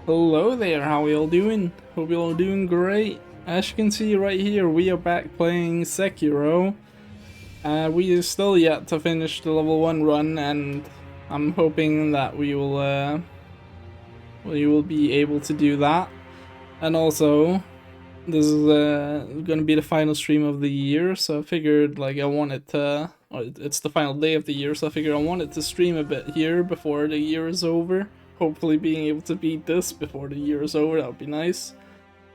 Hello there, how y'all doing? Hope y'all doing great. As you can see right here, we are back playing Sekiro. We are still yet to finish the level 1 run, and I'm hoping that we will be able to do that. And also, this is gonna be the final stream of the year, so I figured like I wanted to, or it's the final day of the year, so I figured I wanted to stream a bit here before the year is over. Hopefully being able to beat this before the year is over, that would be nice.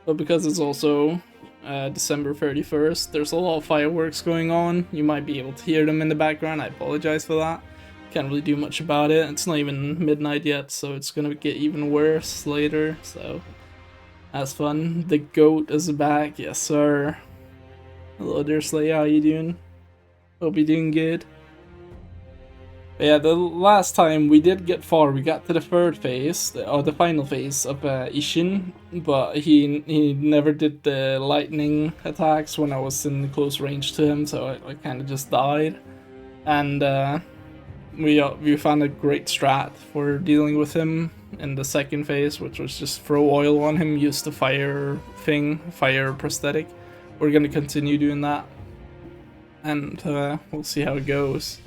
But because it's also December 31st, there's a lot of fireworks going on. You might be able to hear them in the background, I apologize for that. Can't really do much about it. It's not even midnight yet, so it's gonna get even worse later, so that's fun. The goat is back, yes sir. Hello there, Slay, how you doing? Hope you're doing good. But yeah, the last time we did get far, we got to the third phase, or the final phase of Ishin, but he never did the lightning attacks when I was in close range to him, so I kind of just died. And we found a great strat for dealing with him in the second phase, which was just throw oil on him, use the fire prosthetic. We're gonna continue doing that, and we'll see how it goes.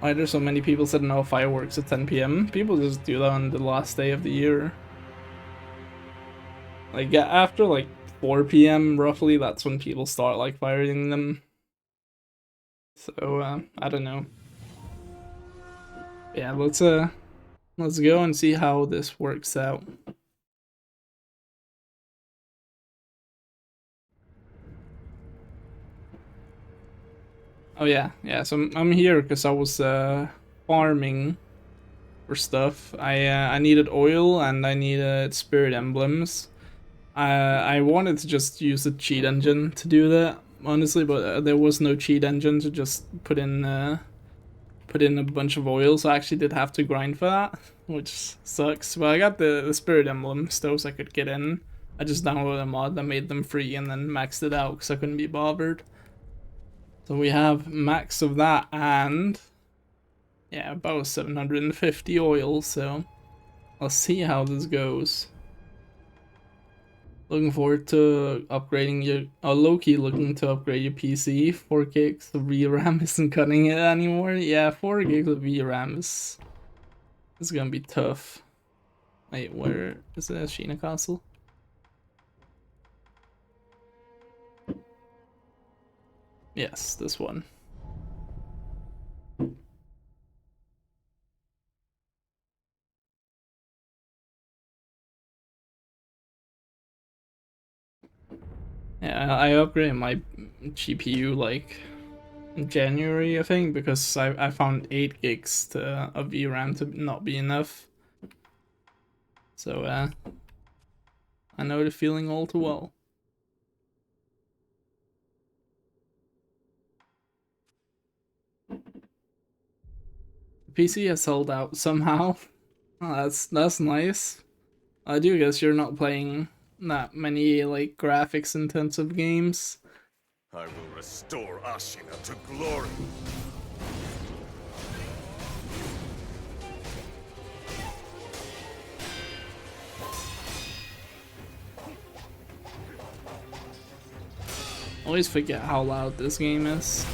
Why there's so many people setting off fireworks at 10 PM? People just do that on the last day of the year. Like after like 4 PM roughly, that's when people start like firing them. So I don't know. Yeah, let's go and see how this works out. Oh yeah, so I'm here because I was farming for stuff. I needed oil and I needed spirit emblems. I wanted to just use a cheat engine to do that, honestly, but there was no cheat engine to just put in a bunch of oil, so I actually did have to grind for that, which sucks. But I got the spirit emblems, those I could get in. I just downloaded a mod that made them free and then maxed it out because I couldn't be bothered. So we have max of that and yeah, about 750 oil, so let's see how this goes. Looking forward to upgrading your, low-key looking to upgrade your PC. 4 gigs of VRAM isn't cutting it anymore. Yeah, 4 gigs of VRAM is gonna be tough. Wait, where is the Sheena Castle? Yes, this one. Yeah, I upgraded my GPU like in January, I think, because I found 8 gigs of VRAM to not be enough. So I know the feeling all too well. The PC has held out somehow. Oh, that's nice. I do guess you're not playing that many like graphics intensive games. I will restore Ashina to glory. Always forget how loud this game is.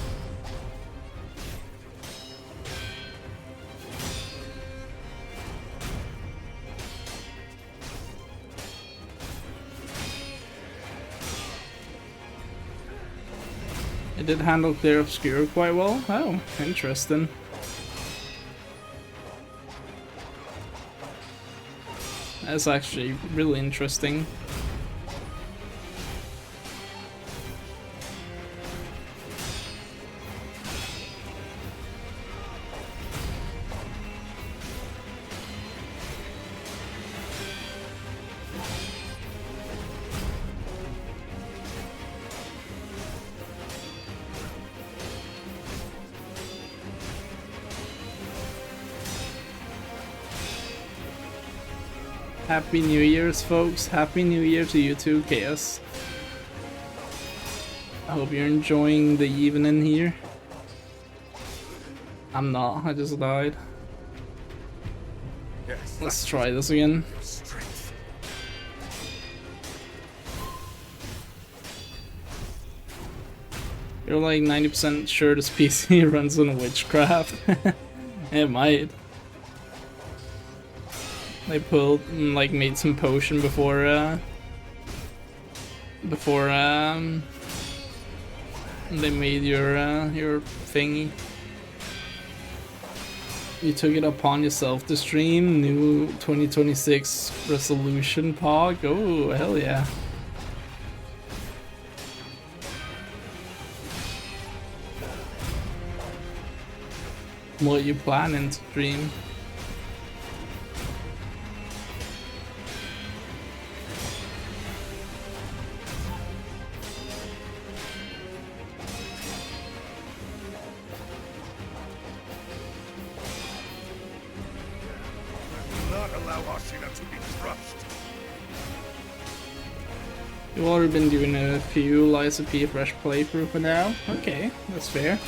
It did handle Clear Obscure quite well. Oh, interesting. That's actually really interesting. Happy New Year's, folks. Happy New Year to you too, Chaos. I hope you're enjoying the evening here. I'm not, I just died. Yes, Let's try this again. your strength. You're like 90% sure this PC runs on witchcraft. It might. They pulled like made some potion before they made your thingy. You took it upon yourself to stream new 2026 resolution pog. Oh hell yeah. What you planning to stream? Not allow Ashina to be crushed. You've already been doing a few Lies of P fresh playthrough for now. Okay, that's fair.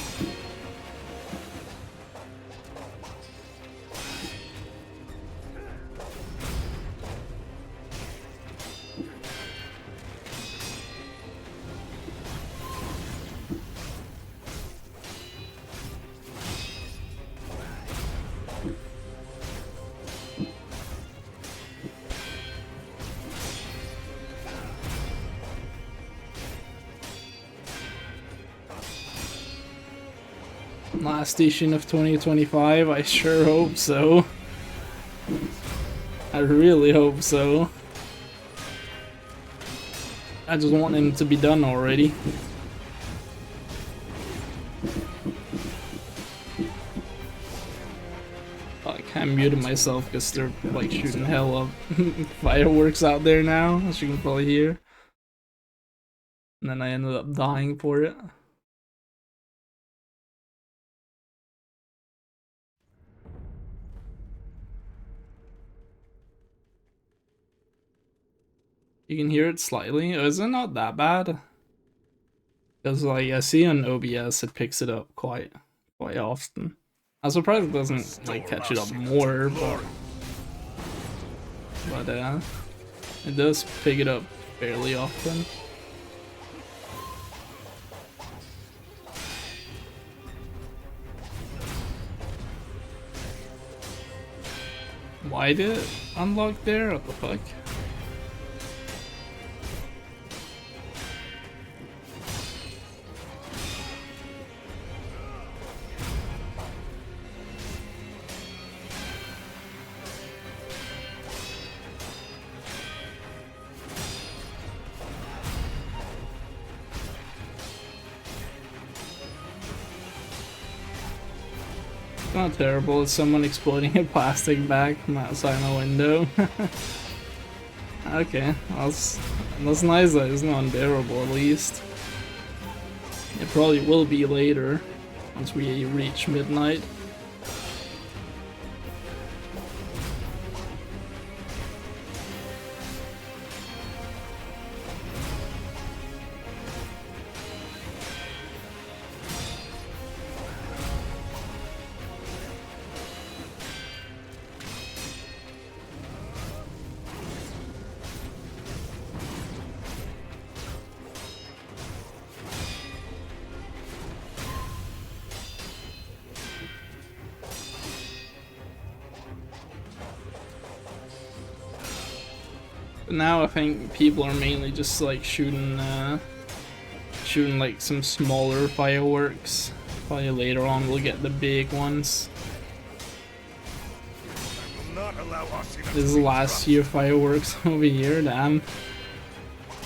Last edition of 2025, I sure hope so. I really hope so. I just want him to be done already. I muted myself because they're like shooting hell of fireworks out there now, as you can probably hear. And then I ended up dying for it. You can hear it slightly. Is it not that bad? Because like I see on OBS it picks it up quite often. I'm surprised it doesn't like catch it up more, but it does pick it up fairly often. Why did it unlock there? What the fuck? Not terrible, it's someone exploding a plastic bag from outside my window. Okay, that's nice though, it's not unbearable at least. It probably will be later, once we reach midnight. But now I think people are mainly just like shooting like some smaller fireworks. Probably later on we'll get the big ones. This is last year fireworks over here, damn.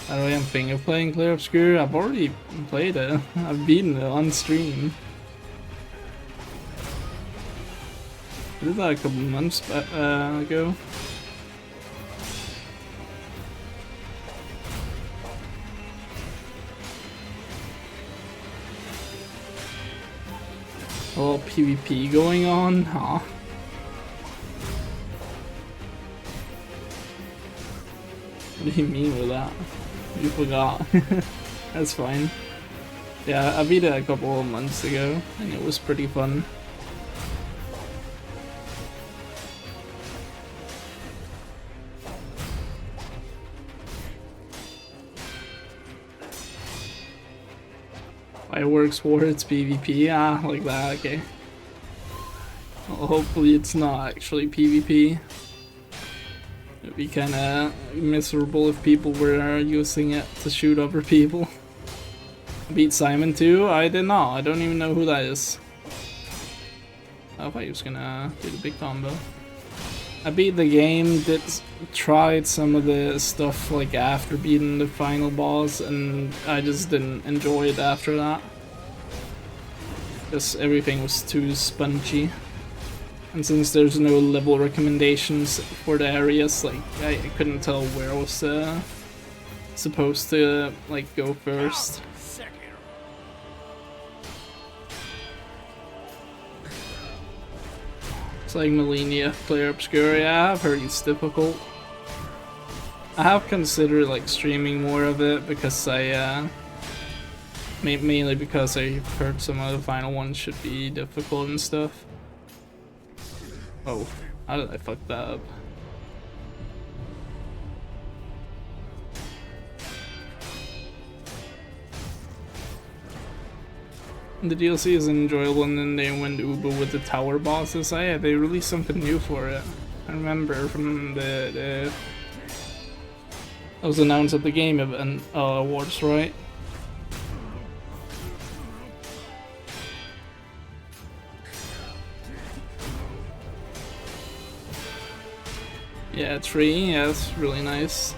By the way, I'm finger playing Clear Obscure. I've already played it. I've beaten it on stream. I did that a couple months ago. A little PvP going on, huh? What do you mean with that? You forgot. That's fine. Yeah, I beat it a couple of months ago, and it was pretty fun. Fireworks War, it's PvP. Ah, like that, okay. Well, hopefully it's not actually PvP. It'd be kinda miserable if people were using it to shoot other people. Beat Simon too? I did not. I don't even know who that is. I thought he was gonna do the big combo. I beat the game, tried some of the stuff like after beating the final boss, and I just didn't enjoy it after that. Just everything was too spongy. And since there's no level recommendations for the areas, like I couldn't tell where I was supposed to like go first. It's like Millennia Player Obscure. Yeah, I've heard it's difficult. I have considered like streaming more of it because mainly because I've heard some of the final ones should be difficult and stuff. Oh, how did I fuck that up? The DLC is enjoyable, and then they went Uber with the tower bosses. Yeah, they released something new for it. I remember from the that was announced at the game event awards, right? Yeah, tree. Yeah, that's really nice.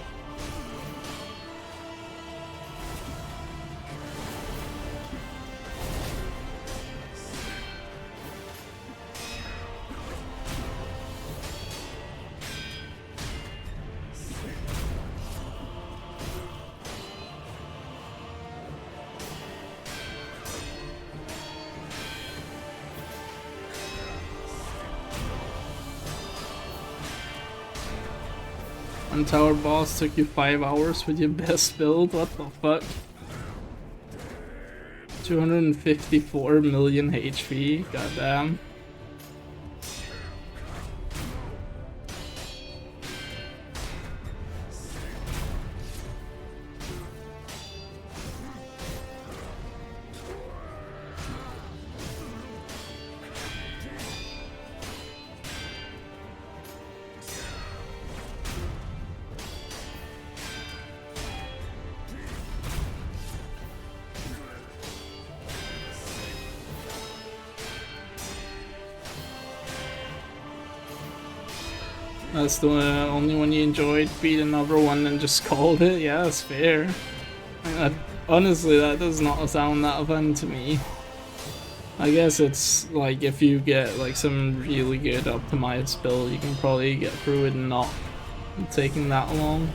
One tower boss took you 5 hours with your best build? What the fuck? 254 million HP, goddamn. That's the only one you enjoyed, beat another one and just called it? Yeah, that's fair. Honestly, that does not sound that fun to me. I guess it's like if you get like some really good optimized build, you can probably get through it not taking that long.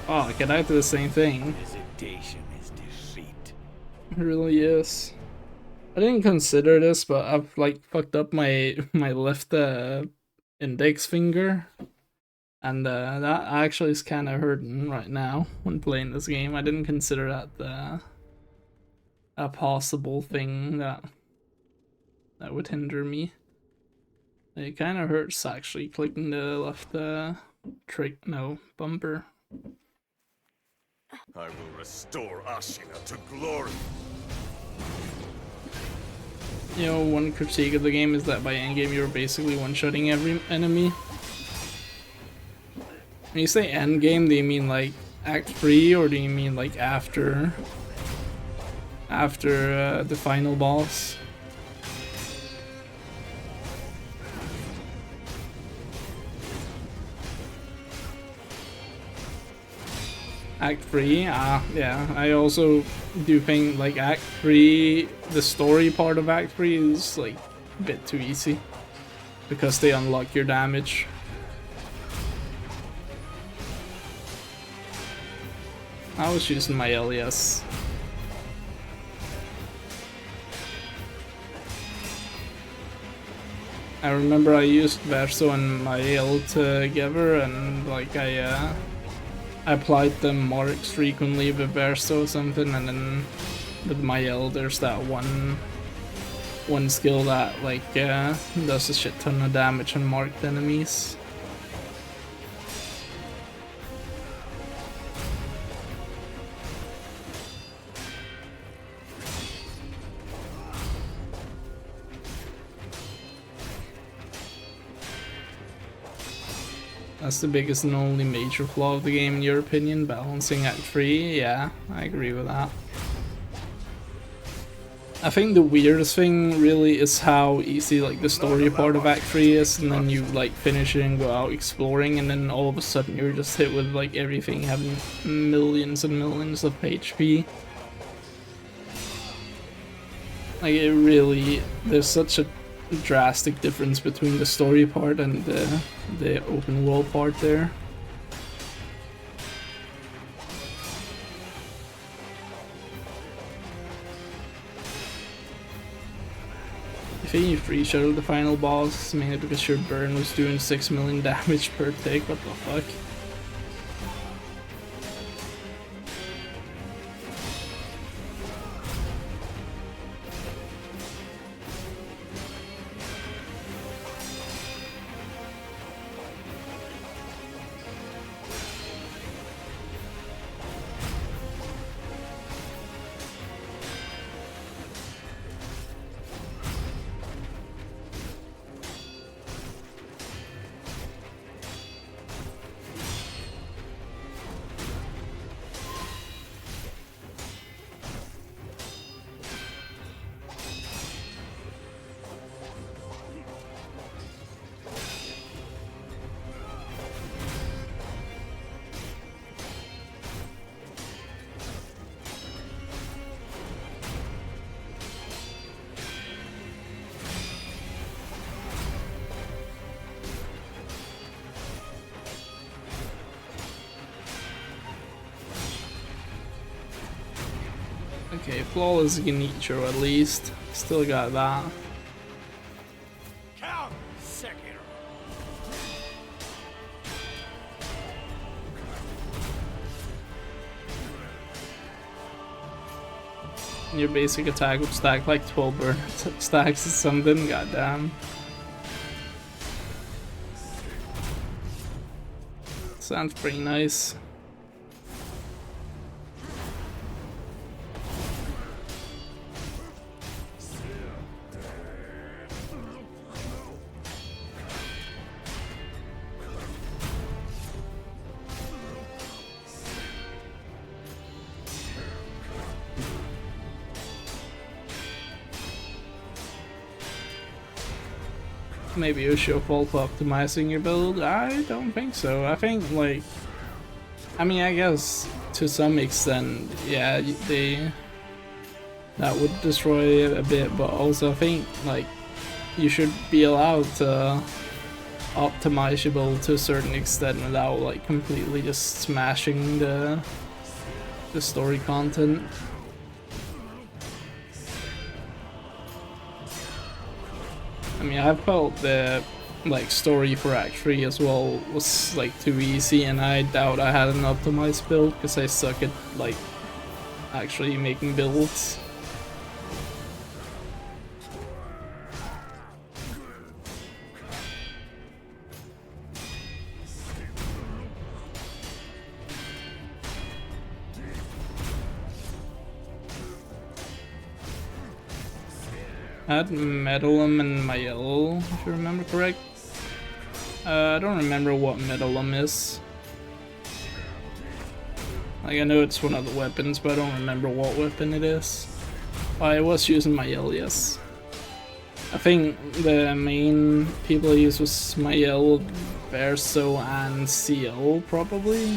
Oh, can I do the same thing? It really is. I didn't consider this, but I've like fucked up my left index finger, and that actually is kind of hurting right now when playing this game. I didn't consider that a possible thing that would hinder me. It kind of hurts actually clicking the left bumper. I will restore Ashina to glory. You know, one critique of the game is that by endgame you're basically one-shotting every enemy. When you say endgame, do you mean like Act 3 or do you mean like after the final boss? Act 3, yeah, I also do think like Act 3, the story part of Act 3 is like a bit too easy because they unlock your damage. I was using my LES. I remember I used Verso and my L together, and like I applied the marks frequently with Verso or something, and then with my L there's that one skill that like does a shit ton of damage on marked enemies. That's the biggest and only major flaw of the game in your opinion, balancing Act 3? Yeah, I agree with that. I think the weirdest thing really is how easy like the story part of Act 3 is, and then you like finish it and go out exploring, and then all of a sudden you're just hit with like everything having millions and millions of HP. Like it really, there's such a drastic difference between the story part and the open world part there. I think you free shuttle the final boss mainly because your burn was doing 6 million damage per tick. What the fuck? Okay, flawless Genichiro at least. Still got that. Count Sekiro. Your basic attack would stack like 12 burn stacks or something, goddamn. Sounds pretty nice. Maybe you should fall for optimizing your build. I don't think so. I think like, I mean, I guess to some extent, yeah, that would destroy it a bit, but also I think like you should be allowed to optimize your build to a certain extent without like completely just smashing the story content. I mean, I felt the like story for Act 3 as well was like too easy, and I doubt I had an optimized build because I suck at like actually making builds. I had BjornLM and my yellow, if you remember correct. I don't remember what BjornLM is. Like, I know it's one of the weapons, but I don't remember what weapon it is. I was using my yellow, yes. I think the main people I used was my yellow, Verso, and CL, probably.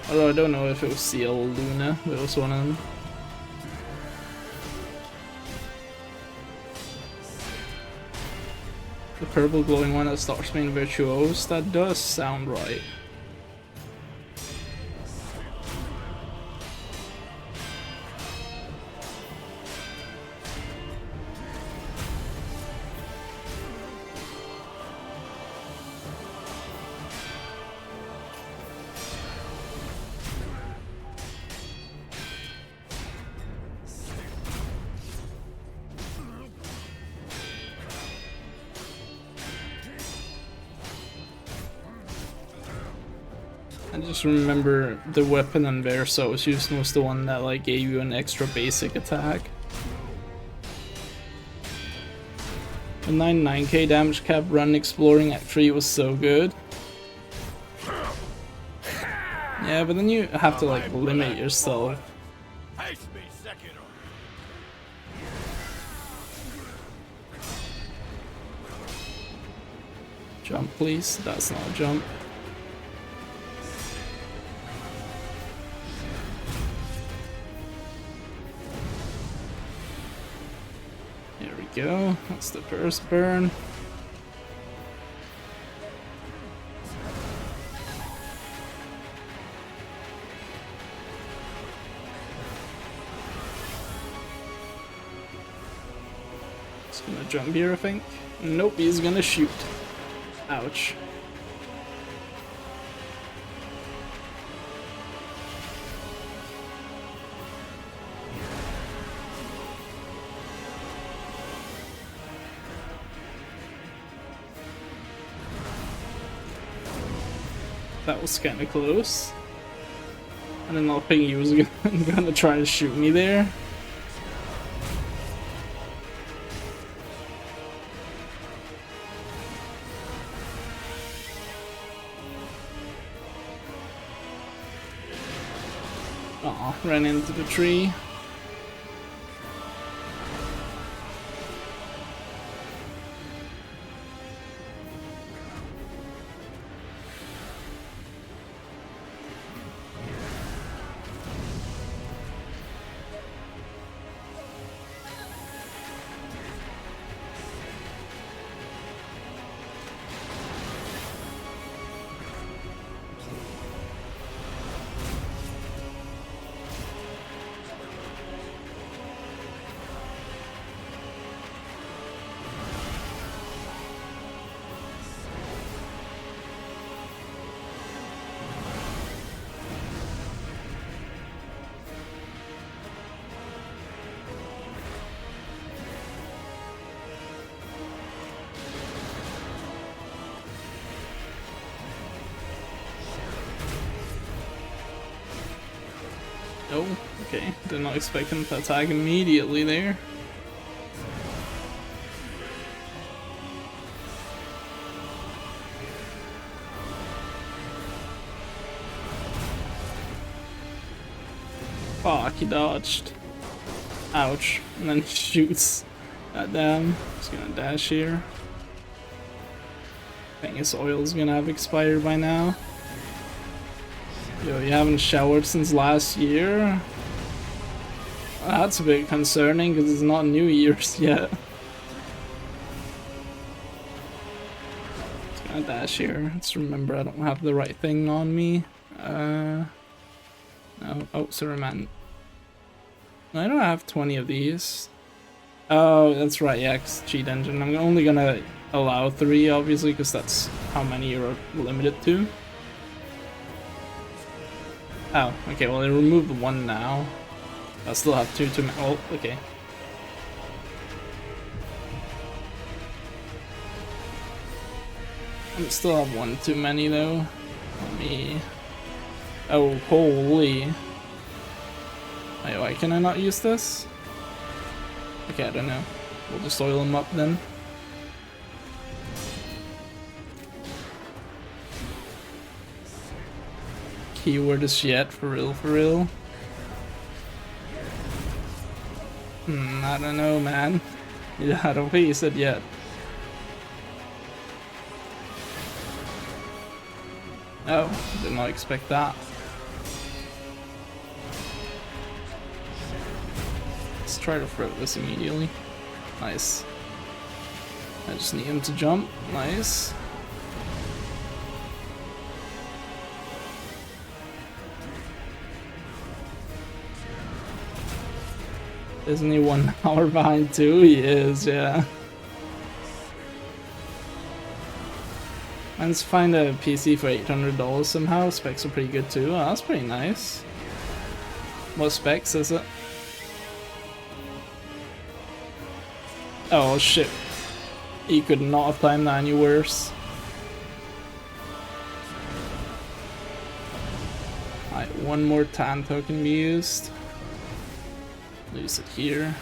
Although I don't know if it was CL or Luna, but it was one of them. The purple glowing one that starts being virtuose, that does sound right. I just remember the weapon and Verso I was using was the one that like gave you an extra basic attack. The 99k damage cap run exploring Act 3 was so good. Yeah, but then you have to like limit yourself. Face me, Sekiro. Jump, please. That's not a jump. There we go. That's the first burn. He's gonna jump here, I think. Nope, he's gonna shoot. Ouch. That was kinda close. I didn't know think he was gonna try to shoot me there. Aw, ran into the tree. Oh, okay. Did not expect him to attack immediately there. Fuck, he dodged. Ouch. And then he shoots. Goddamn. He's gonna dash here. I think his oil's gonna have expired by now. Yo, you haven't showered since last year? That's a bit concerning because it's not New Year's yet. Just gonna dash here. Let's remember I don't have the right thing on me. No. Oh, sorry, man. I don't have 20 of these. Oh, that's right, yeah, 'cause cheat engine. I'm only gonna allow 3, obviously, because that's how many you're limited to. Oh, okay, well, I removed 1 now. I still have 2 to... Oh, okay. I still have 1 too many, though. Let me... Oh, holy. Wait, why can I not use this? Okay, I don't know. We'll just oil them up then. Keyword is yet, for real, for real. I don't know, man. Yeah, I don't think he said yet. Oh, did not expect that. Let's try to throw this immediately. Nice. I just need him to jump. Nice. Isn't he 1 hour behind too? He is, yeah. Let's find a PC for $800 somehow. Specs are pretty good too. Oh, that's pretty nice. What specs is it? Oh shit. You could not have timed that any worse. Alright, 1 more tan token be used. Use it here.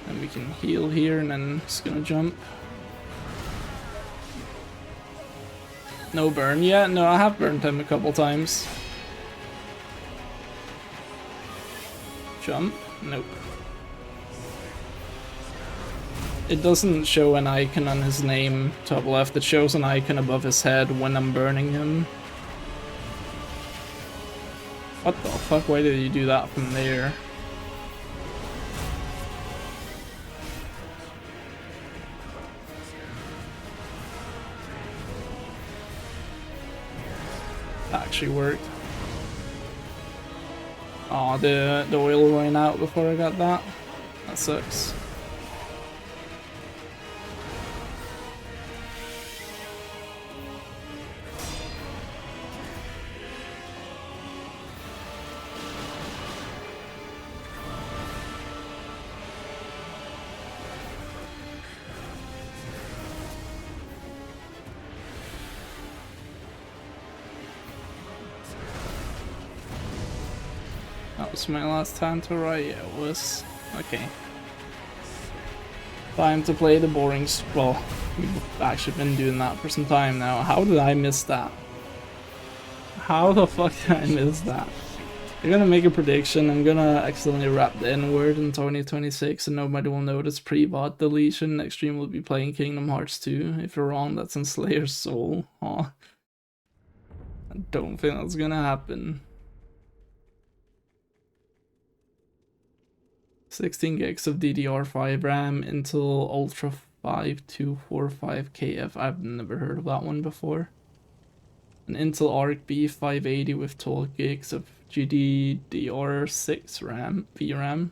And we can heal here and then just gonna jump. No burn yet? No, I have burned him a couple times. Jump? Nope. It doesn't show an icon on his name top left, it shows an icon above his head when I'm burning him. What the fuck, why did you do that from there? That actually worked. Aw, the oil ran out before I got that. That sucks. That was my last Tanto, right? Yeah, it was. Okay. Time to play the boring. Well, we've actually been doing that for some time now. How did I miss that? How the fuck did I miss that? I'm gonna make a prediction. I'm gonna accidentally wrap the N word in 2026 and nobody will notice pre-bot deletion. Next stream will be playing Kingdom Hearts 2. If you're wrong, that's in Slayer's Soul. Aw. I don't think that's gonna happen. 16 gigs of DDR5 RAM, Intel Ultra 5245KF. I've never heard of that one before. An Intel Arc B580 with 12 gigs of GDDR6 RAM, VRAM.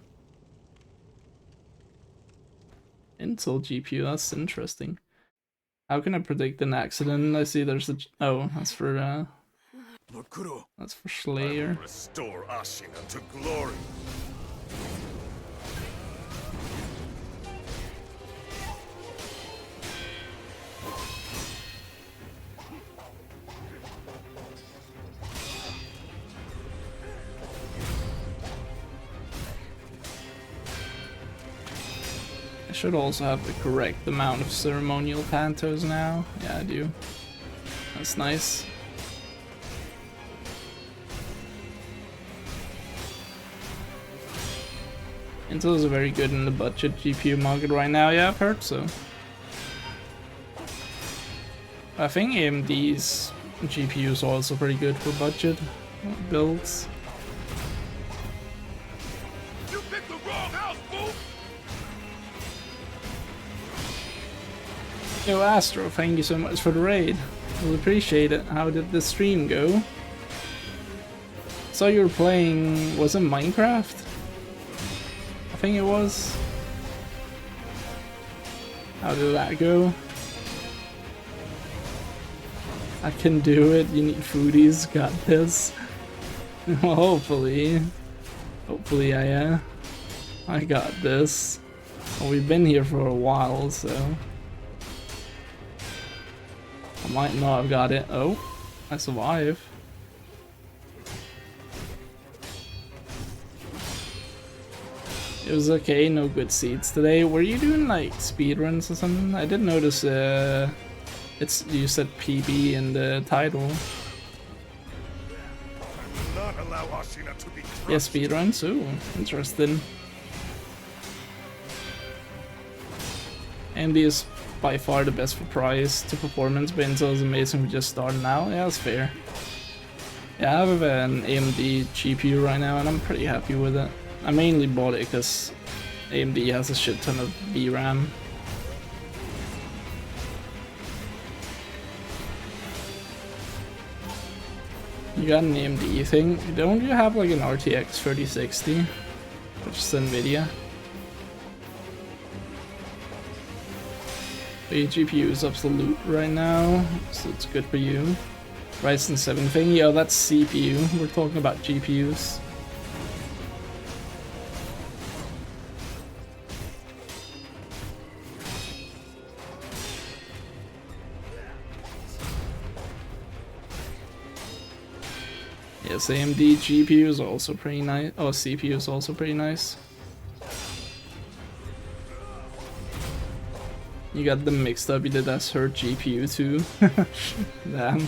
Intel GPU, that's interesting. How can I predict an accident? I see there's a... Oh, that's for Lord Kuro, that's for Slayer. restore Ashina to glory. I should also have the correct amount of ceremonial pantos now. Yeah, I do. That's nice. Intel is very good in the budget GPU market right now. Yeah, I've heard so. I think AMD's GPU is also pretty good for budget builds. You picked the wrong house, fool! Yo, Astro, thank you so much for the raid. We'll appreciate it. How did the stream go? Saw you were playing, was it Minecraft? I think it was. How did that go? I can do it, you need foodies, got this. Well, hopefully I got this. Well, we've been here for a while, so I might not have got it. Oh, I survive. It was okay, no good seeds today. Were you doing like speedruns or something? I did notice you said PB in the title. Not allow Ashina to be crushed. Yeah, speedruns. Ooh, interesting. AMD is by far the best for price to performance, but Intel is amazing for just starting out. Yeah, that's fair. Yeah, I have an AMD GPU right now and I'm pretty happy with it. I mainly bought it because AMD has a shit ton of VRAM. You got an AMD thing? Don't you have like an RTX 3060? Which is NVIDIA. The GPU is absolute right now, so it's good for you. Ryzen 7 thing? Yeah, that's CPU. We're talking about GPUs. Yes, AMD GPU is also pretty nice. Oh, CPU is also pretty nice. You got them mixed up, you did that hurt GPU too. Damn.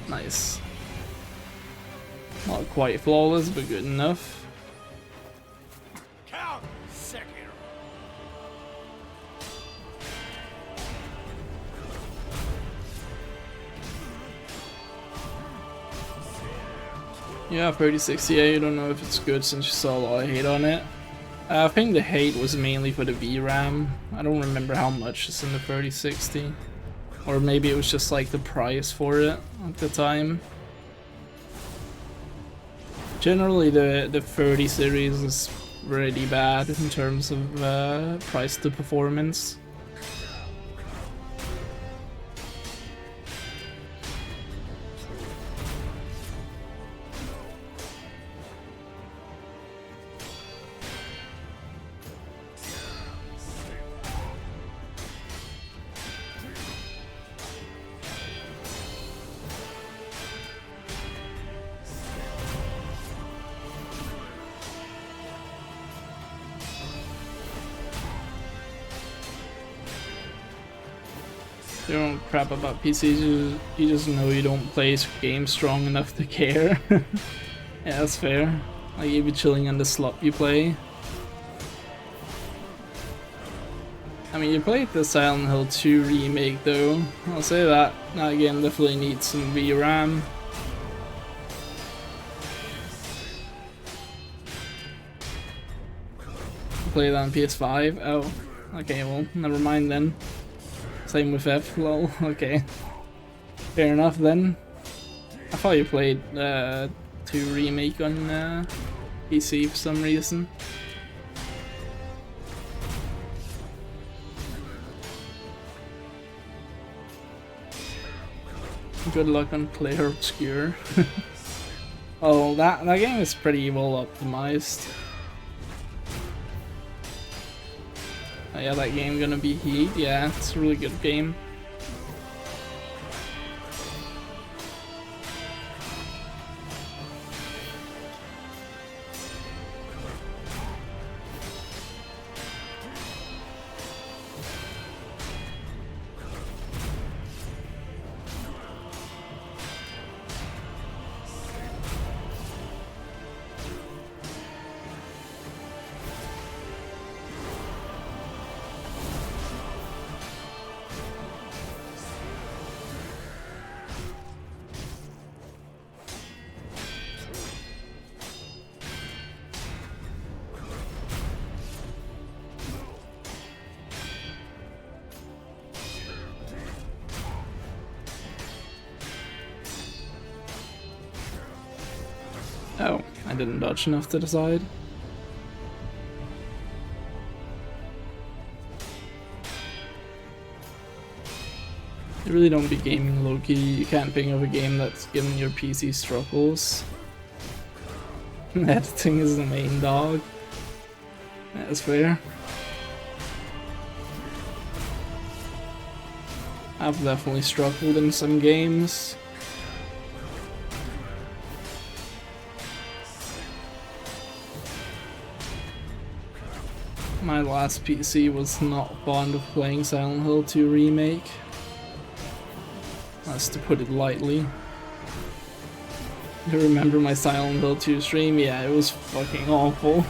Nice. Not quite flawless, but good enough. Count Sekiro. Yeah, 3060, I don't know if it's good since you saw a lot of hate on it. I think the hate was mainly for the VRAM. I don't remember how much is in the 3060. Or maybe it was just like the price for it at the time. Generally the 30 series is pretty bad in terms of price to performance. You don't crap about PCs, you just know you don't play games strong enough to care. Yeah, that's fair. Like, you be chilling on the slot you play. I mean, you played the Silent Hill 2 remake though, I'll say that. That game definitely needs some VRAM. Play that on PS5? Oh, okay, well, never mind then. Same with F, lol, okay. Fair enough then. I thought you played 2 remake on PC for some reason. Good luck on Player Obscure. Oh, that game is pretty well optimized. Oh yeah, that game gonna be heat. Yeah, it's a really good game. Oh, I didn't dodge enough to the side. You really don't be gaming low-key. You can't think of a game that's given your PC struggles. Editing is the main dog. That's fair. I've definitely struggled in some games. My last PC was not fond of playing Silent Hill 2 Remake. That's to put it lightly. You remember my Silent Hill 2 stream? Yeah, it was fucking awful.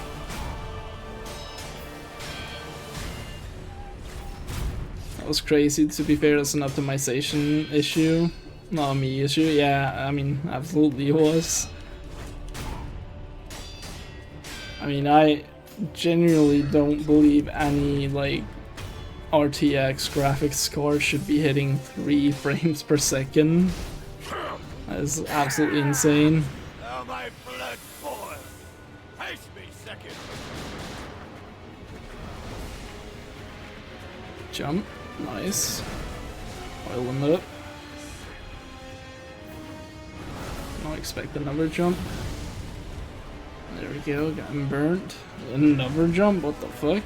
That was crazy. To be fair, that's an optimization issue, not a me issue. Yeah, I mean, absolutely it was. I mean, I genuinely don't believe any, like, RTX graphics card should be hitting 3 frames per second. That is absolutely insane. Now my blood boils. Face me, Sekiro. Jump. Nice. Oil him up. Not expect another jump. There we go, got him burnt. Another jump, what the fuck?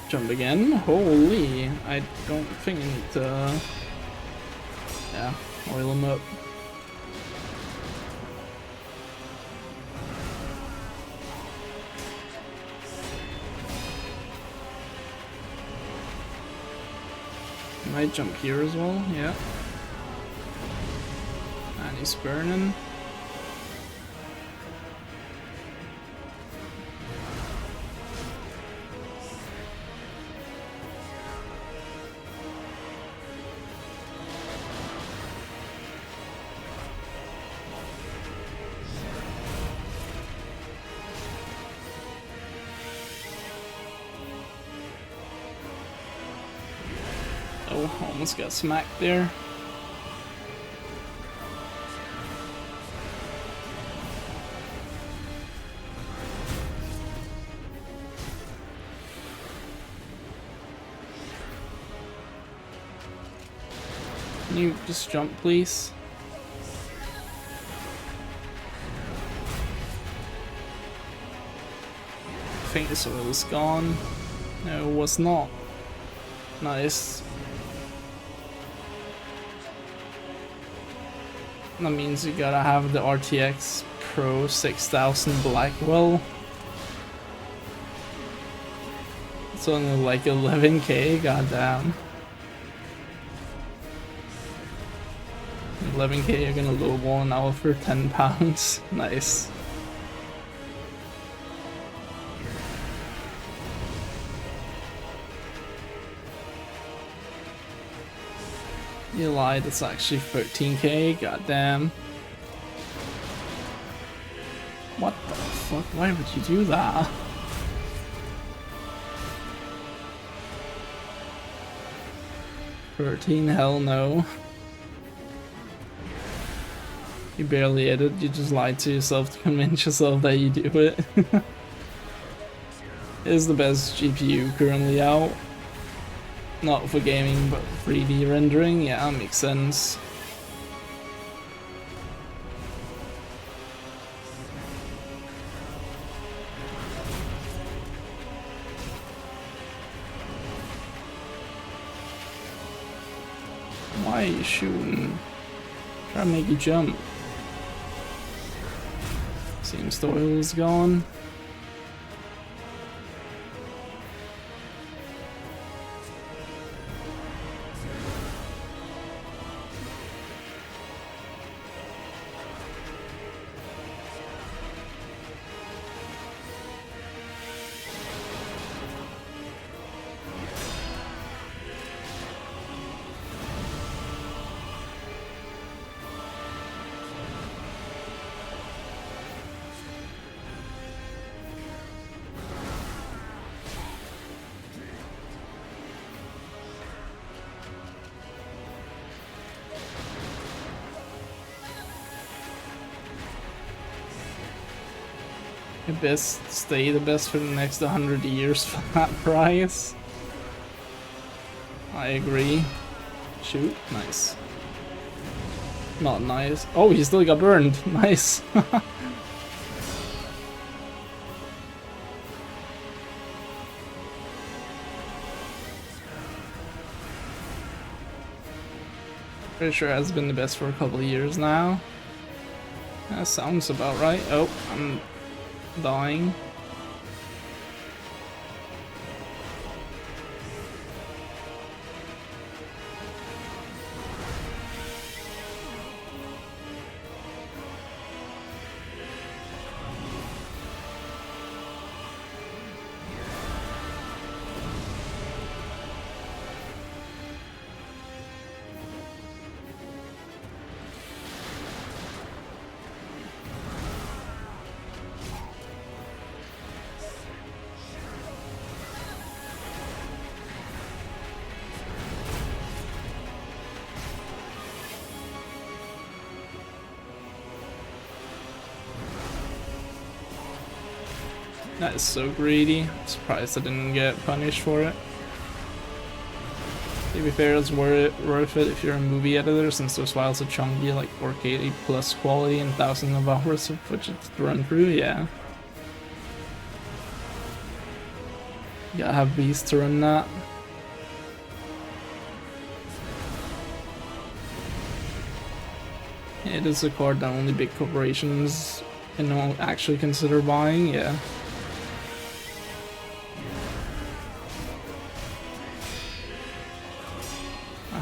Jump again? Holy, I don't think I need to... Yeah, oil him up. Might jump here as well, yeah. And he's burning. Oh, almost got smacked there. Can you just jump, please? I think this oil is gone. No, it was not. Nice. That means you gotta have the RTX Pro 6000 Blackwell. It's only like 11k, goddamn. 11k, you're gonna lowball now for £10. Nice. You lied, it's actually 13k, goddamn. What the fuck? Why would you do that? $13, hell no. You barely hit it, you just lied to yourself to convince yourself that you do it. It is the best GPU currently out. Not for gaming, but 3D rendering, yeah, that makes sense. Why are you shooting? Try to make you jump. Seems the oil is gone. The best stay the best for the next 100 years for that price. I agree. Shoot, nice. Not nice. Oh, he still got burned. Nice. Pretty sure it has been the best for a couple of years now. That sounds about right. Oh, I'm dying. That is so greedy. I'm surprised I didn't get punished for it. To be fair, it's worth it if you're a movie editor, since those files are chunky, like 4K plus quality and thousands of hours of footage to run through, yeah. You gotta have beasts to run that. It is a card that only big corporations can actually consider buying, yeah.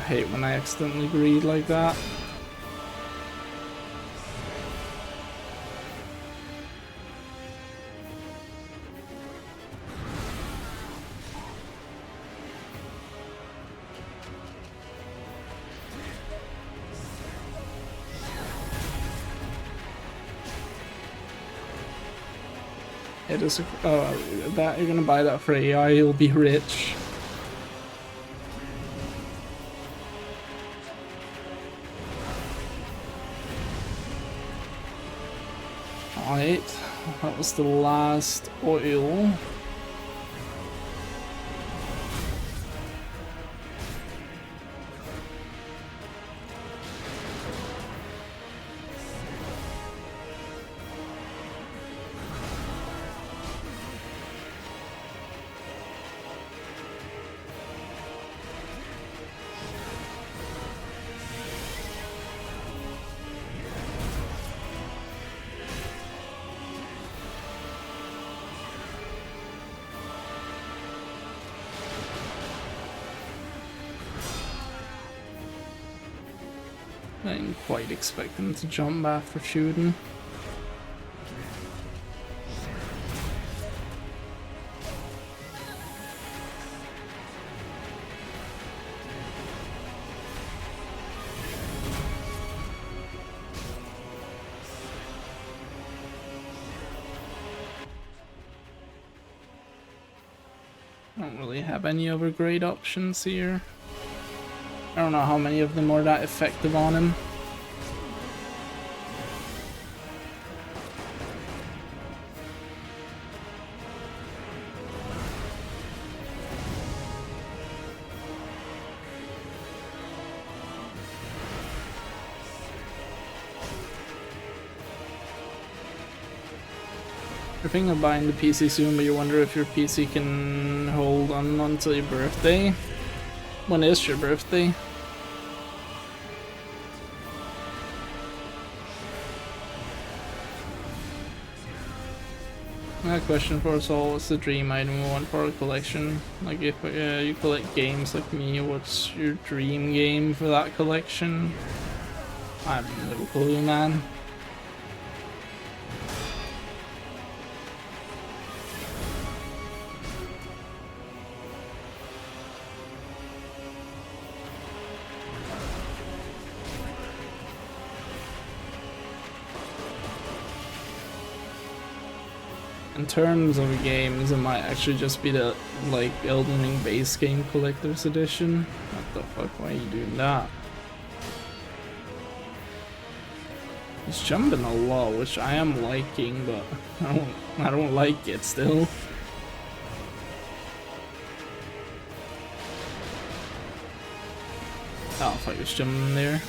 hate when I accidentally greed like that. It is that you're gonna buy that for AI, you'll be rich. Alright, that was the last oil. I didn't quite expect him to jump back for shooting. I don't really have any other great options here. I don't know how many of them are that effective on him. You're thinking of buying the PC soon, but you wonder if your PC can hold on until your birthday. When is your birthday? My question for us all, what's the dream item we want for our collection? Like if you collect games like me, what's your dream game for that collection? I have no clue, man. In terms of games, it might actually just be the like Elden Ring base game collector's edition. What the fuck? Why are you doing that? He's jumping a lot, which I am liking, but I don't like it still. Oh, fuck! He's jumping there.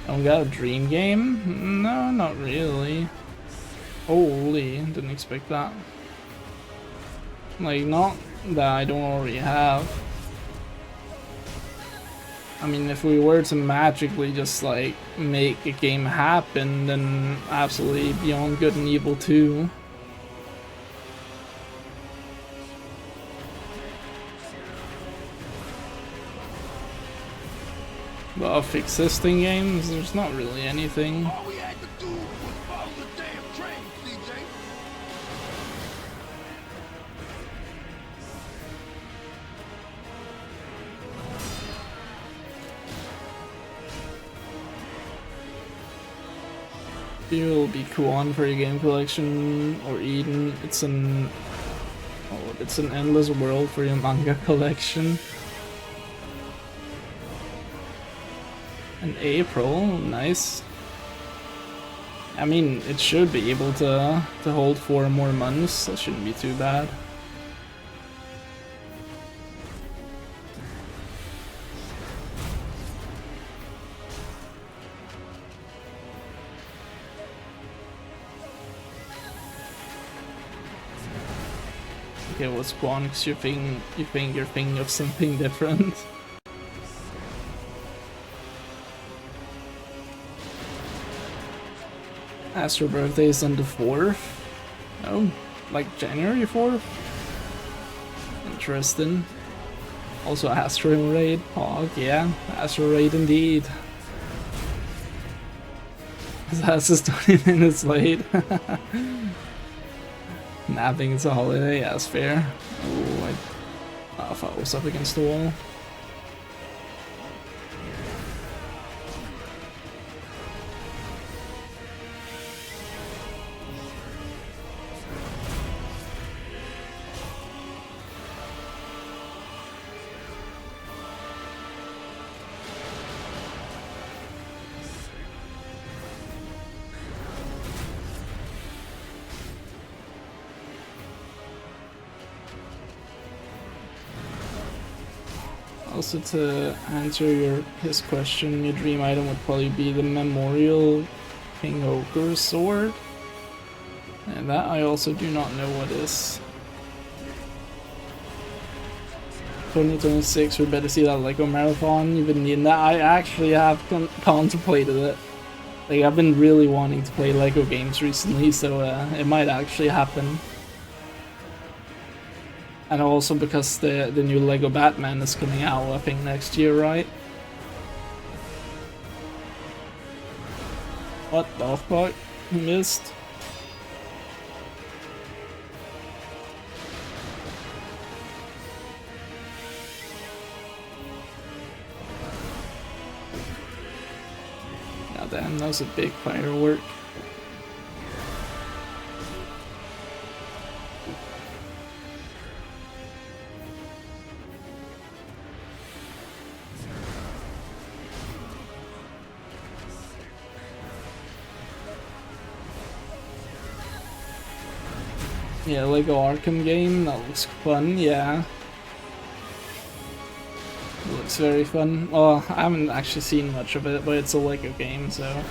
I got a dream game? No, not really. Holy, didn't expect that. Like, not that I don't already have. I mean, if we were to magically just like make a game happen, then absolutely Beyond Good and Evil 2. But of existing games, there's not really anything. All we had to do was follow the damn train, CJ. You will be Kuon for your game collection, or Eden. It's an endless world for your manga collection. In April, nice. I mean, it should be able to hold 4 more months. That shouldn't be too bad. Okay, what's Quanix? You think you're thinking of something different? Astro birthday is on the 4th. Oh, like January 4th? Interesting. Also Astro Raid. Oh, yeah, Astro Raid indeed. His ass is 20 minutes late. Napping it's a holiday, yeah, that's fair. Oh, I thought I was up against the wall. Also, to answer his question, your dream item would probably be the Memorial King Ogre sword. And that I also do not know what is. 2026, we better see that Lego Marathon. You've been needing that. I actually have contemplated it. Like, I've been really wanting to play Lego games recently, so it might actually happen. And also because the new Lego Batman is coming out, I think, next year, right? What the fuck? He missed. God damn, that was a big firework. Yeah, Lego Arkham game, that looks fun, yeah. Looks very fun. Well, I haven't actually seen much of it, but it's a Lego game, so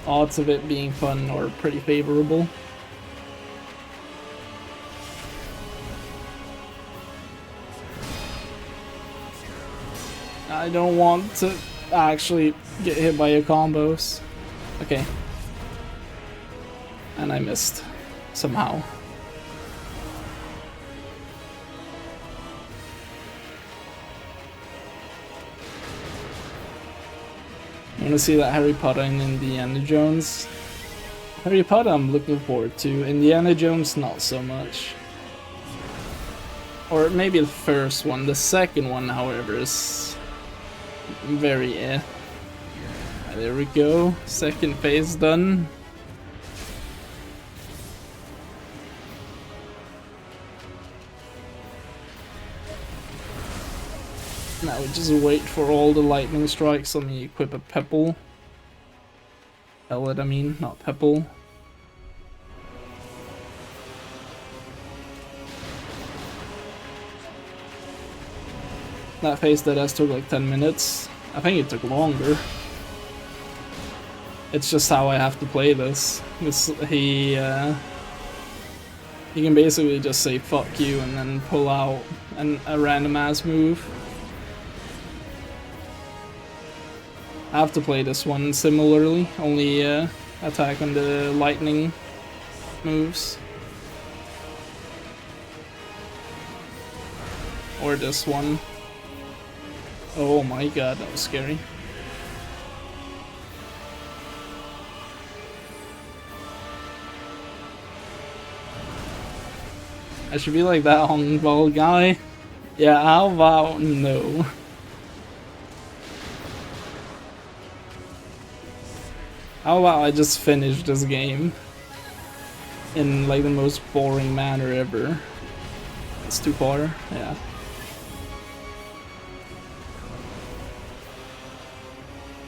odds of it being fun are pretty favorable. I don't want to actually get hit by your combos. Okay. And I missed. Somehow. I want to see that Harry Potter and Indiana Jones. Harry Potter I'm looking forward to. Indiana Jones not so much. Or maybe the first one. The second one, however, is very eh. There we go. Second phase done. Now we just wait for all the lightning strikes. Let me equip a pebble. Pellet, I mean, not pebble. That phase that has took like 10 minutes. I think it took longer. It's just how I have to play this. He can basically just say fuck you and then pull out a random ass move. I have to play this one similarly, only attack on the lightning moves. Or this one. Oh my god, that was scary. I should be like that Hong Ball guy. Yeah, how about no? How about I just finish this game in like the most boring manner ever? It's too far, yeah.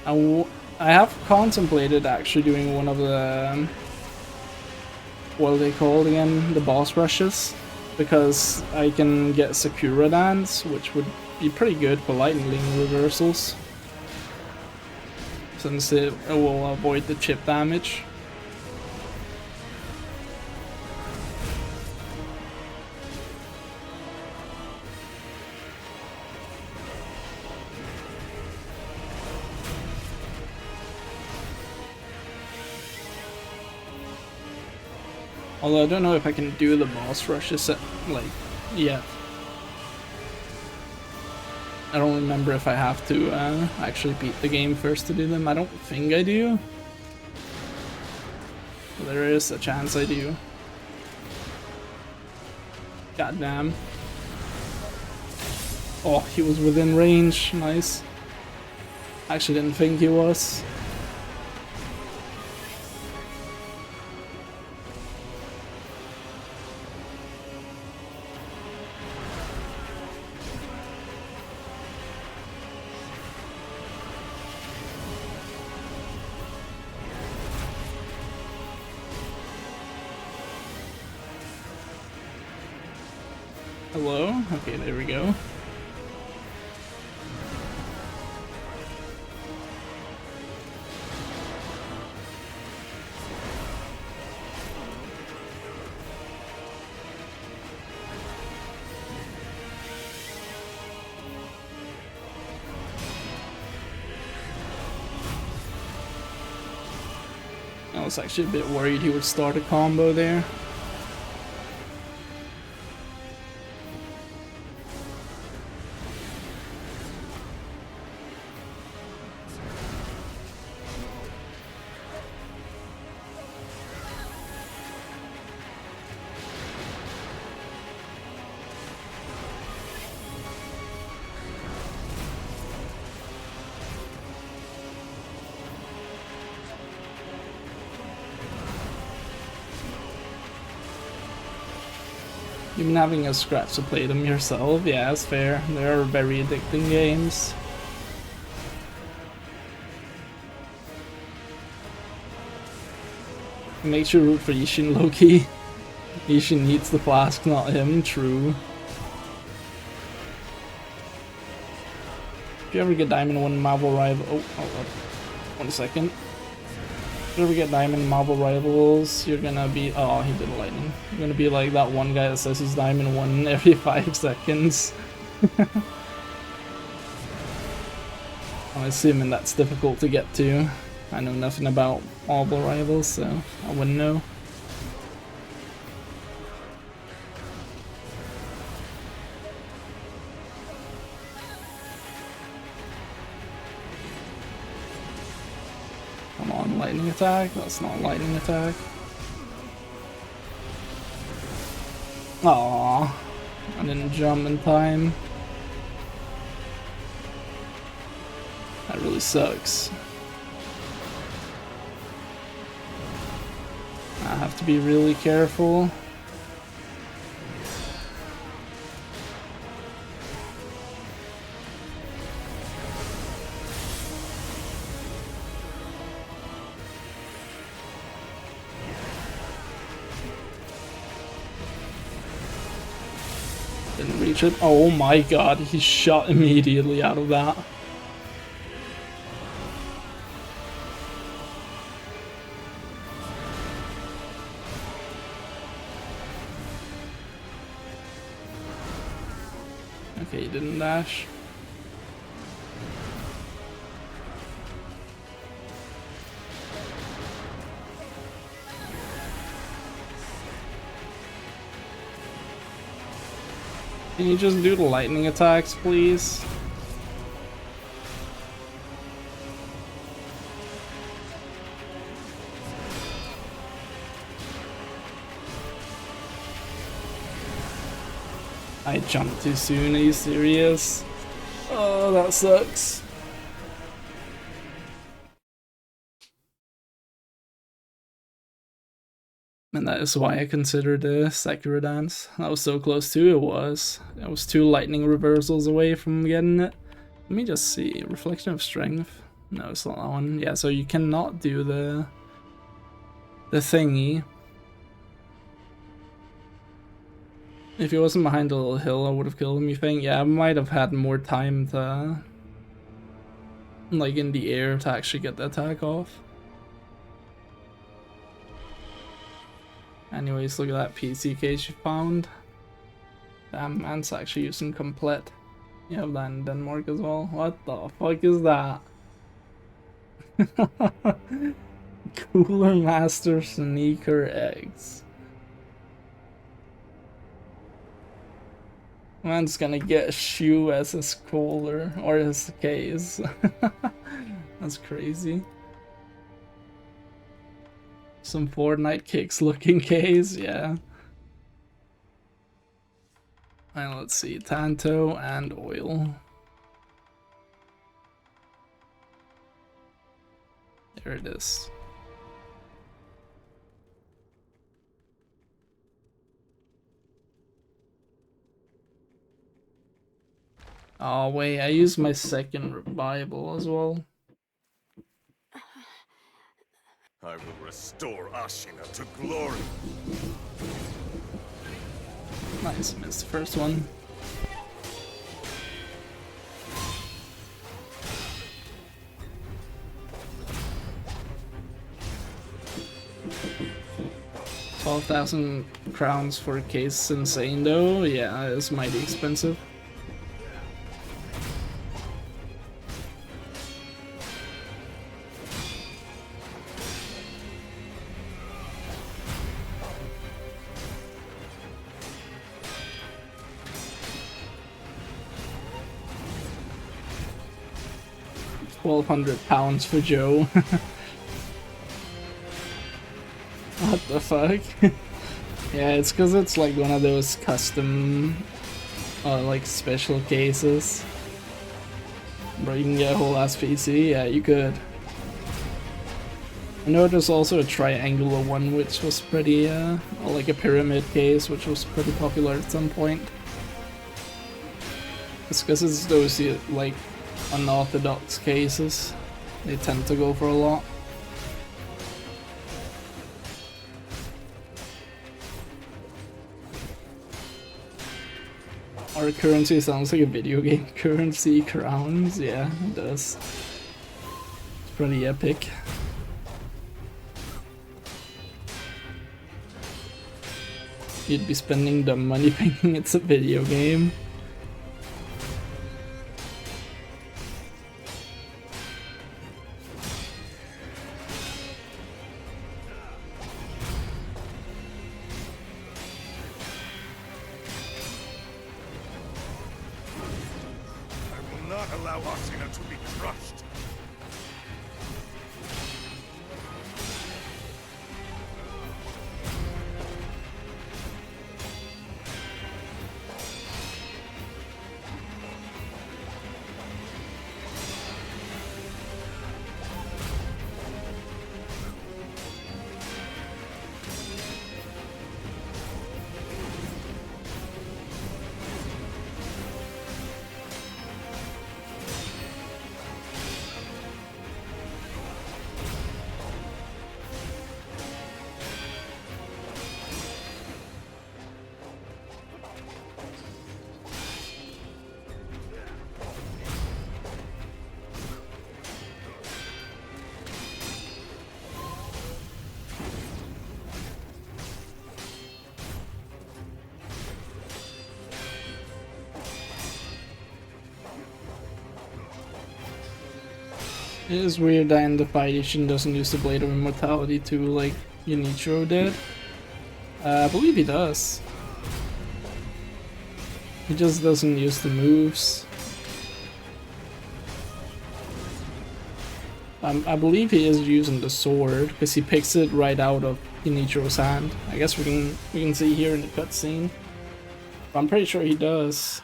I have contemplated actually doing one of the what are they called again? The boss rushes, because I can get Sekiro dance, which would be pretty good for lightning reversals, since it will avoid the chip damage. Although I don't know if I can do the boss rushes like yet. I don't remember if I have to actually beat the game first to do them. I don't think I do. But there is a chance I do. Goddamn. Oh, he was within range. Nice. I actually didn't think he was. Hello? Okay, there we go. I was actually a bit worried he would start a combo there. You've been having a scratch to play them yourself? Yeah, that's fair. They are very addicting games. It makes you root for Ishin low-key. Ishin needs the flask, not him. True. If you ever get Diamond 1 Marvel Rival... Oh, hold up. 1 second. If you ever get Diamond Marvel Rivals, you're gonna be... Oh, he did lightning. You're gonna be like that one guy that says he's Diamond 1 every 5 seconds. I'm assuming that's difficult to get to. I know nothing about Marvel Rivals, so I wouldn't know. Come on, lightning attack. That's not lightning attack. Aww, I didn't jump in time. That really sucks. I have to be really careful. Didn't reach it. Oh my god, he shot immediately out of that. Okay, he didn't dash. Can you just do the lightning attacks, please? I jumped too soon, are you serious? Oh, that sucks. And that is why I considered the Sekiro dance. That was so close to it was. I was 2 lightning reversals away from getting it. Let me just see. Reflection of Strength. No, it's not that one. Yeah, so you cannot do the thingy. If he wasn't behind the little hill, I would have killed him, you think? Yeah, I might have had more time to... like, in the air to actually get the attack off. Anyways, look at that PC case you found. Damn, man's actually using complete. You have that in Denmark as well. What the fuck is that? Cooler Master Sneaker Eggs. Man's gonna get a shoe as his collar or his case. That's crazy. Some Fortnite kicks looking case, yeah. And let's see, Tanto and oil. There it is. Oh wait, I used my second Bible as well. I will restore Ashina to glory. Nice, missed the first one. $12,000 for a case, insane though. Yeah, it's mighty expensive. £1,200 for Joe. What the fuck? Yeah, it's because it's like one of those custom like special cases. Bro, you can get a whole ass PC? Yeah, you could. I know there's also a triangular one which was pretty, or like a pyramid case which was pretty popular at some point. It's because it's those like unorthodox cases. They tend to go for a lot. Our currency sounds like a video game currency. Crowns, yeah, it does. It's pretty epic. You'd be spending dumb money thinking it's a video game. Not allow Ashina to be crushed. It is weird that in the fight Ishin doesn't use the Blade of Immortality too, like Yunichiro did. I believe he does. He just doesn't use the moves. I believe he is using the sword because he picks it right out of Yunichiro's hand. I guess we can see here in the cutscene. I'm pretty sure he does.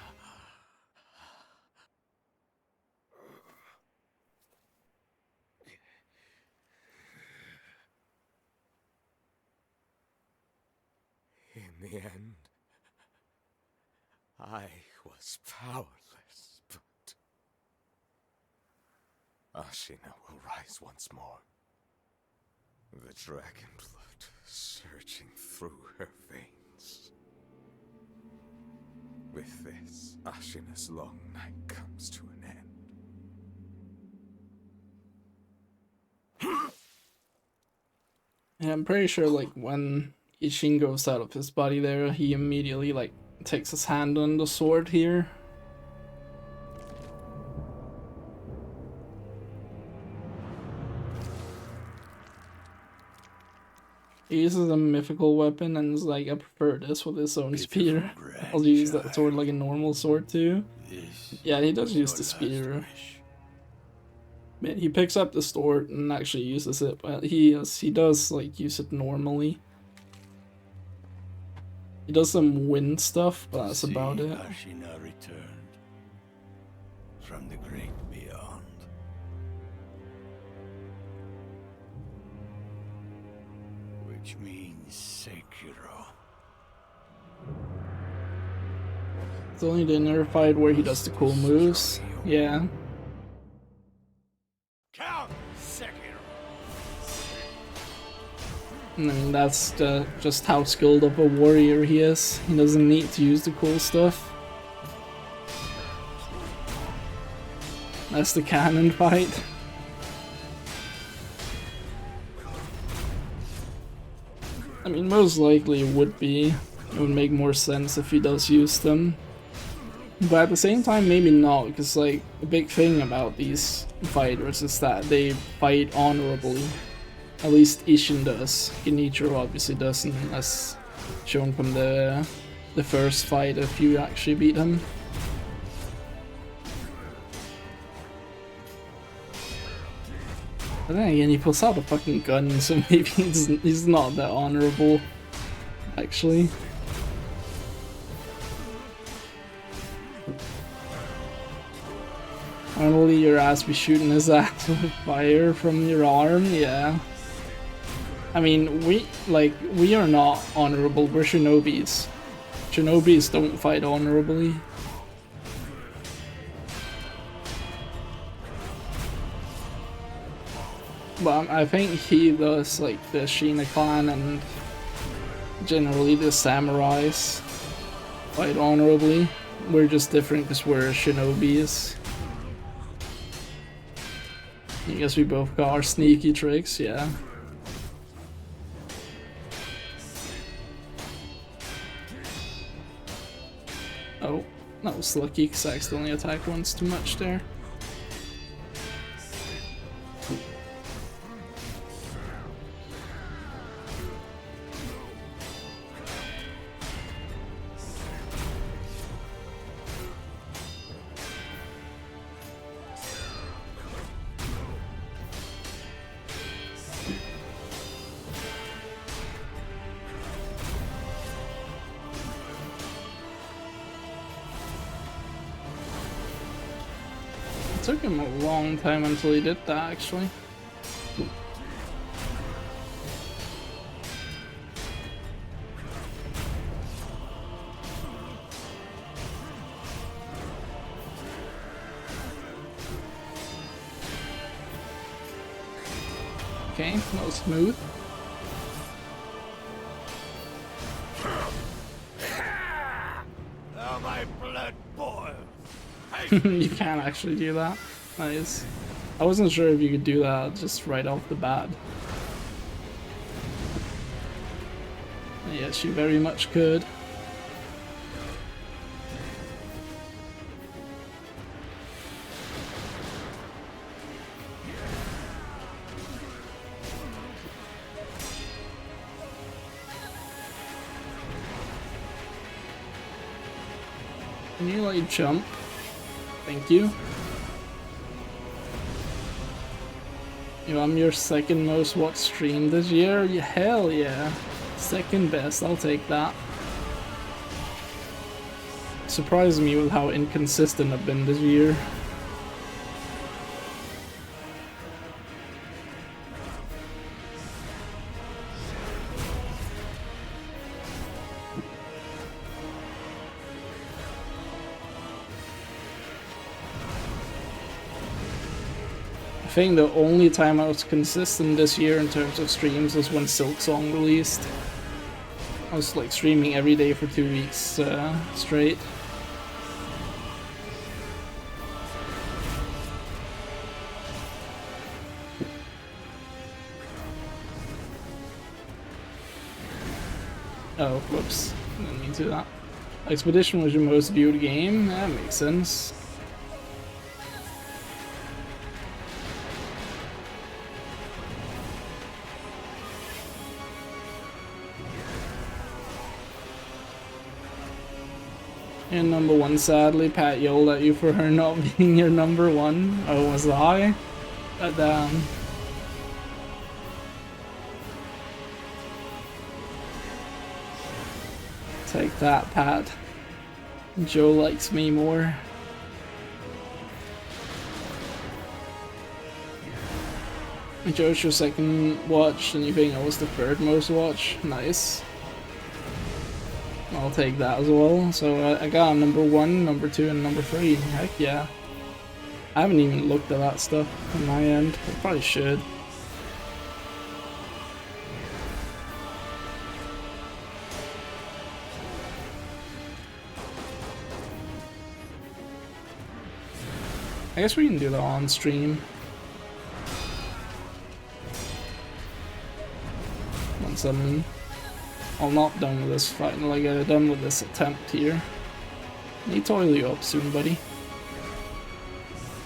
In the end, I was powerless, but Ashina will rise once more. The dragon blood surging through her veins. With this, Ashina's long night comes to an end. Yeah, I'm pretty sure like when Ishin goes out of his body there, he immediately like takes his hand on the sword here. He uses a mythical weapon and is like, I prefer this with his own spear. Pitiful I'll use that sword grandchild. like a normal sword too. This Yeah, he does was use your the last spear. wish. Man, he picks up the sword and actually uses it, but he does like use it normally. He does some wind stuff, but that's See about it. how she now returned from the great beyond. Which means Sekiro. It's only the inner fight where he does the cool moves. Yeah. Count Sekiro. I mean, that's just how skilled of a warrior he is. He doesn't need to use the cool stuff. That's the cannon fight. I mean, most likely it would be. It would make more sense if he does use them. But at the same time, maybe not, because like, the big thing about these fighters is that they fight honorably. At least Ishin does. Genichiro obviously doesn't, as shown from the first fight if you actually beat him. But then again, he pulls out a fucking gun, so maybe he's not that honorable, actually. Finally, your ass be shooting his ass with fire from your arm, yeah. I mean, we are not honorable, we're shinobis. Shinobis don't fight honorably. But I think he does, like, the Shina clan and generally the samurais fight honorably. We're just different because we're shinobis. I guess we both got our sneaky tricks, yeah. Oh, that was lucky because I accidentally attacked once too much there. It took him a long time until he did that, actually. Okay, that was smooth. Now my blood boils. You can actually do that. Nice. I wasn't sure if you could do that just right off the bat. Yes, you very much could. Can you like jump? Thank you. Yo, I'm your second most watched stream this year? Yeah, hell yeah. Second best, I'll take that. Surprised me with how inconsistent I've been this year. I think the only time I was consistent this year in terms of streams was when Silk Song released. I was like streaming every day for 2 weeks straight. Oh, whoops. Didn't mean to do that. Expedition was your most viewed game? That makes sense. You're number one, sadly. Pat yelled at you for her not being your number one. Oh, was I? God damn. Take that, Pat. Joe likes me more. Joe's your second watch, and you think I was the third most watch? Nice. I'll take that as well. So I got number 1, number 2, and number 3. Heck yeah. I haven't even looked at that stuff on my end. I probably should. I guess we can do that on stream. Once I'm not done with this fight, like done with this attempt here. Need to oil you up soon, buddy.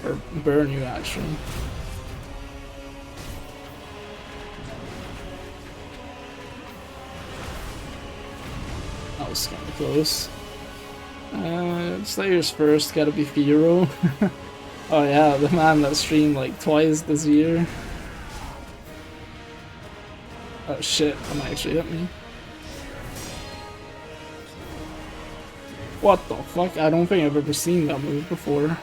Or burn you, actually. That was kinda close. Slayers first, gotta be Kuro. Oh yeah, the man that streamed like twice this year. Oh shit, that might actually hit me. What the fuck? I don't think I've ever seen that move before.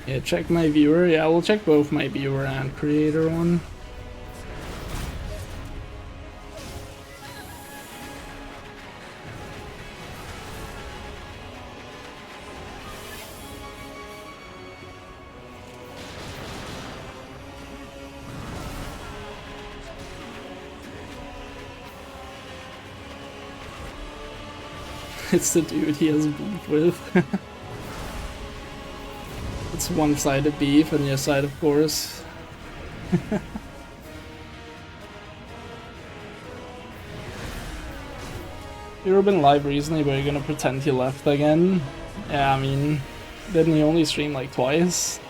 Yeah, check my viewer. Yeah, we'll check both my viewer and creator one. It's the dude he has beef with. It's one side of beef and the other side, of course. You've been live recently, but you're gonna pretend he left again? Yeah, I mean, didn't he only stream like twice?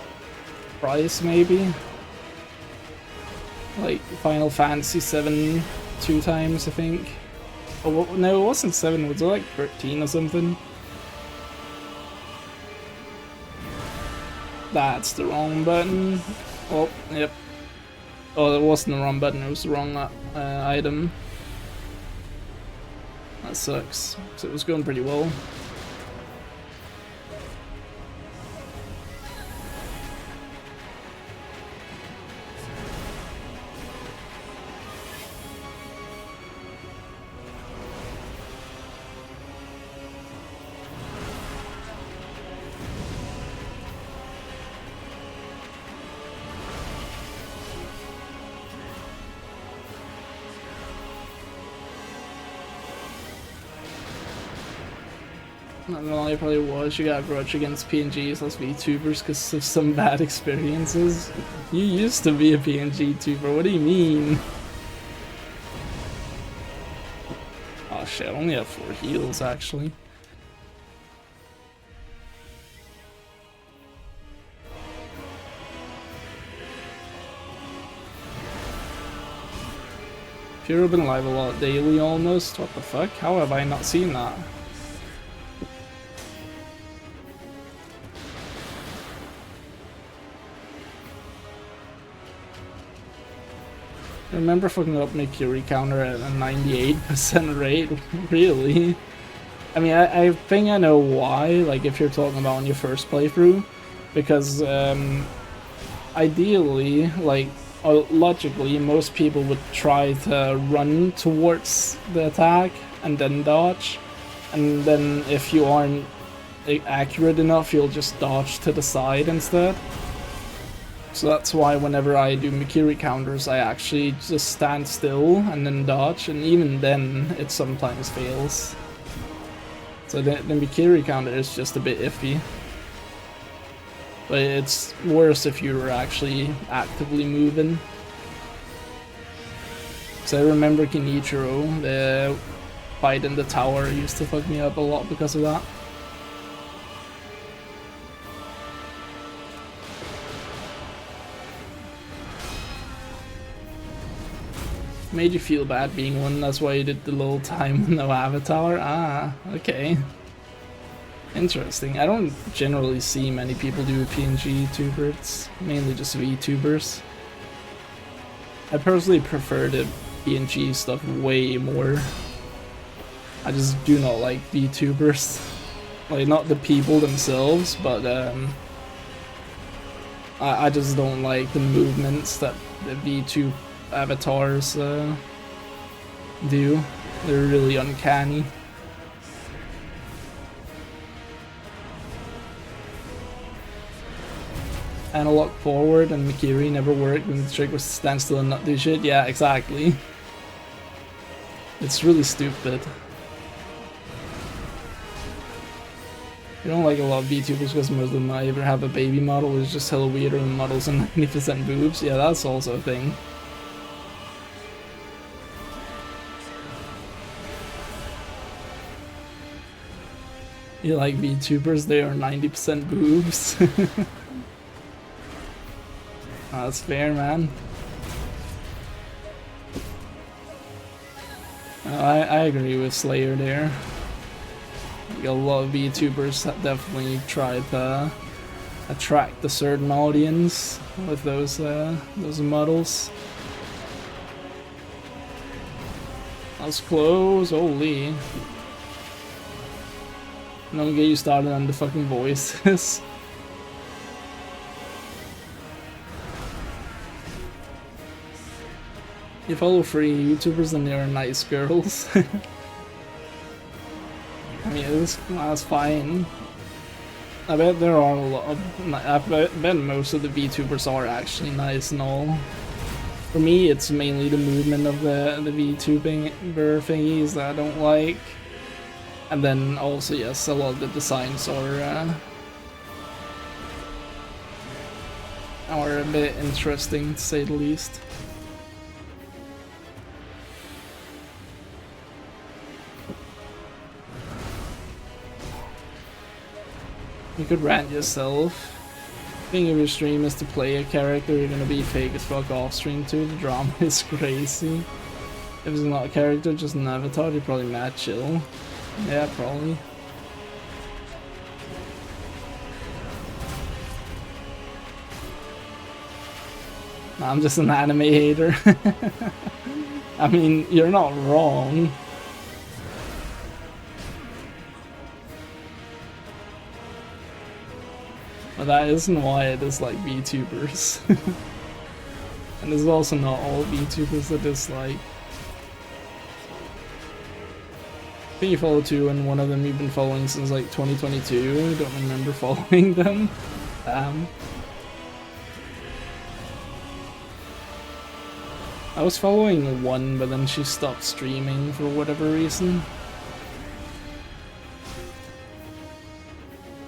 Thrice, maybe? Like Final Fantasy 7 2 times, I think. Oh, no, it wasn't 7, was it like 13 or something? That's the wrong button. Oh, yep. Oh, it wasn't the wrong button, it was the wrong item. That sucks, because it was going pretty well. I don't know, it probably was. You got a grudge against PNGs as VTubers because of some bad experiences. You used to be a PNG tuber, what do you mean? Oh shit, I only have 4 heals actually. You've been live a lot daily almost, what the fuck? How have I not seen that? I remember fucking up my Fury counter at a 98% rate, really? I mean, I think I know why, like if you're talking about on your first playthrough, because ideally, like logically, most people would try to run towards the attack and then dodge, and then if you aren't accurate enough, you'll just dodge to the side instead. So that's why whenever I do Mikiri counters, I actually just stand still and then dodge, and even then it sometimes fails. So the Mikiri counter is just a bit iffy. But it's worse if you're actually actively moving. So I remember Kinichiro, the fight in the tower, used to fuck me up a lot because of that. Made you feel bad being one, that's why you did the little time with no avatar? Ah, okay. Interesting. I don't generally see many people do PNG tubers, it's mainly just VTubers. I personally prefer the PNG stuff way more. I just do not like VTubers. Like, not the people themselves, but I just don't like the movements that the VTube avatars do. They're really uncanny. Analog forward and Mikiri never worked when the trick was to stand still and not do shit. Yeah, exactly. It's really stupid. I don't like a lot of VTubers because most of them either have a baby model which is just hella weird or models and 90% boobs. Yeah, that's also a thing. You like VTubers, they are 90% boobs. That's fair, man. I agree with Slayer there. Like, a lot of VTubers definitely try to attract a certain audience with those models. That was close, holy. Don't get you started on the fucking voices. You follow free YouTubers and they're nice girls. I mean, that's fine. I bet there are a lot of... I bet most of the VTubers are actually nice and all. For me, it's mainly the movement of the VTubing thingies that I don't like. And then also, yes, a lot of the designs are a bit interesting, to say the least. You could rant yourself. Thing of your stream is to play a character, you're gonna be fake as fuck off stream too. The drama is crazy. If it's not a character, just an avatar, you're probably mad chill. Yeah, probably. Nah, I'm just an anime hater. I mean, you're not wrong. But that isn't why I dislike VTubers. And there's also not all VTubers that dislike. I think you follow two, and one of them you've been following since like 2022. I don't remember following them. I was following one, but then she stopped streaming for whatever reason.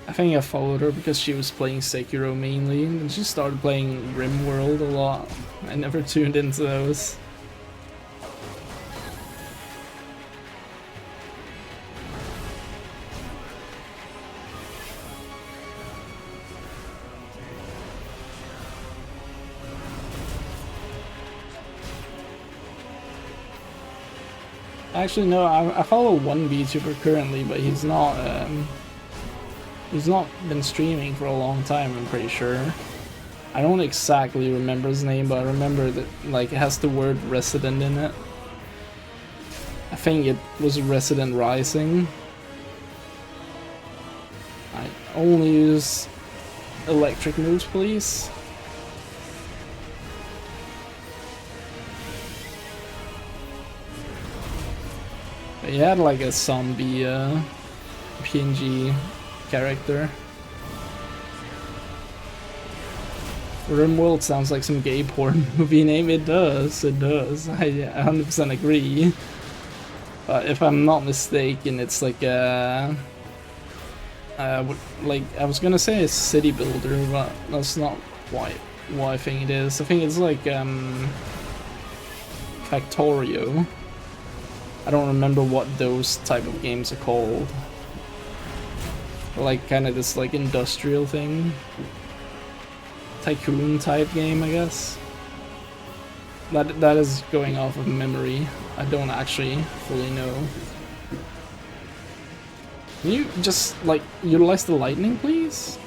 I think I followed her because she was playing Sekiro mainly, and she started playing RimWorld a lot. I never tuned into those. Actually, no, I follow one VTuber currently, but he's not been streaming for a long time, I'm pretty sure. I don't exactly remember his name, but I remember that like it has the word Resident in it. I think it was Resident Rising. I only use electric moves, please. He had like a zombie PNG character. RimWorld sounds like some gay porn movie name. It does, it does. I 100% agree. But if I'm not mistaken, it's like a... like, I was gonna say a city builder, but that's not quite what I think it is. I think it's like Factorio. I don't remember what those type of games are called. Like kind of this like industrial thing. Tycoon type game, I guess. That is going off of memory. I don't actually fully know. Can you just like utilize the lightning, please?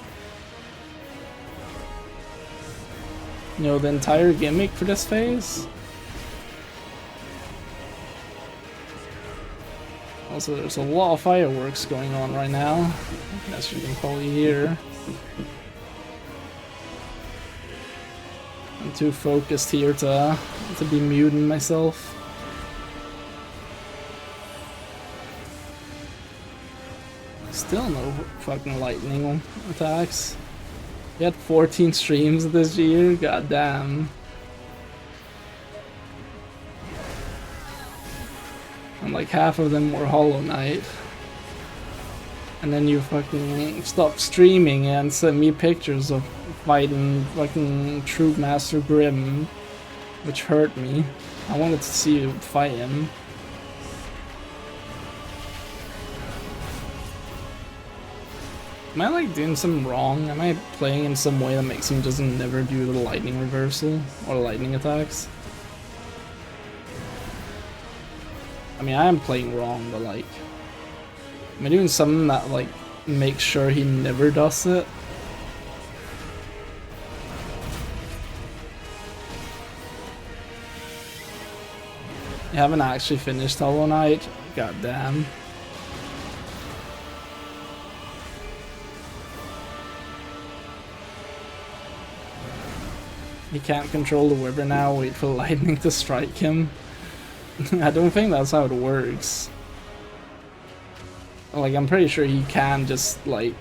You know, the entire gimmick for this phase? Also, there's a lot of fireworks going on right now, as you can probably hear. I'm too focused here to be muting myself. Still no fucking lightning attacks. You had 14 streams this year? God damn. And like half of them were Hollow Knight. And then you fucking stopped streaming and sent me pictures of fighting fucking Troop Master Grimm, which hurt me. I wanted to see you fight him. Am I like doing something wrong? Am I playing in some way that makes him just never do the lightning reversal or lightning attacks? I mean, I am playing wrong, but like, am I doing something that like makes sure he never does it? You haven't actually finished Hollow Knight? God damn. He can't control the Wyvern now, wait for lightning to strike him. I don't think that's how it works. Like, I'm pretty sure he can just, like,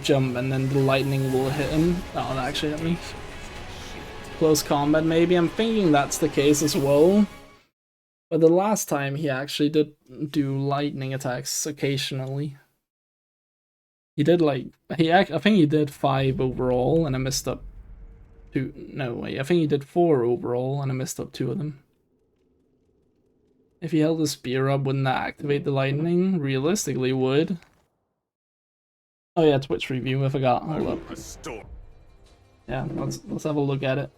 jump and then the lightning will hit him. Oh, that actually hit me. Close combat, maybe. I'm thinking that's the case as well. But the last time he actually did do lightning attacks occasionally. He did, like, I think he did 5 overall and I messed up 2. No, wait, I think he did 4 overall and I messed up 2 of them. If he held the spear up, wouldn't that activate the lightning? Realistically, would. Oh yeah, Twitch review, I forgot. Hold up. Yeah, let's have a look at it.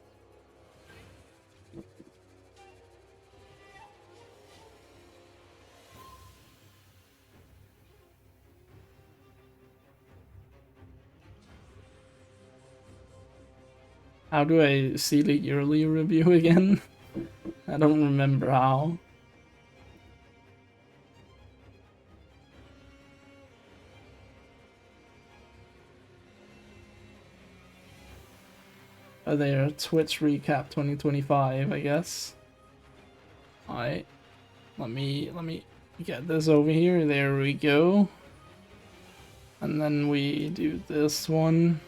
How do I see the yearly review again? I don't remember how. Oh, there, Twitch recap 2025, I guess. Alright. Let me get this over here. There we go. And then we do this one.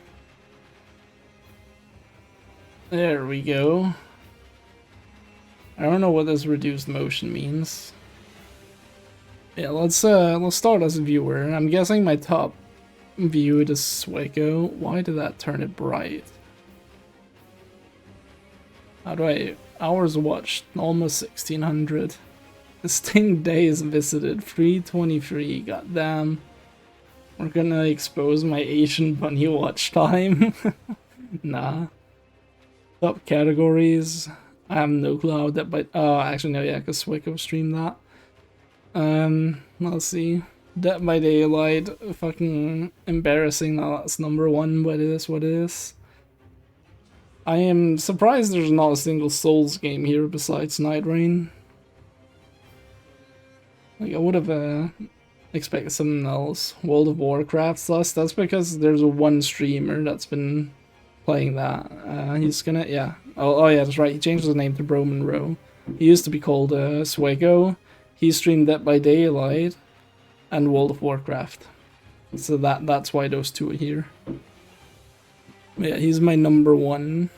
There we go. I don't know what this reduced motion means. Yeah, let's start as a viewer. I'm guessing my top viewed is Sueco. Why did that turn it bright? How do I... Hours watched, almost 1600. Distinct days visited, 323, goddamn. We're gonna expose my Asian bunny watch time. Nah. Top categories. I have no clue how that, but oh, actually no, yeah, because Sueco streamed that. Let's see. Dead by Daylight, fucking embarrassing. Now that's #1, but it is what it is. I am surprised there's not a single Souls game here besides Night Rain. Like, I would have expected something else. World of Warcraft sus. That's because there's one streamer that's been playing that. He's gonna, yeah. Oh yeah, that's right. He changed his name to Bro Monroe. He used to be called Sueco. He streamed Dead by Daylight and World of Warcraft. So that's why those two are here. Yeah, he's my #1.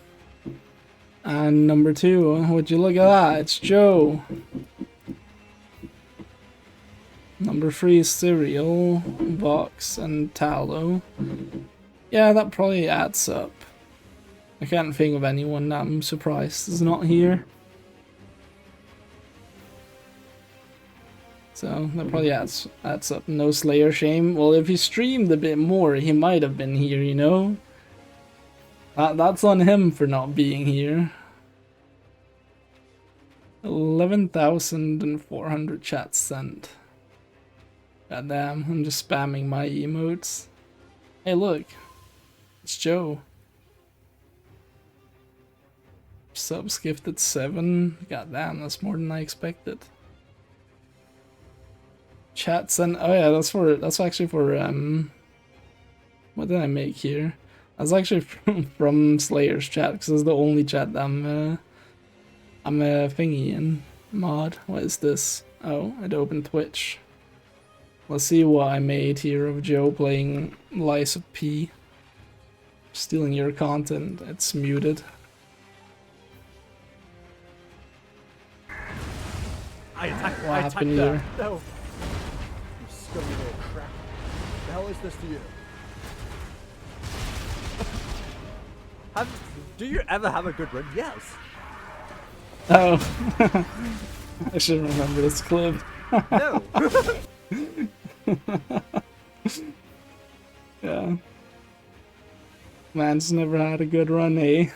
And #2, would you look at that? It's Joe. #3 is Serial, Vox, and Tallow. Yeah, that probably adds up. I can't think of anyone that I'm surprised is not here. So that probably adds up. No Slayer shame. Well, if he streamed a bit more, he might have been here, you know? That's on him for not being here. 11,400 chats sent. God damn, I'm just spamming my emotes. Hey look, it's Joe. Subs gifted 7. God damn, that's more than I expected. Chat sent. Oh yeah, that's actually for what did I make here? That's actually from Slayer's chat, because it's the only chat that I'm a thingy in. Mod, what is this? Oh, I'd open Twitch. Let's see what I made here of Joe playing Lies of P. Stealing your content, it's muted. I attacked. What I happened attacked here? her. No. You scummy little crap. The hell is this to you? Do you ever have a good run? Yes. Oh, I should remember this clip. No. Yeah. Man's never had a good run, eh?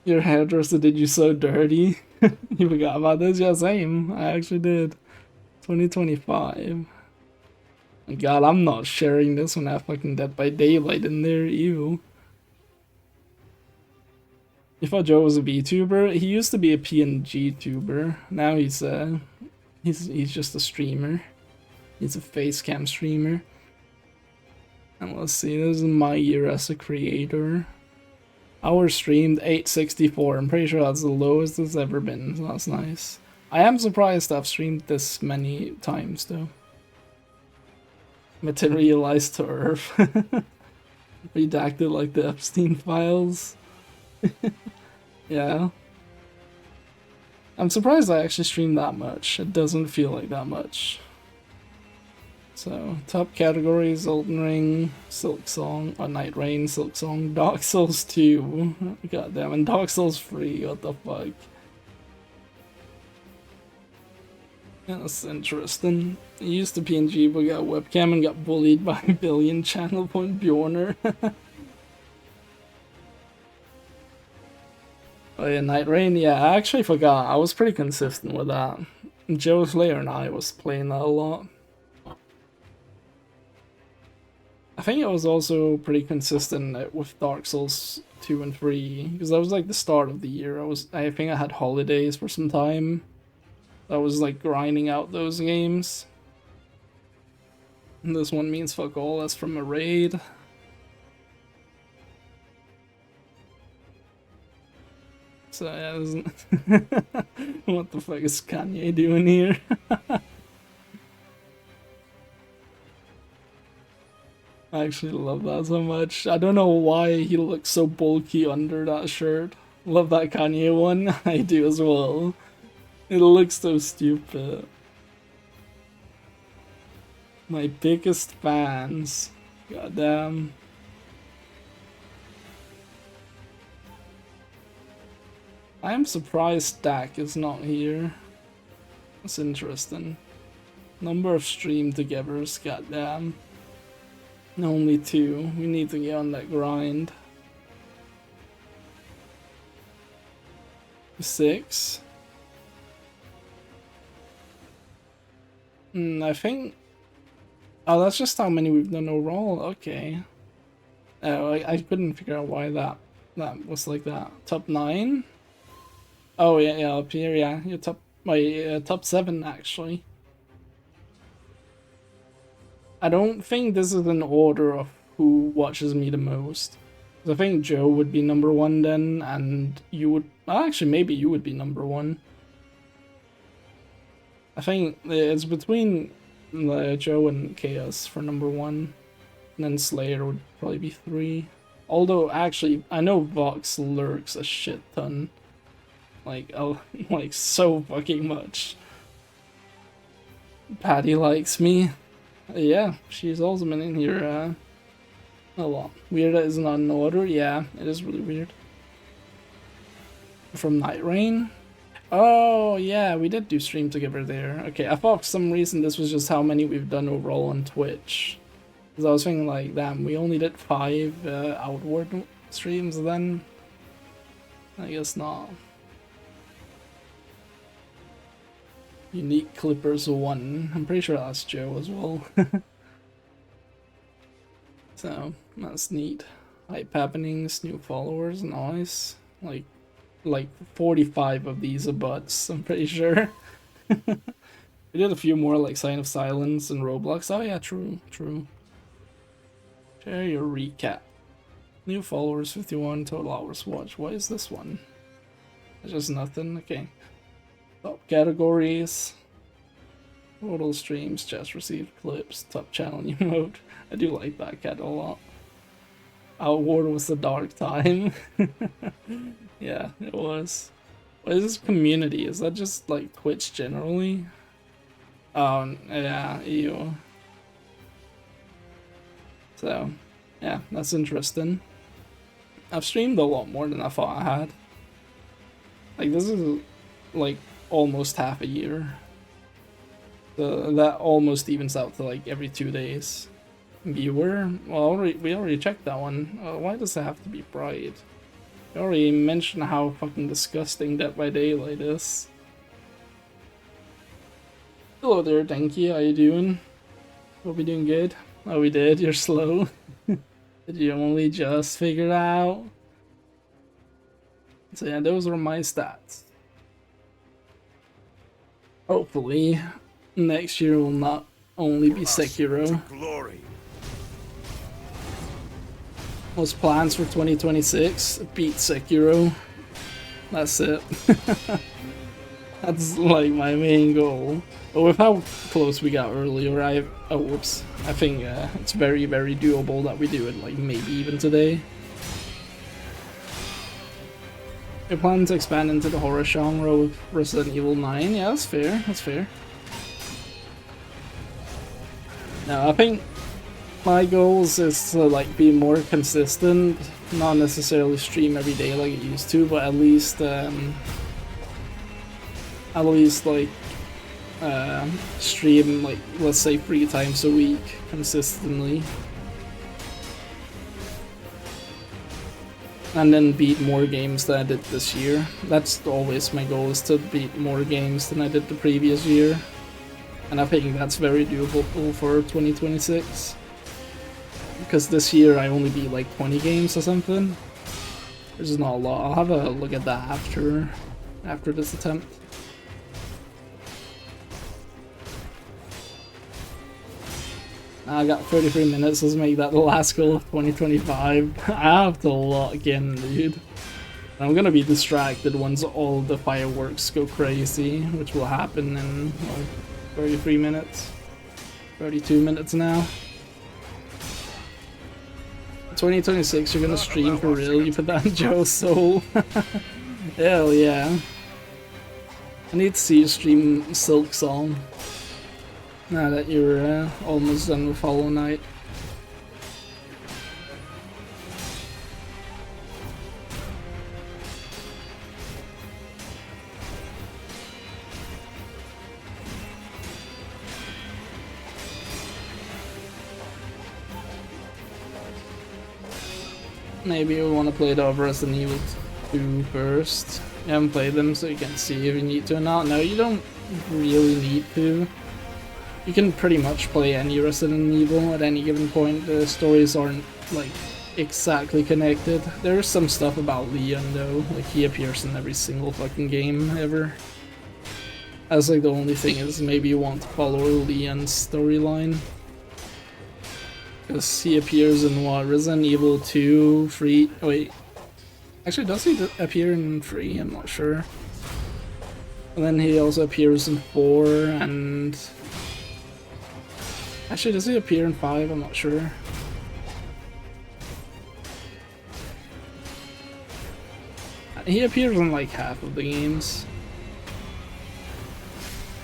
Your hairdresser did you so dirty? You forgot about this? Yeah, same. I actually did. 2025. God, I'm not sharing this when I have fucking Dead by Daylight in there, ew. You thought Joe was a VTuber? He used to be a PNG tuber. Now he's just a streamer. He's a facecam streamer. And let's see, this is my year as a creator. Hours streamed 864. I'm pretty sure that's the lowest it's ever been, so that's nice. I am surprised I've streamed this many times though. Materialized to Earth. Redacted like the Epstein files. Yeah. I'm surprised I actually streamed that much. It doesn't feel like that much. So, top categories: Elden Ring, Silk Song, Night Rain, Silk Song, Dark Souls 2. God damn, and Dark Souls 3, what the fuck. That's interesting. He used to PNG but got webcam and got bullied by billion channel point Bjorner. Oh yeah, Night Rain, yeah, I actually forgot. I was pretty consistent with that. Joe Slayer and I was playing that a lot. I think I was also pretty consistent with Dark Souls 2 and 3, because that was like the start of the year. I think I had holidays for some time. I was like grinding out those games. And this one means fuck all, that's from a raid. So yeah, what the fuck is Kanye doing here? I actually love that so much. I don't know why he looks so bulky under that shirt. Love that Kanye one. I do as well. It looks so stupid. My biggest fans. Goddamn. I am surprised Stack is not here. That's interesting. Number of stream togethers, goddamn. Only 2. We need to get on that grind. 6. I think... Oh, that's just how many we've done overall. Okay. Oh, I couldn't figure out why that was like that. Top 9? Oh yeah, up here, yeah. You're top 7 actually. I don't think this is an order of who watches me the most. I think Joe would be number 1 then, and you would... Well, actually, maybe you would be number 1. I think it's between Joe and Chaos for number 1. And then Slayer would probably be 3. Although, actually, I know Vox lurks a shit ton. Like, oh, like so fucking much. Patty likes me. Yeah, she's also been in here a lot. Weird that it's not in order. Yeah, it is really weird. From Night Rain. Oh, yeah, we did do stream together there. Okay, I thought for some reason this was just how many we've done overall on Twitch. Because I was thinking like, damn, we only did 5 outward streams then. I guess not. Unique Clippers 1. I'm pretty sure that's Joe as well. So, that's neat. Hype happenings, new followers, nice. Like 45 of these are bots, I'm pretty sure. We did a few more like Sign of Silence and Roblox. Oh yeah, true. Share your recap. New followers, 51 total hours watched. What is this one? It's just nothing. Okay. Top categories. Total streams, just received clips, top channel emote. I do like that cat a lot. Our award was the dark time. Yeah, it was. What is this community? Is that just like Twitch generally? Oh, yeah, ew. So, yeah, that's interesting. I've streamed a lot more than I thought I had. Like, this is like almost half a year. That almost evens out to like every 2 days. Viewer? Well, we already checked that one. Why does it have to be Pride? We already mentioned how fucking disgusting Dead by Daylight is. Hello there, Denki. How you doing? Hope you're doing good. Oh, we did. You're slow. Did you only just figure it out? So yeah, those were my stats. Hopefully, next year will not only be Sekiro. Glory. What's plans for 2026? Beat Sekiro. That's it. That's like my main goal. But with how close we got earlier, I think it's very, very doable that we do it, like maybe even today. You're planning to expand into the horror genre with Resident Evil 9? Yeah, that's fair. That's fair. No, I think my goals is to like be more consistent, not necessarily stream every day like it used to, but at least like stream like, let's say, 3 times a week consistently, and then beat more games than I did this year. That's always my goal, is to beat more games than I did the previous year, and I think that's very doable for 2026. Because this year I only beat like 20 games or something. Which is not a lot. I'll have a look at that after this attempt. I got 33 minutes, let's make that the last goal of 2025. I have to lock in, dude. I'm gonna be distracted once all the fireworks go crazy, which will happen in like 33 minutes. 32 minutes now. 2026, you're gonna stream for real? You put that in Joe's soul? Hell yeah. I need to see you stream Silk Song. Now that you're almost done with Hollow Knight. Maybe we want to play the Resident Evil 2 first. You haven't played them, so you can see if you need to or not. No, you don't really need to. You can pretty much play any Resident Evil at any given point. The stories aren't like exactly connected. There's some stuff about Leon though, like he appears in every single fucking game ever. That's like the only thing, is maybe you want to follow Leon's storyline. Because he appears in what? Resident Evil 2, 3. Oh, wait. Actually, does he appear in 3? I'm not sure. And then he also appears in 4 and. Actually, does he appear in 5? I'm not sure. He appears in like half of the games.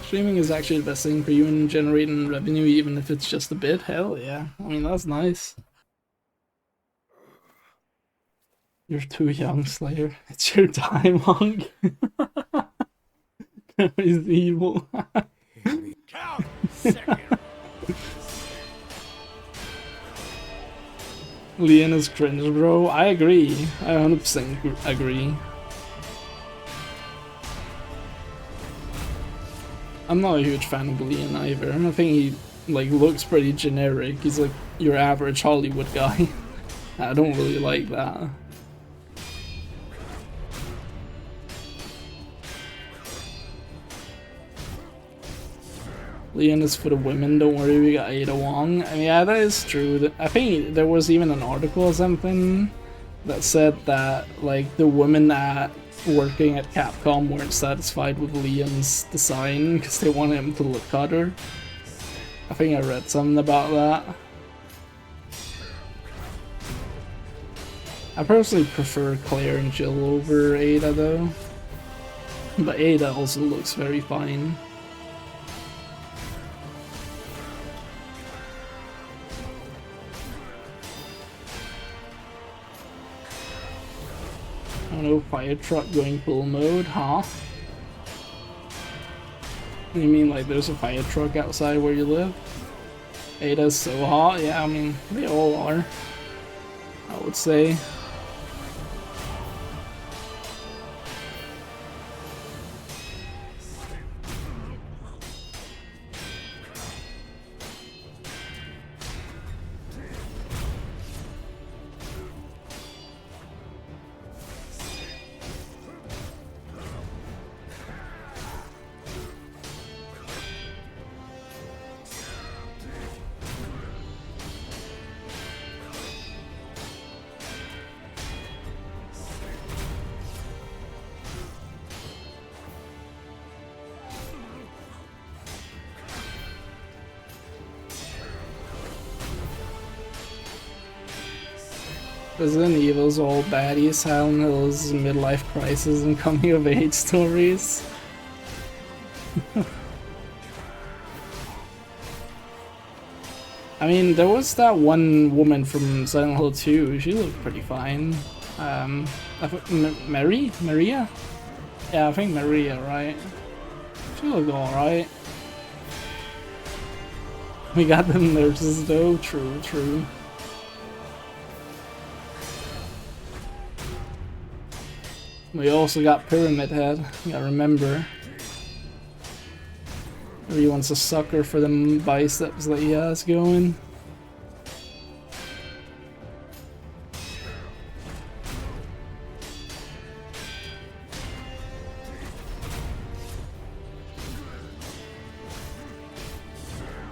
Streaming is actually the best thing for you in generating revenue, even if it's just a bit. Hell yeah. I mean, that's nice. You're too young, Slayer. It's your time, Hunk. He's evil. Count Sekiro. Leon is cringe, bro. I agree. I 100% agree. I'm not a huge fan of Leon either. I think he like looks pretty generic. He's like your average Hollywood guy. I don't really like that. Leon is for the women, don't worry, we got Ada Wong. I mean, yeah, that is true. I think there was even an article or something that said that, like, the women working at Capcom weren't satisfied with Leon's design because they wanted him to look hotter. I think I read something about that. I personally prefer Claire and Jill over Ada though. But Ada also looks very fine. I don't know, fire truck going full mode, huh? You mean like there's a fire truck outside where you live? Ada's so hot, yeah, I mean, they all are, I would say. Resident Evil's all baddies, Silent Hill's midlife crisis and coming of age stories. I mean, there was that one woman from Silent Hill 2, she looked pretty fine. I think Maria? Yeah, I think Maria, right? She looked alright. We got the nurses though, true. We also got Pyramid Head, you gotta remember. Everyone's a sucker for them biceps that he has going.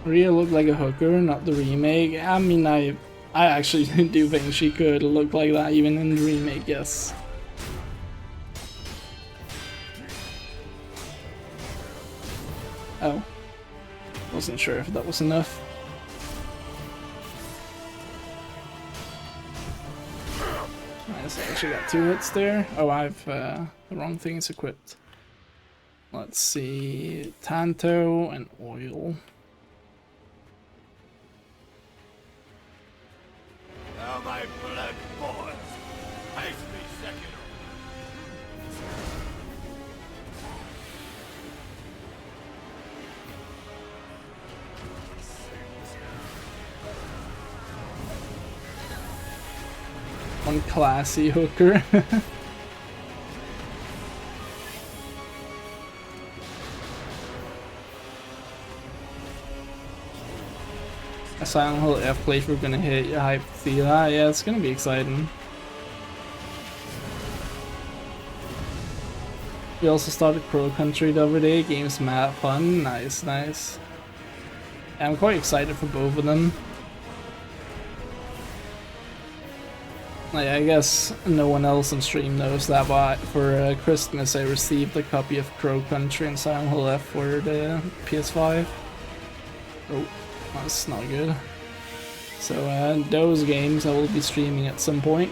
Rhea looked like a hooker, not the remake. I mean, I actually do think she could look like that even in the remake, yes. Oh, wasn't sure if that was enough. Nice, I actually got 2 hits there. Oh, I've the wrong things equipped. Let's see, Tanto and Oil. Now my blood boils. Face me, Sekiro. One classy hooker. A Silent Hill F playthrough gonna hit, you hype to see that? Yeah, it's gonna be exciting. We also started Kuro Country the other day, game's mad fun, nice. Yeah, I'm quite excited for both of them. Like, I guess no one else on stream knows that, but for Christmas I received a copy of Kuro Country and Silent Hill F for the PS5. Oh, that's not good. So those games I will be streaming at some point.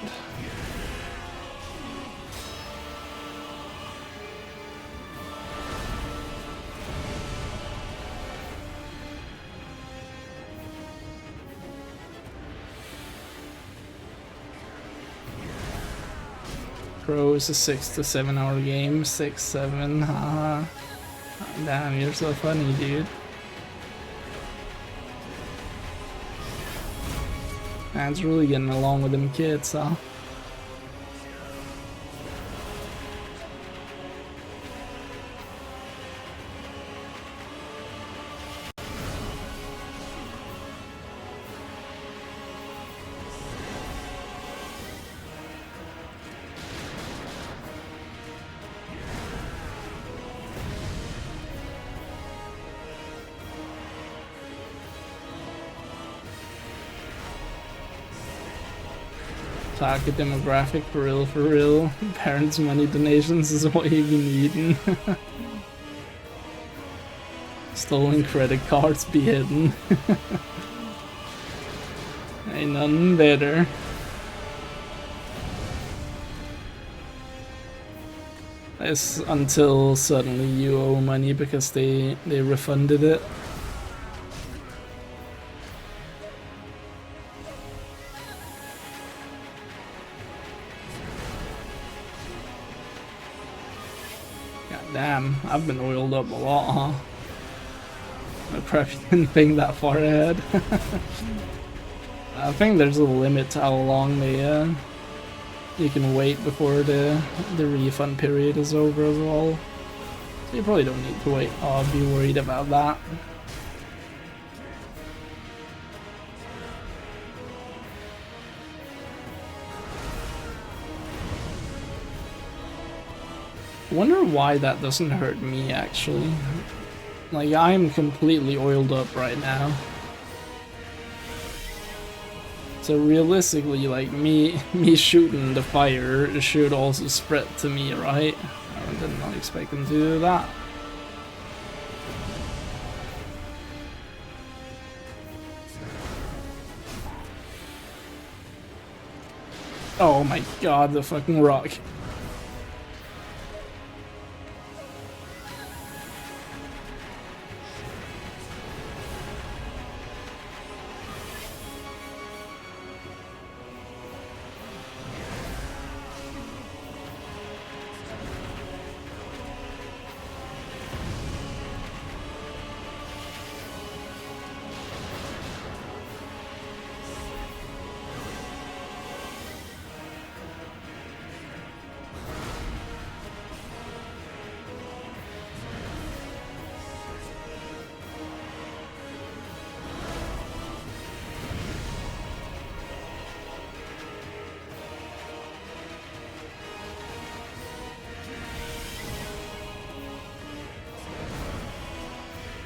Pro is a 6 to 7 hour game, 6, 7, haha. Damn, you're so funny, dude. Man's really getting along with them kids, huh? Target demographic for real. Parents' money donations is what you be needing. Stolen credit cards be hidden. Ain't nothing better. It's until suddenly you owe money because they refunded it. Damn, I've been oiled up a lot, huh? I probably didn't think that far ahead. I think there's a limit to how long they you can wait before the refund period is over as well. So you probably don't need to wait. I'll be worried about that. I wonder why that doesn't hurt me, actually. Like, I'm completely oiled up right now. So realistically, like, me shooting the fire should also spread to me, right? I did not expect them to do that. Oh my god, the fucking rock.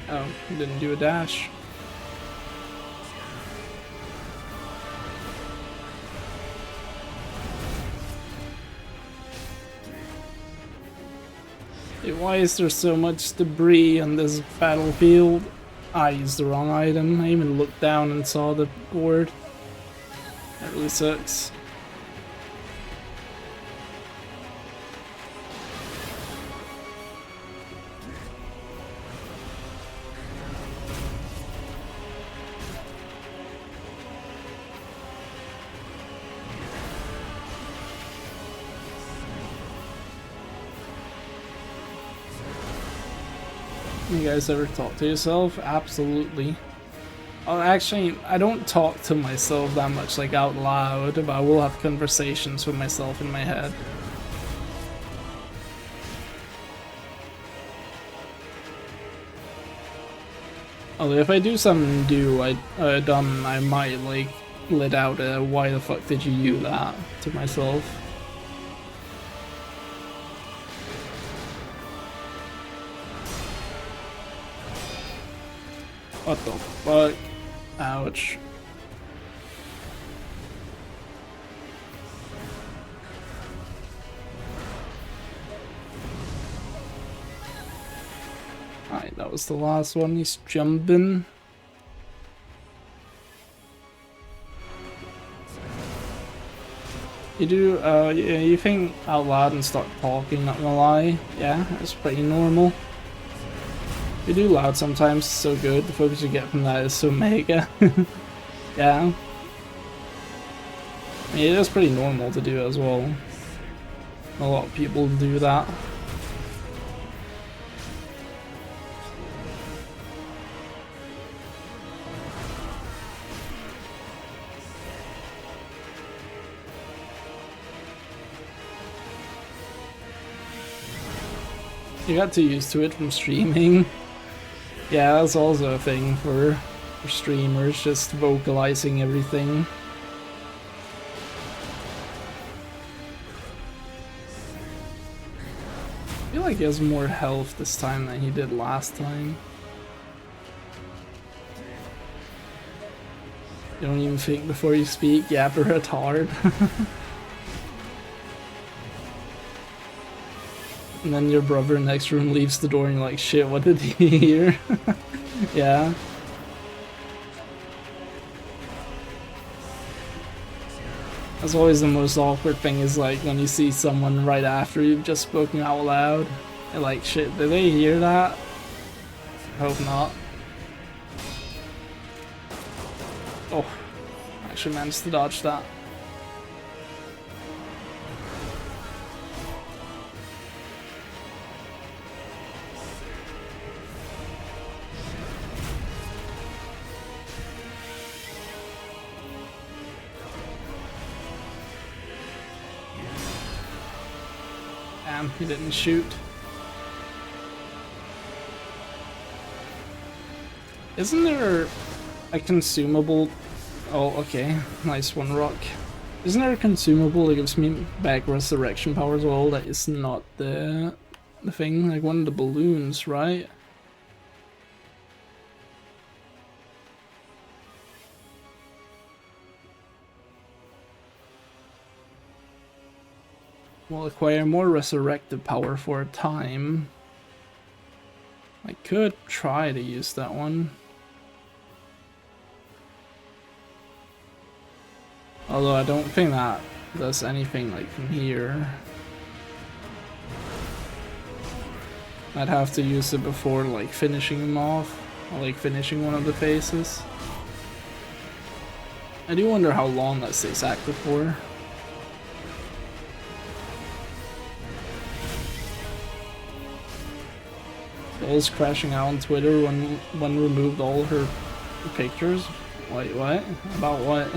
Oh, didn't do a dash. Hey, why is there so much debris on this battlefield? I used the wrong item. I even looked down and saw the board. That really sucks. You guys ever talk to yourself? Absolutely. Oh, actually, I don't talk to myself that much, like out loud, but I will have conversations with myself in my head. Although if I do something dumb, I might like let out a "why the fuck did you do that" to myself. What the fuck? Ouch. Alright, that was the last one. He's jumping. You do, yeah, you think out loud and start talking, not gonna lie. Yeah, that's pretty normal. You do loud sometimes, it's so good. The focus you get from that is so mega. Yeah. I mean, it is pretty normal to do as well. A lot of people do that. You got too used to it from streaming. Yeah, that's also a thing for streamers, just vocalizing everything. I feel like he has more health this time than he did last time. You don't even think before you speak, yeah, but it's hard. And then your brother next room leaves the door and you're like, shit, what did he hear? Yeah. That's always the most awkward thing, is like when you see someone right after you've just spoken out loud. You're like, shit, did they hear that? Hope not. Oh, I actually managed to dodge that. Damn, he didn't shoot. Isn't there a consumable? Oh, okay. Nice one, Rock. Isn't there a consumable that gives me back resurrection power as well? That is not the thing. Like one of the balloons, right? Will acquire more resurrective power for a time. I could try to use that one. Although I don't think that does anything like from here. I'd have to use it before like finishing him off, or like finishing one of the phases. I do wonder how long that stays active for. Bill's crashing out on Twitter when removed all her pictures. Wait, what? About what?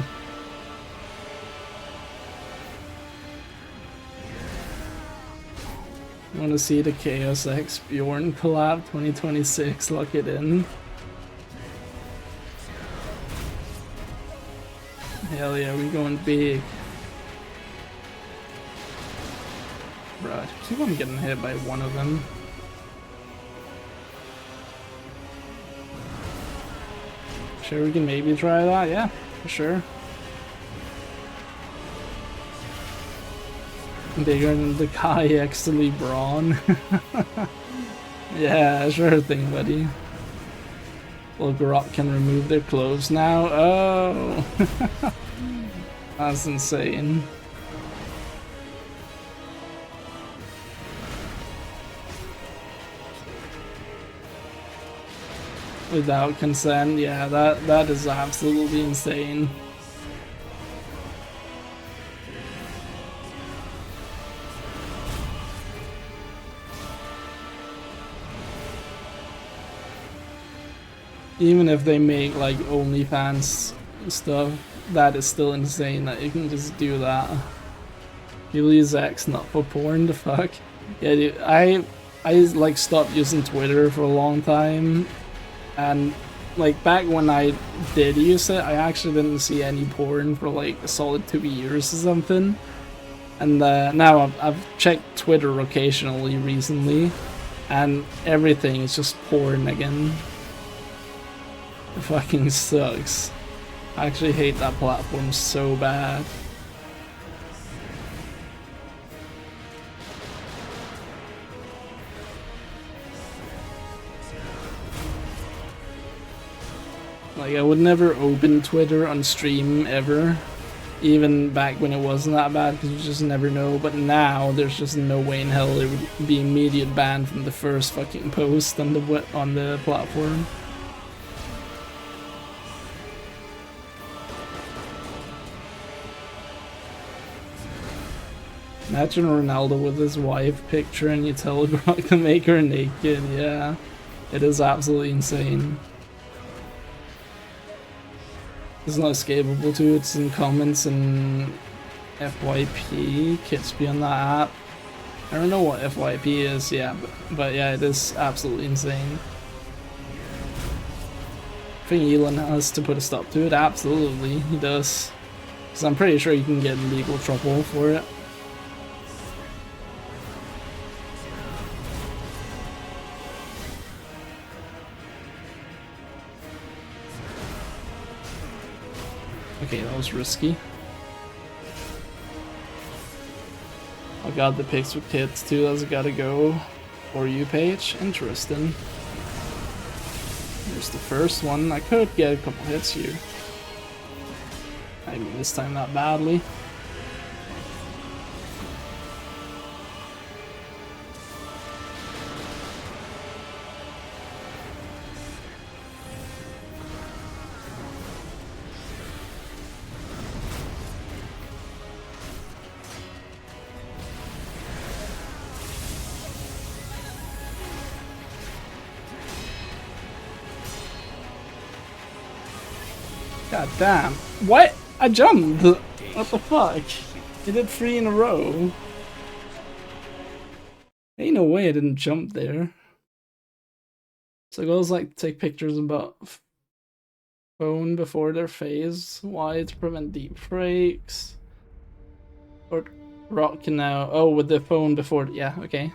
Want to see the Chaos X Bjorn collab 2026? Lock it in. Hell yeah, we going big. Bruh, I keep on getting hit by one of them. Sure, we can maybe try that? Yeah, for sure. Bigger than the Kai X to LeBron. Yeah, sure thing, buddy. Well, Grok can remove their clothes now. Oh, that's insane. Without consent, yeah, that is absolutely insane. Even if they make like OnlyFans stuff, that is still insane that you can just do that. Julius X not for porn, the fuck? Yeah, dude, I like stopped using Twitter for a long time, and like back when I did use it, I actually didn't see any porn for like a solid 2 years or something. And now I've checked Twitter occasionally recently, and everything is just porn again. It fucking sucks. I actually hate that platform so bad. Like, I would never open Twitter on stream ever. Even back when it wasn't that bad, because you just never know. But now, there's just no way in hell it would be immediate ban from the first fucking post on the platform. Imagine Ronaldo with his wife picture and you tell Grok to make her naked. Yeah, it is absolutely insane. It's not escapable too, it's in comments and FYP, kids be on that app. I don't know what FYP is, yeah, but yeah, it is absolutely insane. I think Elon has to put a stop to it, absolutely, he does. Because I'm pretty sure you can get in legal trouble for it. Okay, that was risky. I got the pics with kids too, that's gotta go. For you page, interesting. Here's the first one, I could get a couple hits here. I mean, this time not badly. God damn. What? I jumped! What the fuck? I did 3 in a row. Ain't no way I didn't jump there. So girls like to take pictures about phone before their face. Why? To prevent deep fakes. Or rock can now. Oh, with the phone before. Yeah, okay.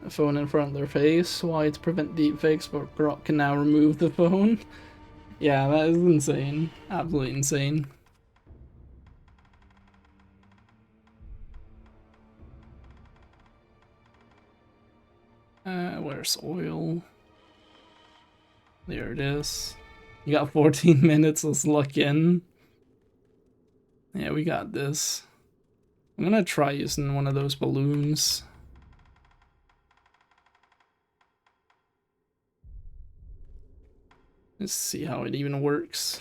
A phone in front of their face. Why? To prevent deep fakes, but Grok can now remove the phone. Yeah, that is insane. Absolutely insane. Where's oil? There it is. You got 14 minutes, let's look in. Yeah, we got this. I'm gonna try using one of those balloons. Let's see how it even works.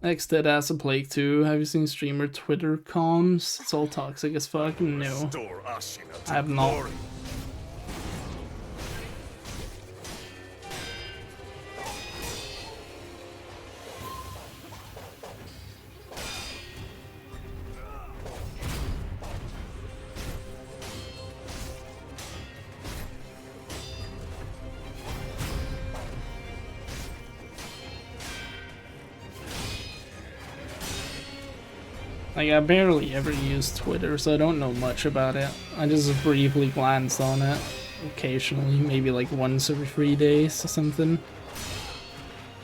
Next dead ass a plague too. Have you seen streamer Twitter comms? It's all toxic as fuck. No, I have not. Like, I barely ever use Twitter, so I don't know much about it. I just briefly glance on it occasionally, maybe like once every 3 days or something.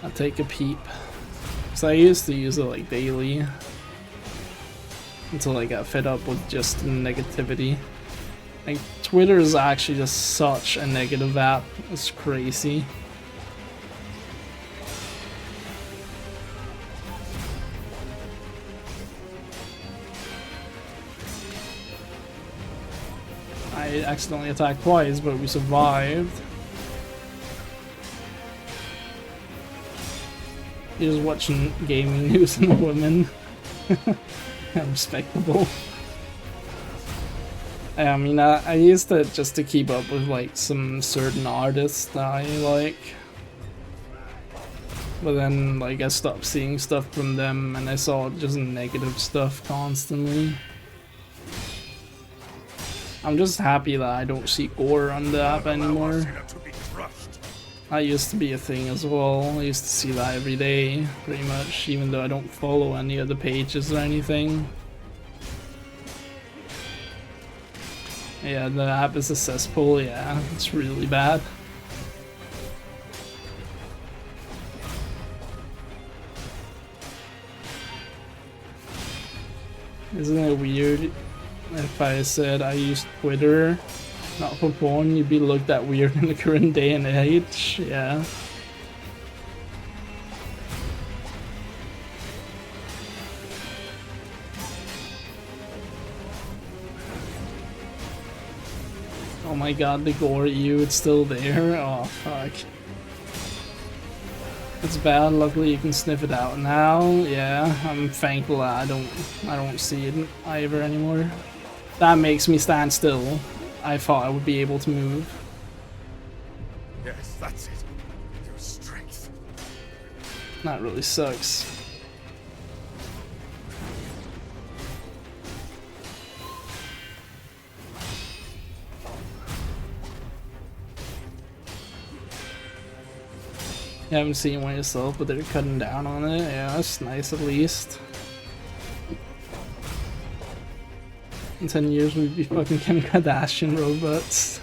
I'll take a peep. So I used to use it like daily until I got fed up with just negativity. Like, Twitter is actually just such a negative app. It's crazy. I accidentally attacked twice, but we survived. You're just watching gaming news and women. Respectable. I mean, I used it just to keep up with like some certain artists that I like. But then like I stopped seeing stuff from them and I saw just negative stuff constantly. I'm just happy that I don't see gore on the app anymore. That used to be a thing as well. I used to see that every day, pretty much, even though I don't follow any of the pages or anything. Yeah, the app is a cesspool, yeah, it's really bad. Isn't it weird? If I said I use Twitter, not for porn, you'd be looked at weird in the current day and age, yeah. Oh my god, the gore EU, it's still there? Oh fuck. It's bad, luckily you can sniff it out now, yeah. I'm thankful that I don't see it either anymore. That makes me stand still. I thought I would be able to move. Yes, that's it. Your strength. That really sucks. You haven't seen one yourself, but they're cutting down on it. Yeah, that's nice at least. In 10 years we'd be fucking Kim Kardashian robots.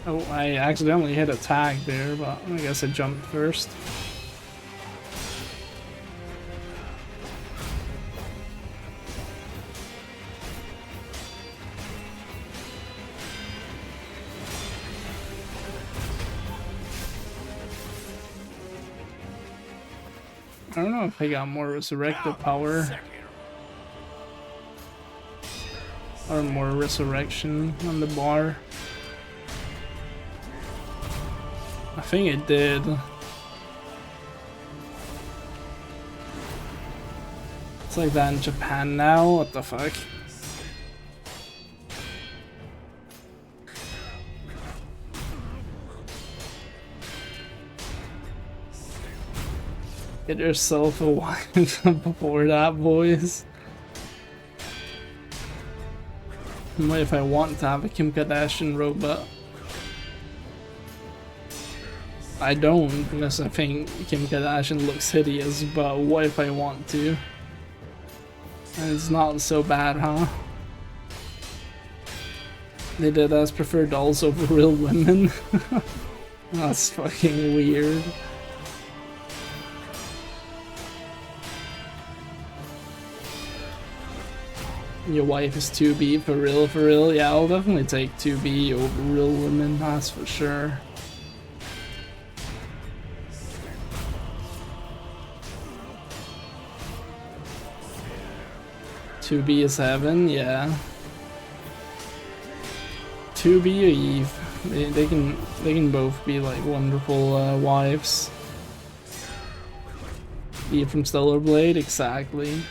Oh, I accidentally hit a tag there, but I guess I jumped first. I don't know if I got more resurrected power or more resurrection on the bar. I think it did. It's like that in Japan now, what the fuck? Get yourself a wife before that, boys. What if I want to have a Kim Kardashian robot? I don't, because I think Kim Kardashian looks hideous, but what if I want to? And it's not so bad, huh? They did as preferred dolls over real women. That's fucking weird. Your wife is 2B for real? Yeah, I'll definitely take 2B over real women, that's for sure. To be is heaven, yeah. 2B or Eve, they can both be like wonderful wives. Eve from Stellar Blade, exactly.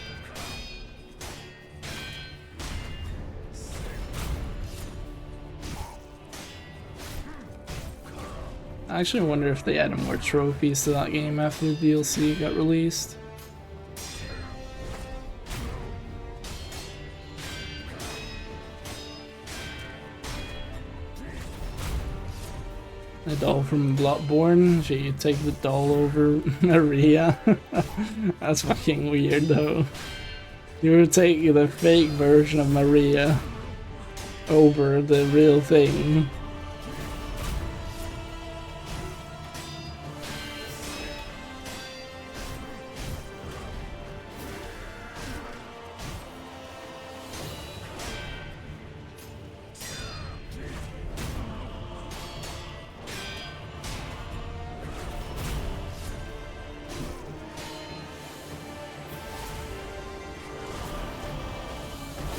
I actually wonder if they added more trophies to that game after the DLC got released. A doll from Bloodborne? Should you take the doll over Maria? That's fucking weird though. You would take the fake version of Maria over the real thing.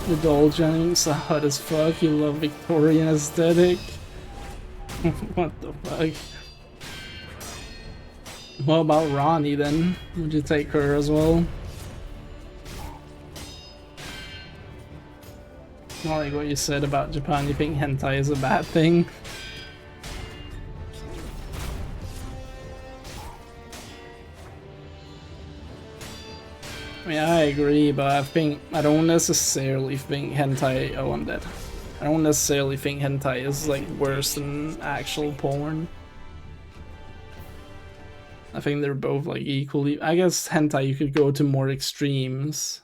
The doll Jennings, hot as fuck, you love Victorian aesthetic. What the fuck? What about Ronnie then? Would you take her as well? Not like what you said about Japan, you think hentai is a bad thing? I mean, I agree, but I don't necessarily think hentai. Oh, I'm dead. I don't necessarily think hentai is like worse than actual porn. I think they're both like equally. I guess hentai you could go to more extremes.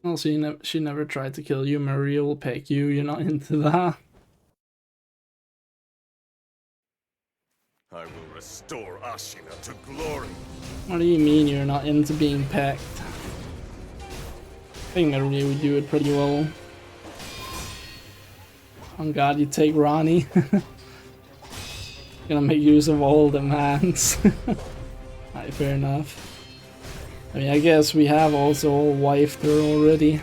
Also, she never tried to kill you. Maria will peck you. You're not into that. I will restore Ashina to glory. What do you mean you're not into being pecked? I think Maria would do it pretty well. Oh god, you take Ronnie. Gonna make use of all the hands. Alright, fair enough. I mean, I guess we have also wifed her already.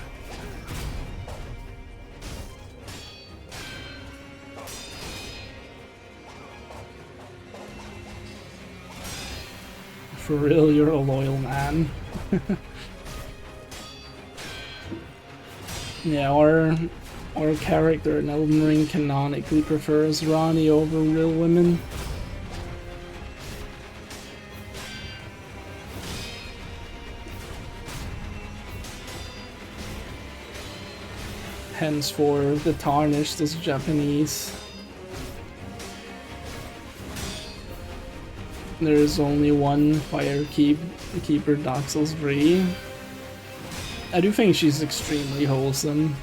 For real, you're a loyal man. Yeah, or Or a character in Elden Ring canonically prefers Ranni over real women. Henceforth, the Tarnished is Japanese. There is only one Firekeeper Dark Souls 3. I do think she's extremely wholesome.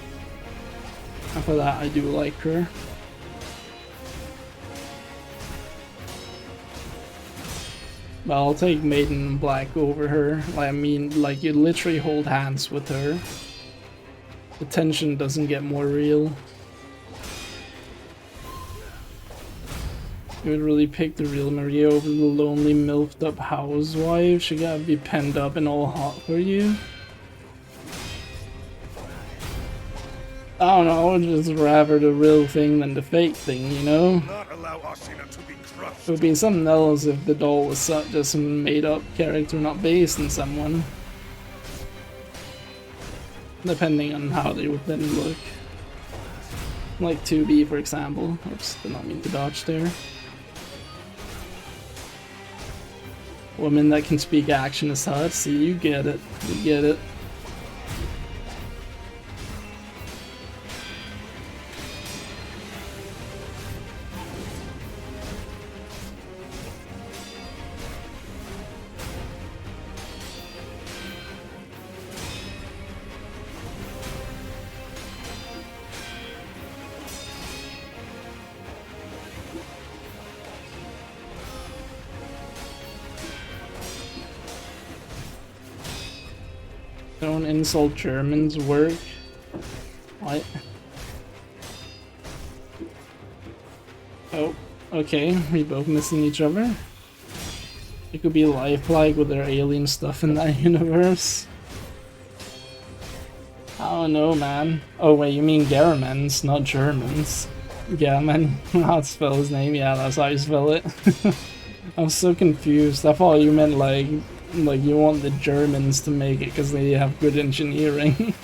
And for that, I do like her. But I'll take Maiden in Black over her. Like, I mean, like, you literally hold hands with her. The tension doesn't get more real. You would really pick the real Maria over the lonely, milked up housewife. She gotta be penned up and all hot for you. I don't know, I would just rather the real thing than the fake thing, you know? Not allow Ashina to be crushed. It would be something else if the doll was just some made up character not based on someone. Depending on how they would then look. Like 2B for example. Oops, did not mean to dodge there. Women that can speak action is hot, see you get it. You get it. Don't insult Germans work. What? Oh, okay, we both missing each other. It could be lifelike with their alien stuff in that universe. I don't know, man. Oh wait, you mean Germans, not Germans. German, how to spell his name? Yeah, that's how you spell it. I'm so confused. I thought you meant like you want the Germans to make it because they have good engineering.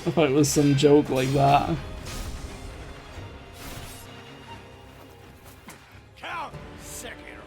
I thought it was some joke like that. Count Sekiro.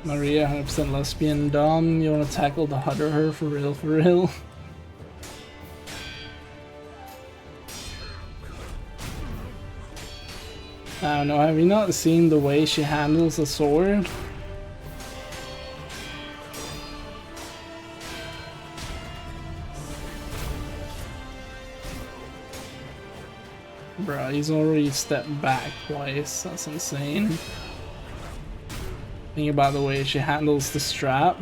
Maria, 100% lesbian. Dom, you wanna tackle the Hutter her for real, for real? I don't know, have you not seen the way she handles the sword? Bruh, he's already stepped back twice, that's insane. Think about the way she handles the strap.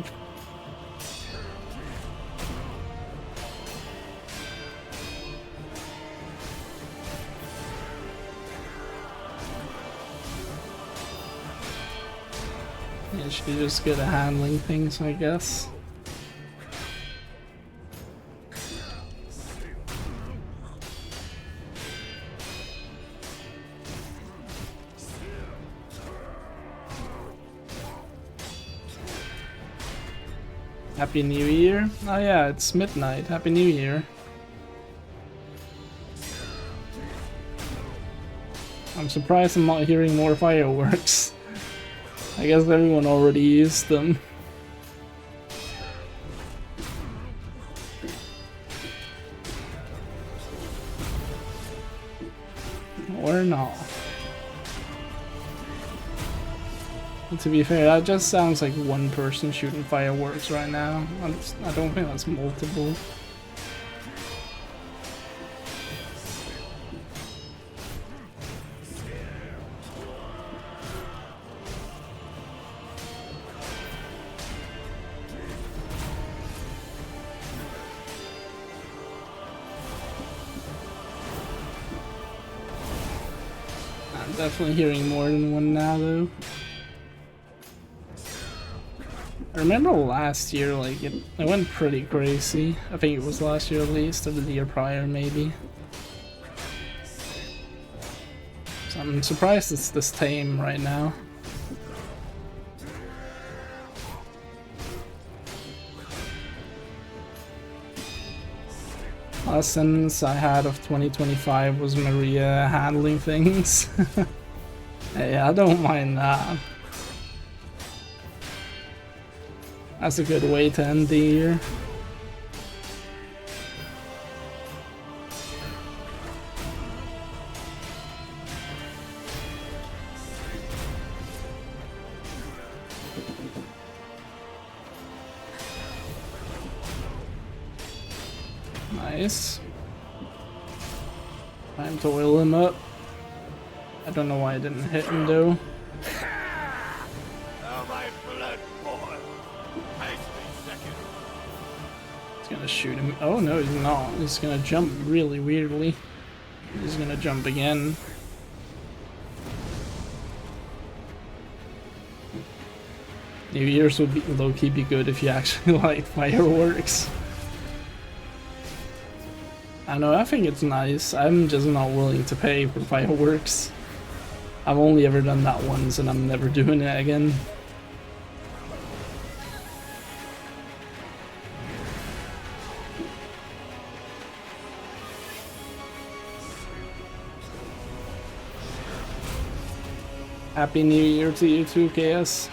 Yeah, she's just good at handling things, I guess. Happy New Year? Oh yeah, it's midnight. Happy New Year. I'm surprised I'm not hearing more fireworks. I guess everyone already used them. Or not. To be fair, that just sounds like one person shooting fireworks right now. I don't think that's multiple. Definitely hearing more than one now, though. I remember last year, like, it went pretty crazy. I think it was last year at least, or the year prior, maybe. So I'm surprised it's this tame right now. Last sentence I had of 2025 was Maria handling things. Hey, I don't mind that. That's a good way to end the year. Nice. Time to oil him up. I don't know why I didn't hit him though. Now my blood boils. Haste me, Sekiro. He's gonna shoot him. Oh no, he's not. He's gonna jump really weirdly. He's gonna jump again. New Year's would be low-key be good if you actually like fireworks. I know, I think it's nice. I'm just not willing to pay for fireworks. I've only ever done that once and I'm never doing it again. Happy New Year to you too, KS.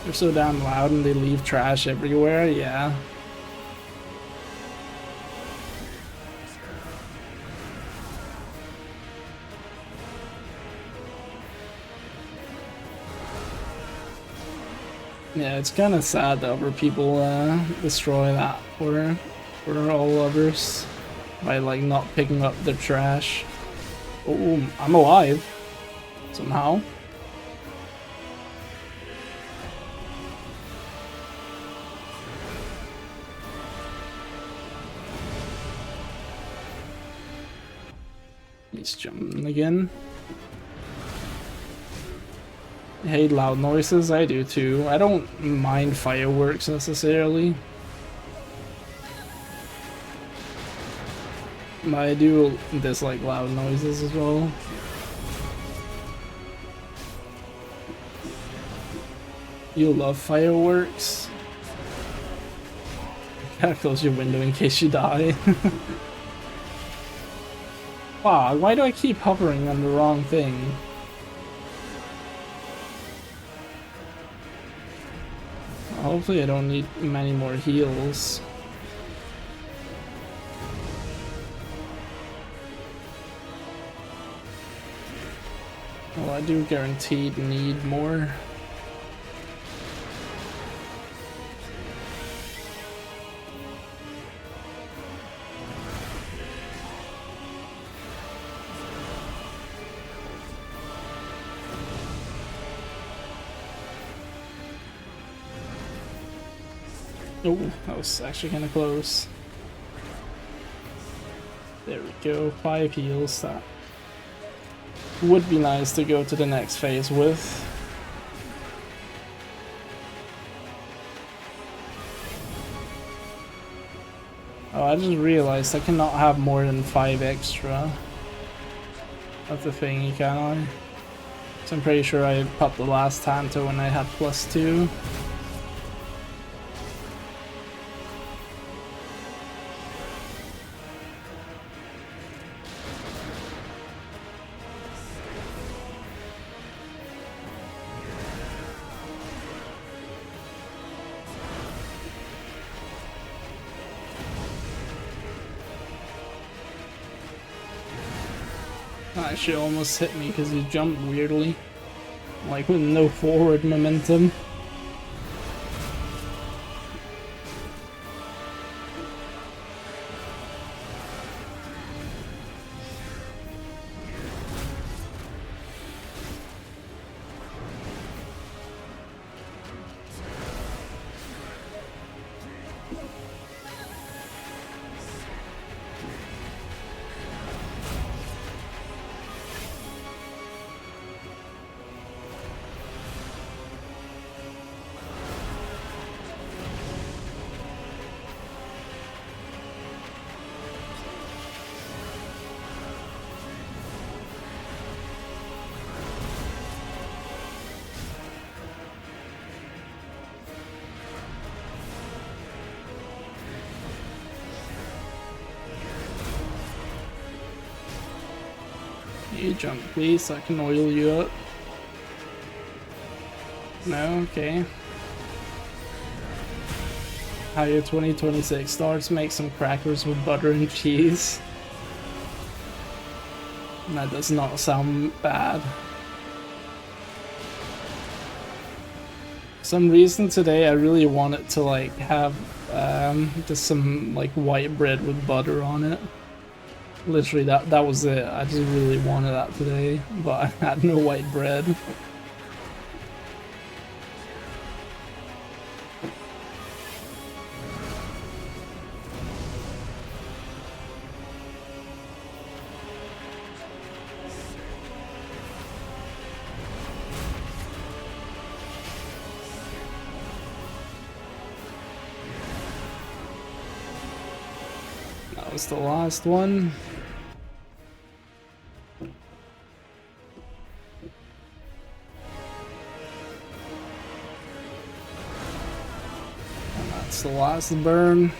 They're so damn loud and they leave trash everywhere, yeah. Yeah, it's kind of sad though where people destroy that for all lovers by like not picking up their trash. Oh, I'm alive somehow. He's jumping again. I hate loud noises, I do too. I don't mind fireworks necessarily. But I do dislike loud noises as well. You love fireworks? Gotta close your window in case you die. Wow, why do I keep hovering on the wrong thing? Hopefully I don't need many more heals. Well, I do guaranteed need more. Oh, that was actually kind of close. There we go, 5 heals. That would be nice to go to the next phase with. Oh, I just realized I cannot have more than 5 extra. That's the thing, can I? So I'm pretty sure I popped the last Tanto when I had +2. That shit almost hit me because he jumped weirdly. Like with no forward momentum. You jump, please. I can oil you up. No, okay. How your 2026 starts, make some crackers with butter and cheese. That does not sound bad. For some reason today I really wanted to like have just some like white bread with butter on it. Literally that was it. I just really wanted that today, but I had no white bread. That was the last one. And that's the last burn.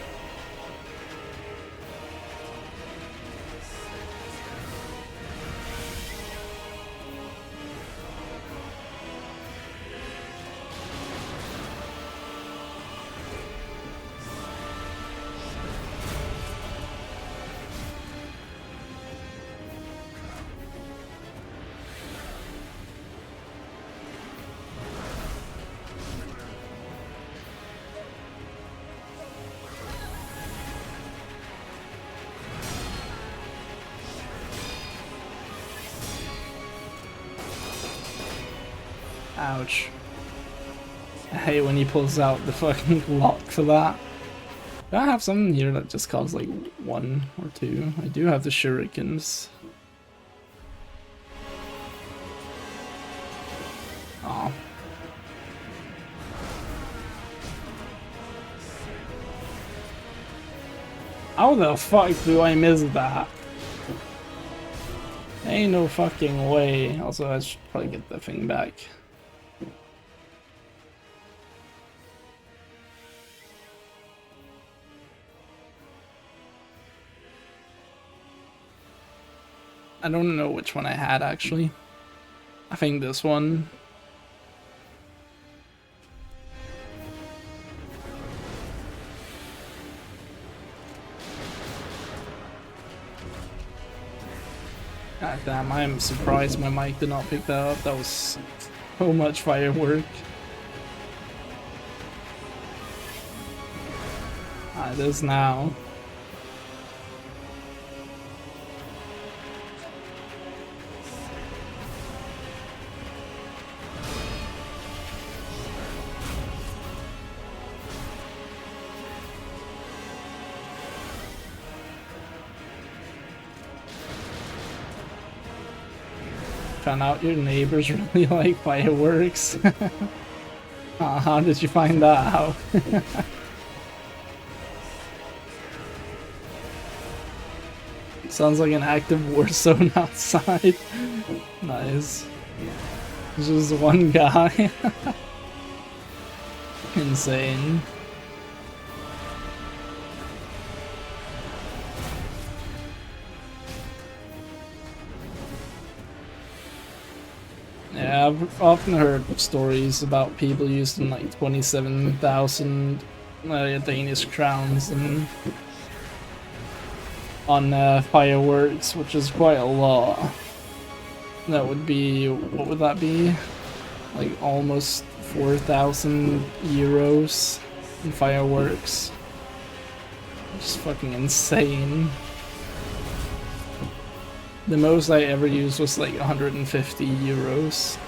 Ouch. I hate when he pulls out the fucking lock for that. Do I have something here that just costs like 1 or 2? I do have the shurikens. Aw. How the fuck do I miss that? Ain't no fucking way. Also, I should probably get the thing back. I don't know which one I had actually. I think this one. God damn, I am surprised my mic did not pick that up. That was so much firework. Ah, it is now. Found out your neighbors really like fireworks. How did you find that out? Sounds like an active war zone outside. Nice. There's just one guy. Insane. Yeah, I've often heard stories about people using like 27,000 Danish crowns and on fireworks, which is quite a lot. That would be, what would that be? Like almost 4,000 euros in fireworks. Just fucking insane. The most I ever used was like 150 euros.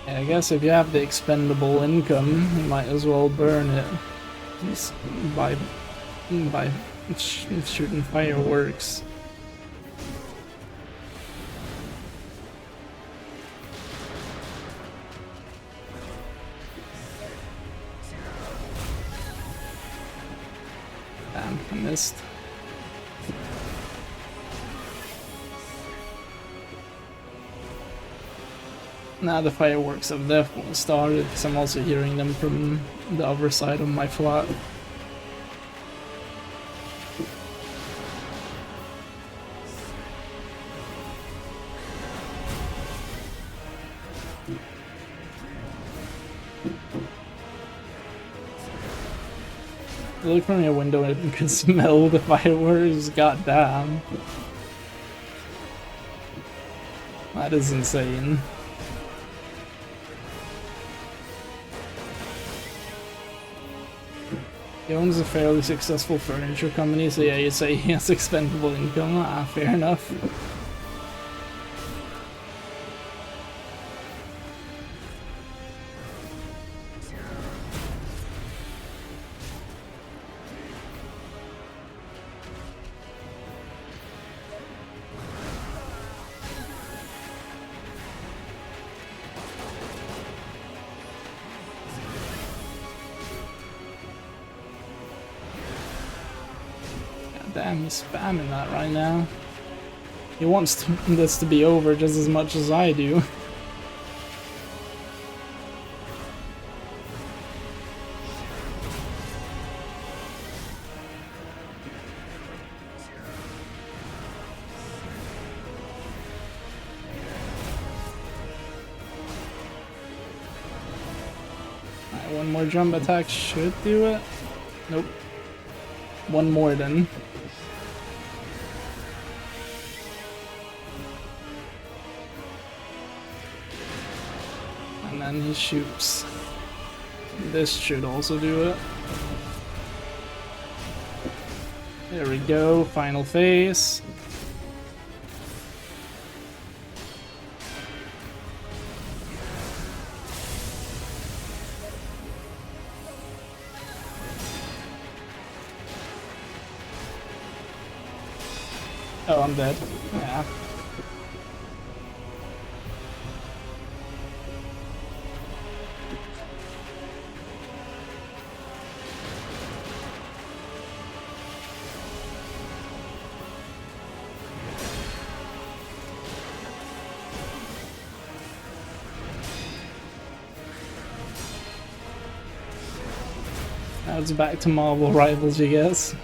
I guess if you have the expendable income, you might as well burn it. Just by shooting fireworks. I missed. Now the fireworks have definitely started, because I'm also hearing them from the other side of my flat. I look from your window and you can smell the fireworks, goddamn. That is insane. He owns a fairly successful furniture company, so yeah, you'd say he has expendable income. Ah, fair enough. Damn, he's spamming that right now. He wants this to be over just as much as I do. Alright, one more jump attack should do it. Nope. One more then. And then he shoots. This should also do it. There we go, final phase. Oh, I'm dead. Yeah. Now it's back to Marvel Rivals, you guess.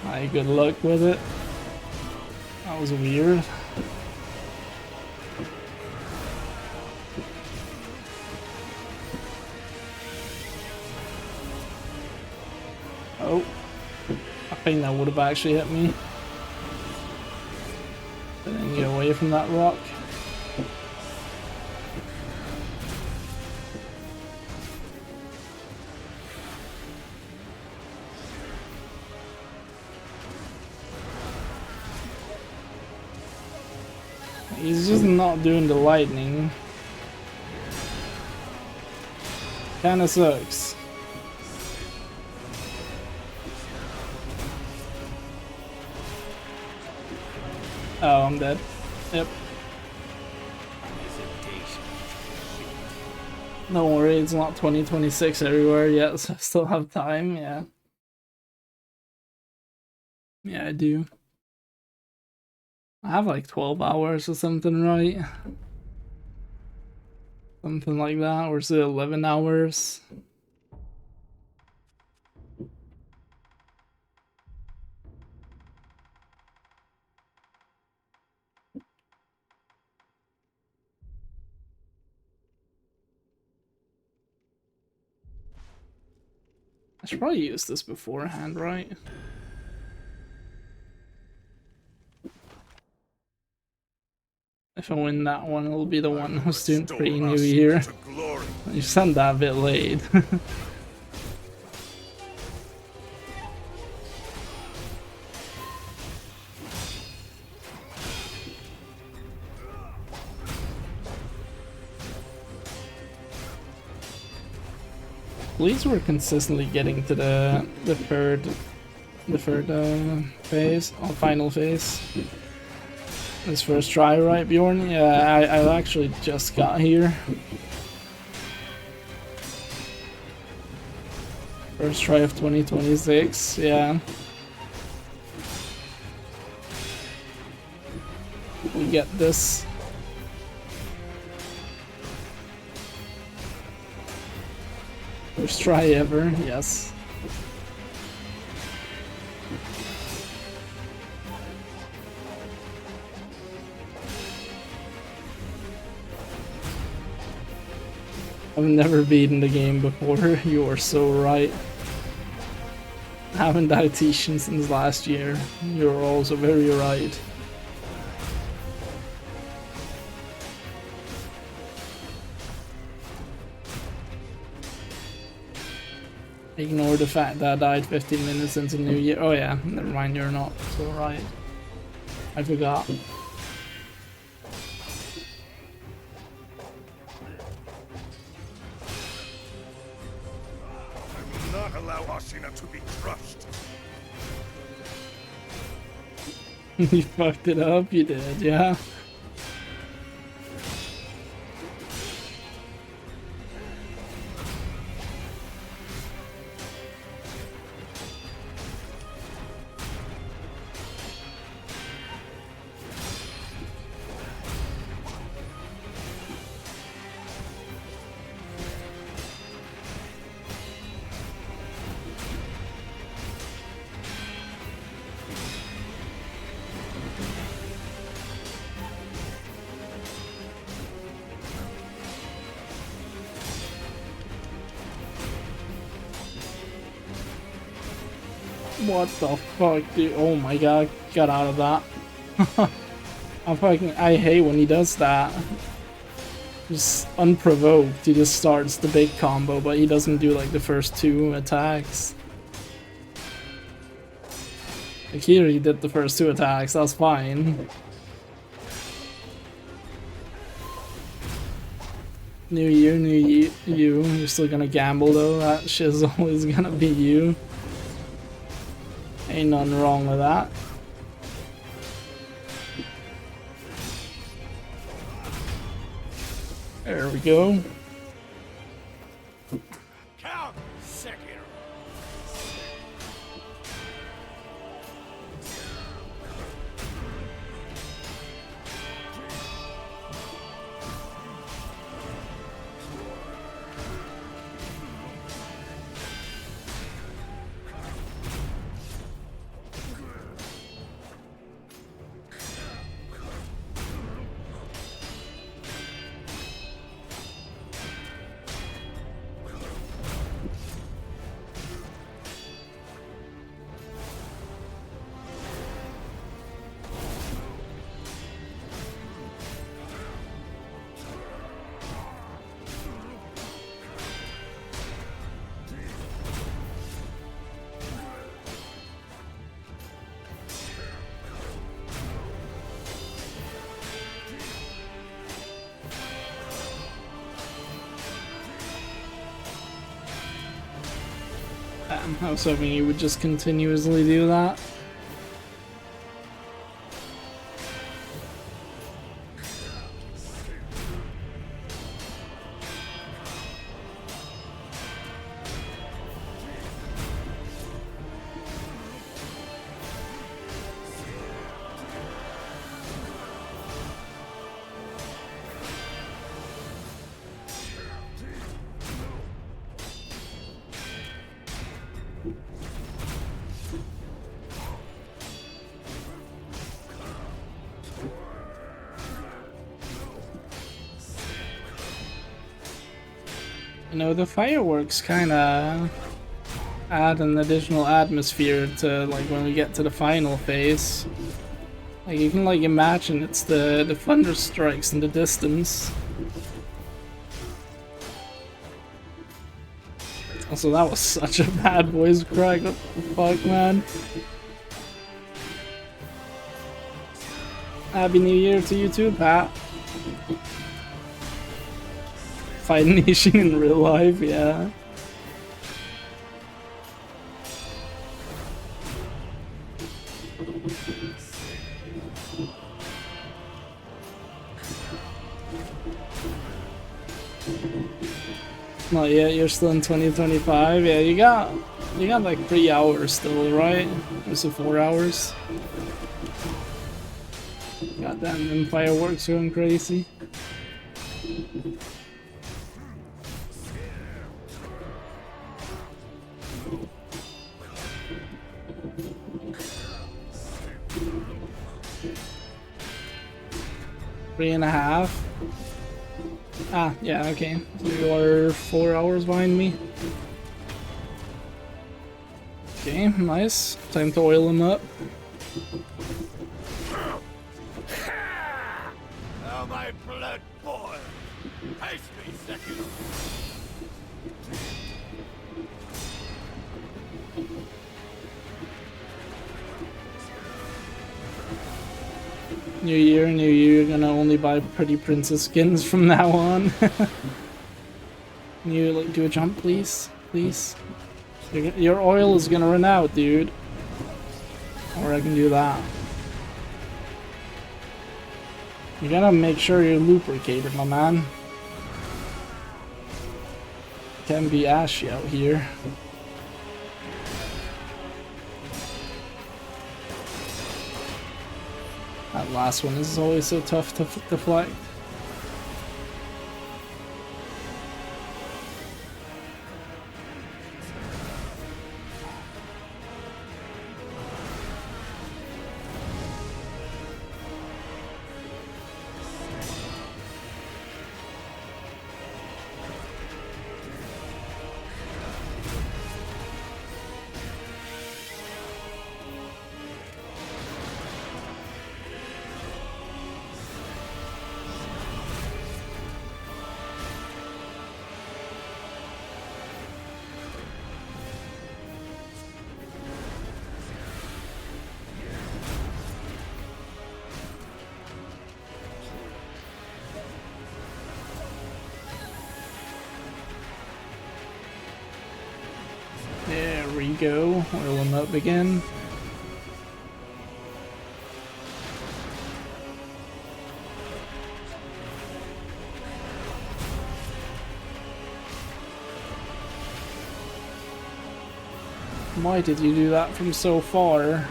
Alright, good luck with it. That was weird. Oh, I think that would have actually hit me. But then get away from that rock. He's just not doing the lightning. Kinda sucks. Oh, I'm dead. Yep. Don't worry, it's not 2026 everywhere yet, so I still have time, yeah. Yeah, I do. I have like 12 hours or something, right? Something like that, or is it 11 hours? I should probably use this beforehand, right? If I win that one, it'll be the one who's doing pre-New Year. You sent that a bit late. Police were consistently getting to the third phase, or final phase. This first try, right, Bjorn? Yeah, I actually just got here. First try of 2026, yeah. we get this. First try ever, yes. I've never beaten the game before, you are so right. I haven't dietitian since last year, you're also very right. Ignore the fact that I died 15 minutes into New Year. Oh yeah, never mind, you're not so right. I forgot. Not allow Ashina to be crushed. You fucked it up, you did, yeah. What the fuck, dude? Oh my god, get out of that. I hate when he does that. Just unprovoked, he just starts the big combo, but he doesn't do like the first two attacks. Like here he did the first two attacks, that's fine. New year, new you. You're still gonna gamble though, that shit's always gonna be you. Ain't nothing wrong with that. There we go. Count Sekiro. I was hoping you would just continuously do that. You know, the fireworks kind of add an additional atmosphere to, like, when we get to the final phase. Like, you can, like, imagine it's the thunder strikes in the distance. Also, that was such a bad voice crack. What the fuck, man? Happy New Year to you too, Pat. Fighting Nishin in real life, yeah. Not yet, you're still in 2025. Yeah, you got like 3 hours still, right? Or is it 4 hours? Goddamn, them fireworks going crazy. Three and a half. Ah, yeah, okay. You are 4 hours behind me. Okay, nice. Time to oil him up. Now my blood boil. Haste me, Sekiro. New year, you're gonna only buy pretty princess skins from now on. Can you like do a jump, please? Please? Your oil is gonna run out, dude. Or I can do that. You gotta make sure you're lubricated, my man. Can be ashy out here. That last one is always so tough to deflect. There we go. Oil them up again. Why did you do that from so far?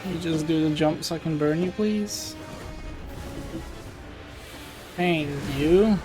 You just do the jump so I can burn you, please? Thank you.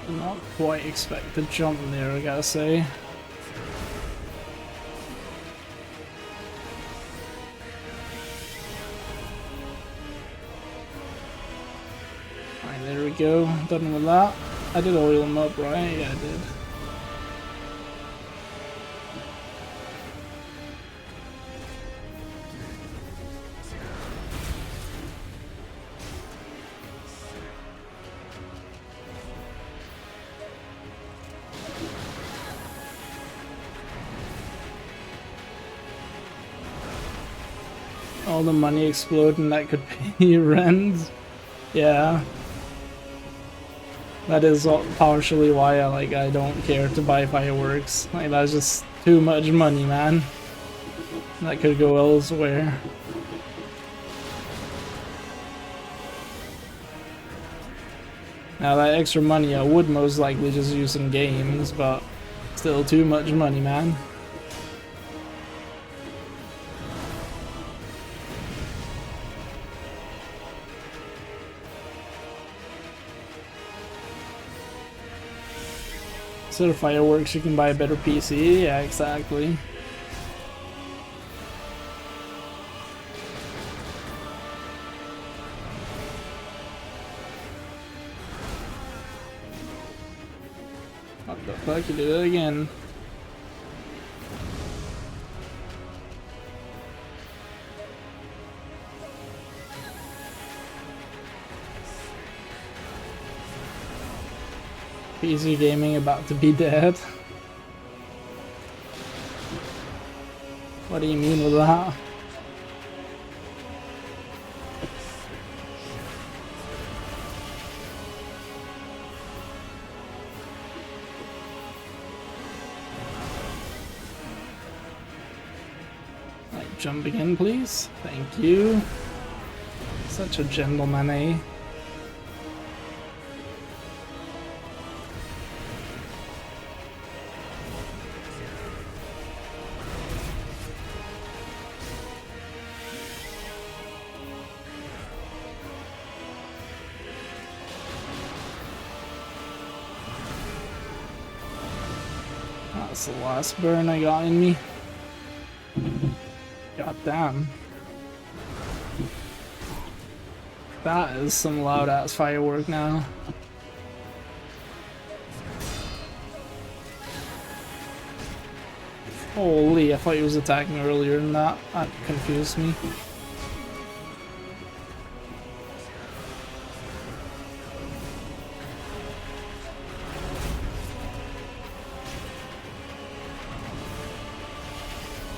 Did not quite expect the jump there, I gotta say. Alright, there we go. Done with that. I did oil them up, right? Yeah, I did. All the money exploding that could pay rent. Yeah. That is partially why I don't care to buy fireworks. Like, that's just too much money, man. That could go elsewhere. Now that extra money I would most likely just use in games, but still too much money, man. Instead of fireworks, you can buy a better PC. Yeah, exactly. What the fuck? You did it again. PC gaming about to be dead. What do you mean with that? Like, jump again, please. Thank you. Such a gentleman, eh? That's the last burn I got in me. God damn. That is some loud ass firework now. Holy, I thought he was attacking earlier than that. That confused me.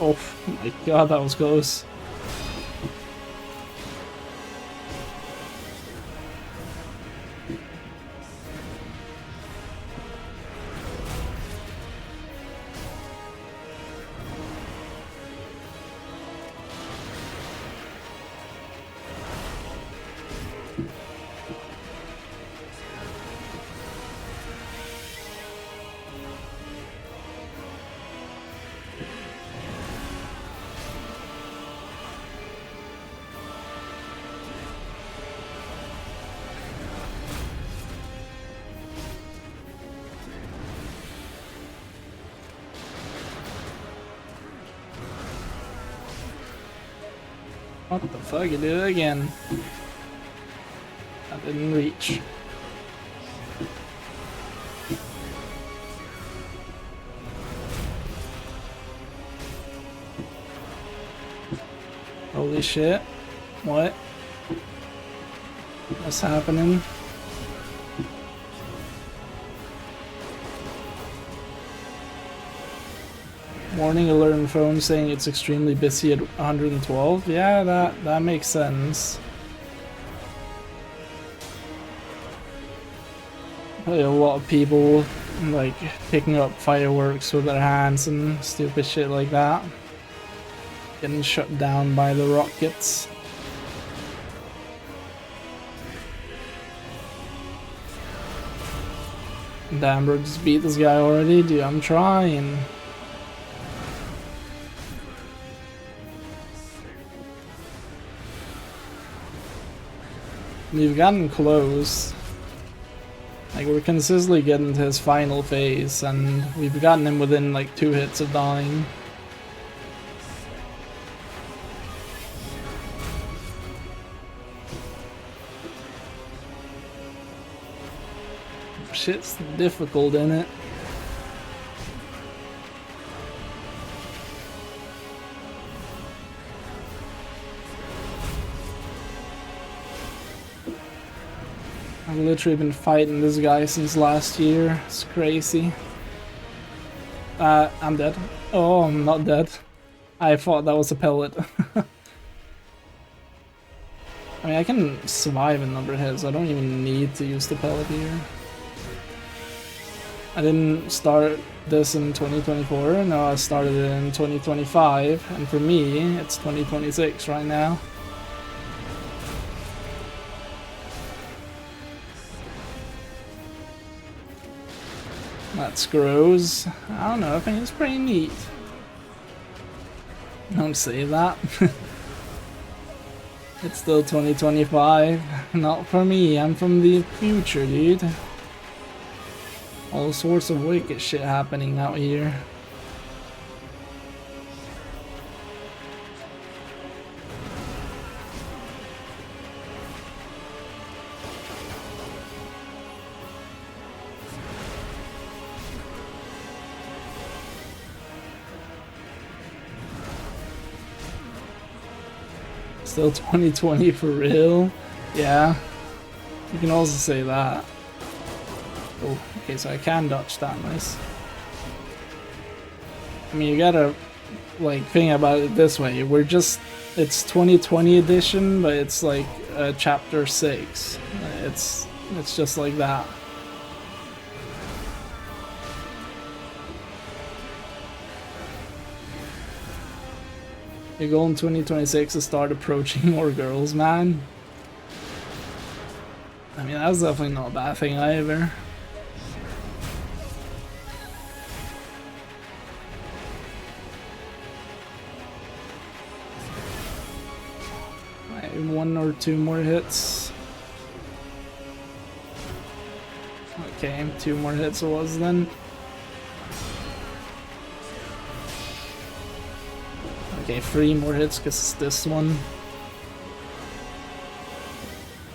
Oh my god, that was close. What the fuck, you did it again. That didn't reach. Holy shit. What? What's happening? Warning alert on phone saying it's extremely busy at 112. Yeah, that makes sense. Probably a lot of people like picking up fireworks with their hands and stupid shit like that. Getting shut down by the rockets. Damn, just beat this guy already, dude. I'm trying. We've gotten close. Like, we're consistently getting to his final phase, and we've gotten him within like 2 hits of dying. Shit's difficult, innit? I've literally been fighting this guy since last year. It's crazy. I'm dead. Oh, I'm not dead. I thought that was a pellet. I mean, I can survive a number of hits. I don't even need to use the pellet here. I didn't start this in 2024. No, I started it in 2025. And for me, it's 2026 right now. That's gross. I don't know, I think it's pretty neat. Don't say that. It's still 2025. Not for me, I'm from the future, dude. All sorts of wicked shit happening out here. Still 2020 for real? Yeah, you can also say that. Oh, okay, so I can dodge that, nice. I mean, you gotta, like, think about it this way. It's 2020 edition, but it's like chapter 6. It's just like that. Your goal in 2026 is start approaching more girls, man. I mean, that's definitely not a bad thing either. Right, 1 or 2 more hits. Okay, 2 more hits it was then. Okay, 3 more hits because it's this one.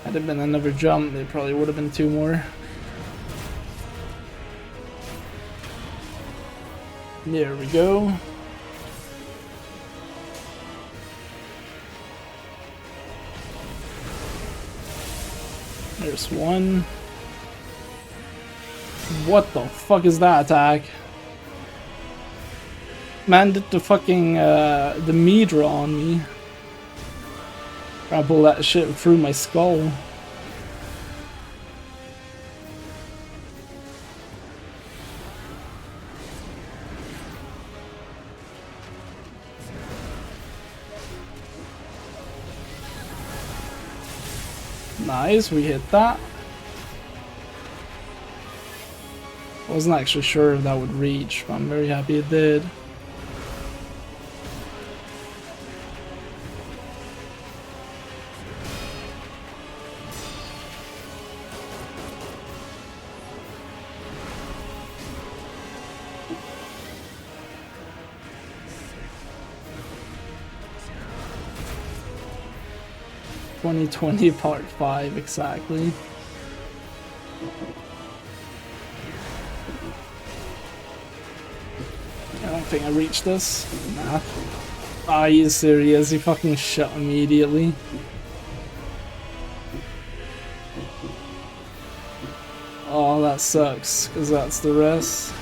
Had it been another jump, it probably would have been 2 more. There we go. There's 1. What the fuck is that attack? Man did the fucking, the meter on me. Trying to pull that shit through my skull. Nice, we hit that. I wasn't actually sure if that would reach, but I'm very happy it did. (2020) Part 5, exactly. I don't think I reached this. Nah. Are you serious? He fucking shot immediately. Oh, that sucks, because that's the rest.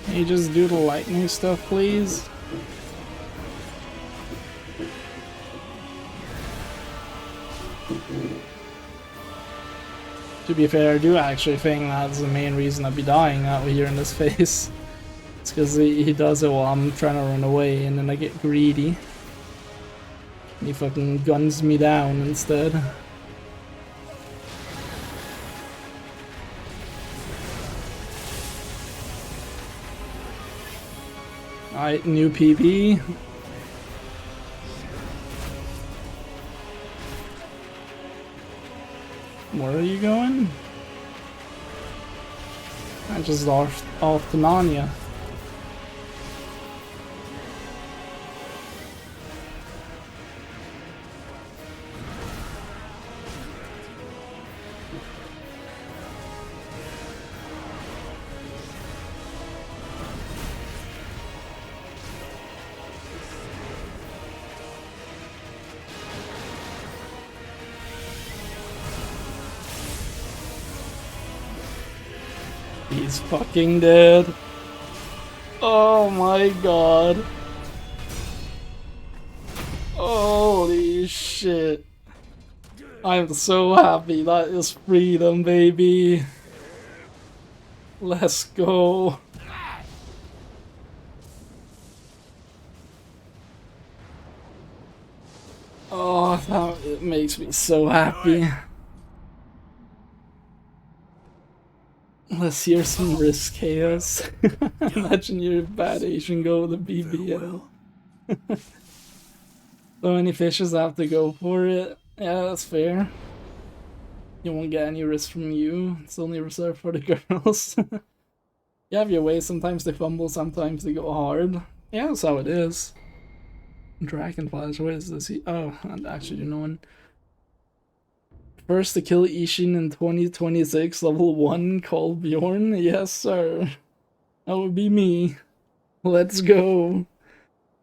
Can you just do the lightning stuff, please? To be fair, I do actually think that's the main reason I'd be dying out here in this phase. It's because he does it while I'm trying to run away, and then I get greedy. He fucking guns me down instead. Alright, new PB. Where are you going? I just off to Narnia. He's fucking dead. Oh my god. Holy shit. I'm so happy. That is freedom, baby. Let's go. Oh, it makes me so happy. Let's hear some risk chaos. Imagine you're a bad Asian go with a BBL. So many fishes have to go for it. Yeah, that's fair. You won't get any risk from you. It's only reserved for the girls. You have your way. Sometimes they fumble, sometimes they go hard. Yeah, that's how it is. Dragonflies, what is this? Oh, and actually, you know one. First to kill Ishin in 2026, level 1, called Bjorn? Yes, sir. That would be me. Let's go.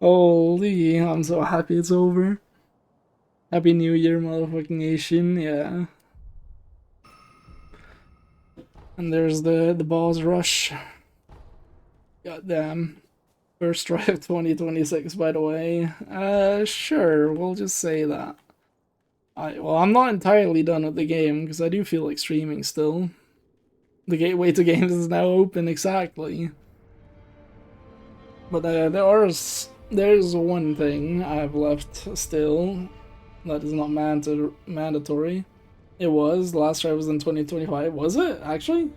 Holy, I'm so happy it's over. Happy New Year, motherfucking Ishin, yeah. And there's the boss rush. Goddamn. First try of 2026, by the way. Sure, we'll just say that. Well, I'm not entirely done with the game, because I do feel like streaming still. The gateway to games is now open, exactly. But there's one thing I have left still that is not mandatory. It was, last try was in 2025, was it, actually?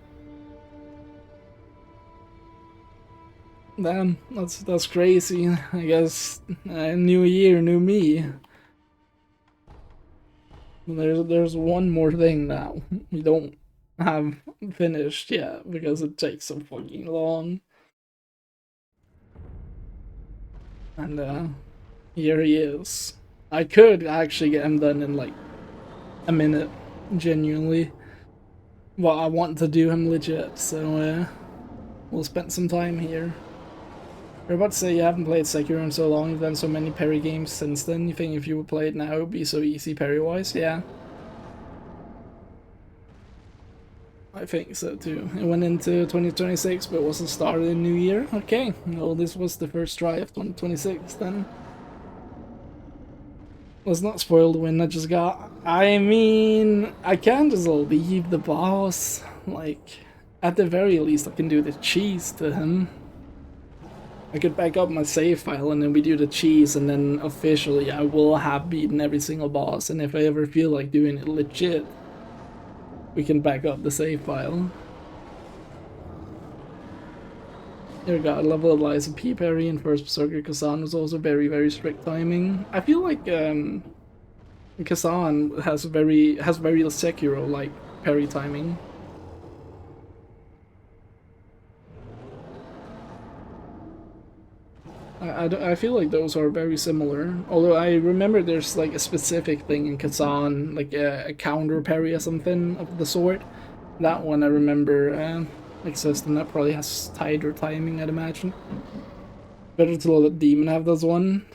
Damn, that's crazy. I guess new year, new me. There's one more thing that we don't have finished yet because it takes so fucking long. And here he is. I could actually get him done in like a minute, genuinely. But I want to do him legit, so we'll spend some time here. You're about to say you haven't played Sekiro in so long, you've done so many parry games since then, you think if you would play it now it would be so easy parry-wise? Yeah. I think so too. It went into 2026, but wasn't started in New Year. Okay, well this was the first try of 2026 then. Let's not spoil the win I just got. I mean, I can't just leave the boss. Like, at the very least I can do the cheese to him. I could back up my save file and then we do the cheese, and then officially I will have beaten every single boss, and if I ever feel like doing it legit, we can back up the save file. Dear God, level Eliza P. Parry and first Berserker Kazan was also very, very strict timing. I feel like Kazan has very Sekiro-like parry timing. I feel like those are very similar, although I remember there's like a specific thing in Kazan, like a counter parry or something of the sort. That one I remember exists, and that probably has tighter timing, I'd imagine. Better to let Demon have this one.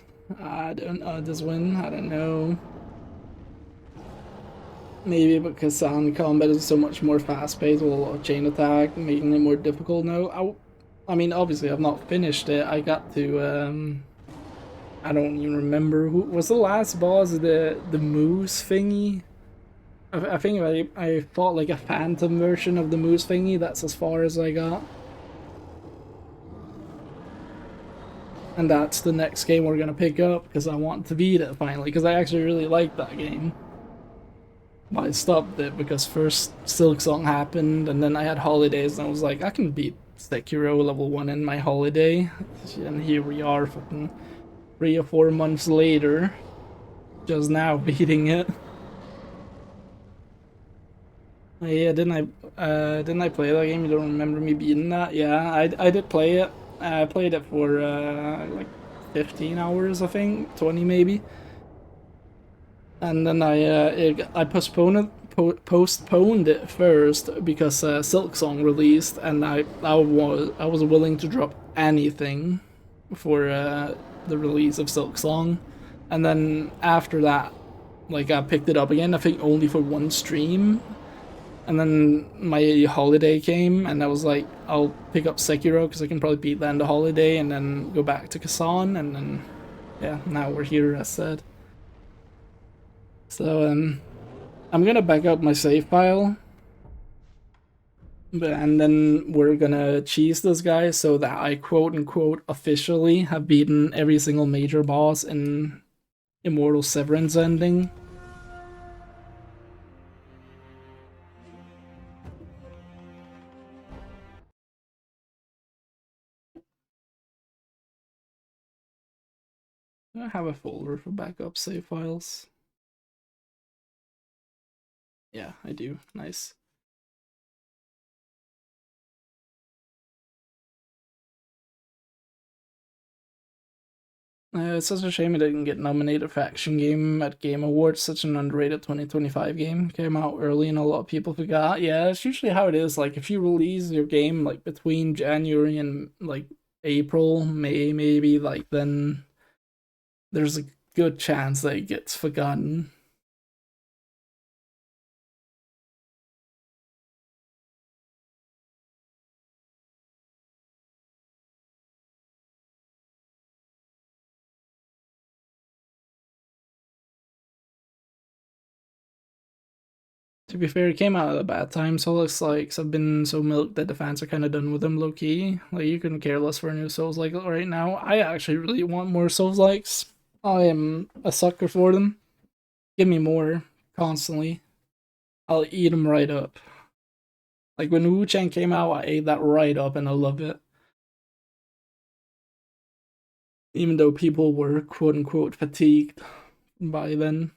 I don't know, this one, I don't know. Maybe but Kazan combat is so much more fast-paced with a lot of chain attack, making it more difficult now. I mean, obviously, I've not finished it. I got to, I don't even remember. Who was the last boss? The moose thingy? I think I fought like a phantom version of the moose thingy. That's as far as I got. And that's the next game we're gonna pick up, because I want to beat it finally, because I actually really like that game. But I stopped it because first Silk Song happened, and then I had holidays, and I was like, I can beat Sekiro level 1 in my holiday, and here we are fucking 3 or 4 months later, just now beating it. Yeah, didn't I play that game? You don't remember me beating that? Yeah, I did play it. I played it for like 15 hours, I think, 20 maybe. And then I postponed it first because Silk Song released, and I was willing to drop anything for the release of Silk Song. And then after that, like, I picked it up again, I think only for one stream. And then my holiday came, and I was like, I'll pick up Sekiro because I can probably beat that in the holiday, and then go back to Kazan, and then yeah, now we're here as said. So I'm gonna back up my save file, and then we're gonna cheese this guy so that I quote unquote officially have beaten every single major boss in Immortal Severence ending. I have a folder for backup save files. Yeah, I do. Nice. It's such a shame it didn't get nominated for Action Game at Game Awards. Such an underrated 2025 game. Came out early and a lot of people forgot. Yeah, it's usually how it is. Like, if you release your game, like, between January and, like, April, May, maybe, like, then there's a good chance that it gets forgotten. To be fair, it came out at a bad time. Souls likes have been so milked that the fans are kind of done with them low key. Like, you couldn't care less for a new Souls like right now. I actually really want more Souls likes. I am a sucker for them. Give me more constantly. I'll eat them right up. Like when Wu Chang came out, I ate that right up and I love it. Even though people were quote unquote fatigued by then.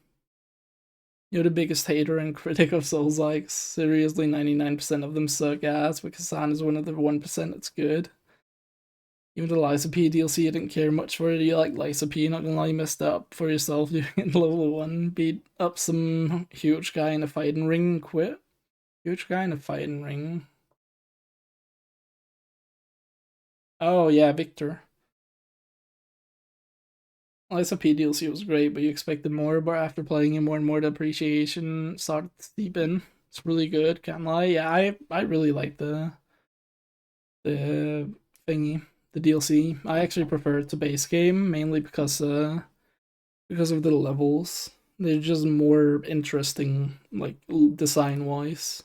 You're the biggest hater and critic of Souls likes. Seriously, 99% of them suck ass, but Kazan is one of the 1% that's good. Even the Lysa P DLC, I didn't care much for it. You like Lysa P, not gonna lie, you messed up for yourself. You in level 1, beat up some huge guy in a fighting ring and quit. Huge guy in a fighting ring. Oh yeah, Victor. Lysa P DLC was great, but you expected more, but after playing it more and more, the appreciation started to steep in. It's really good, can't lie. Yeah, I really like the thingy, the DLC. I actually prefer it to base game, mainly because of the levels. They're just more interesting, like, design-wise.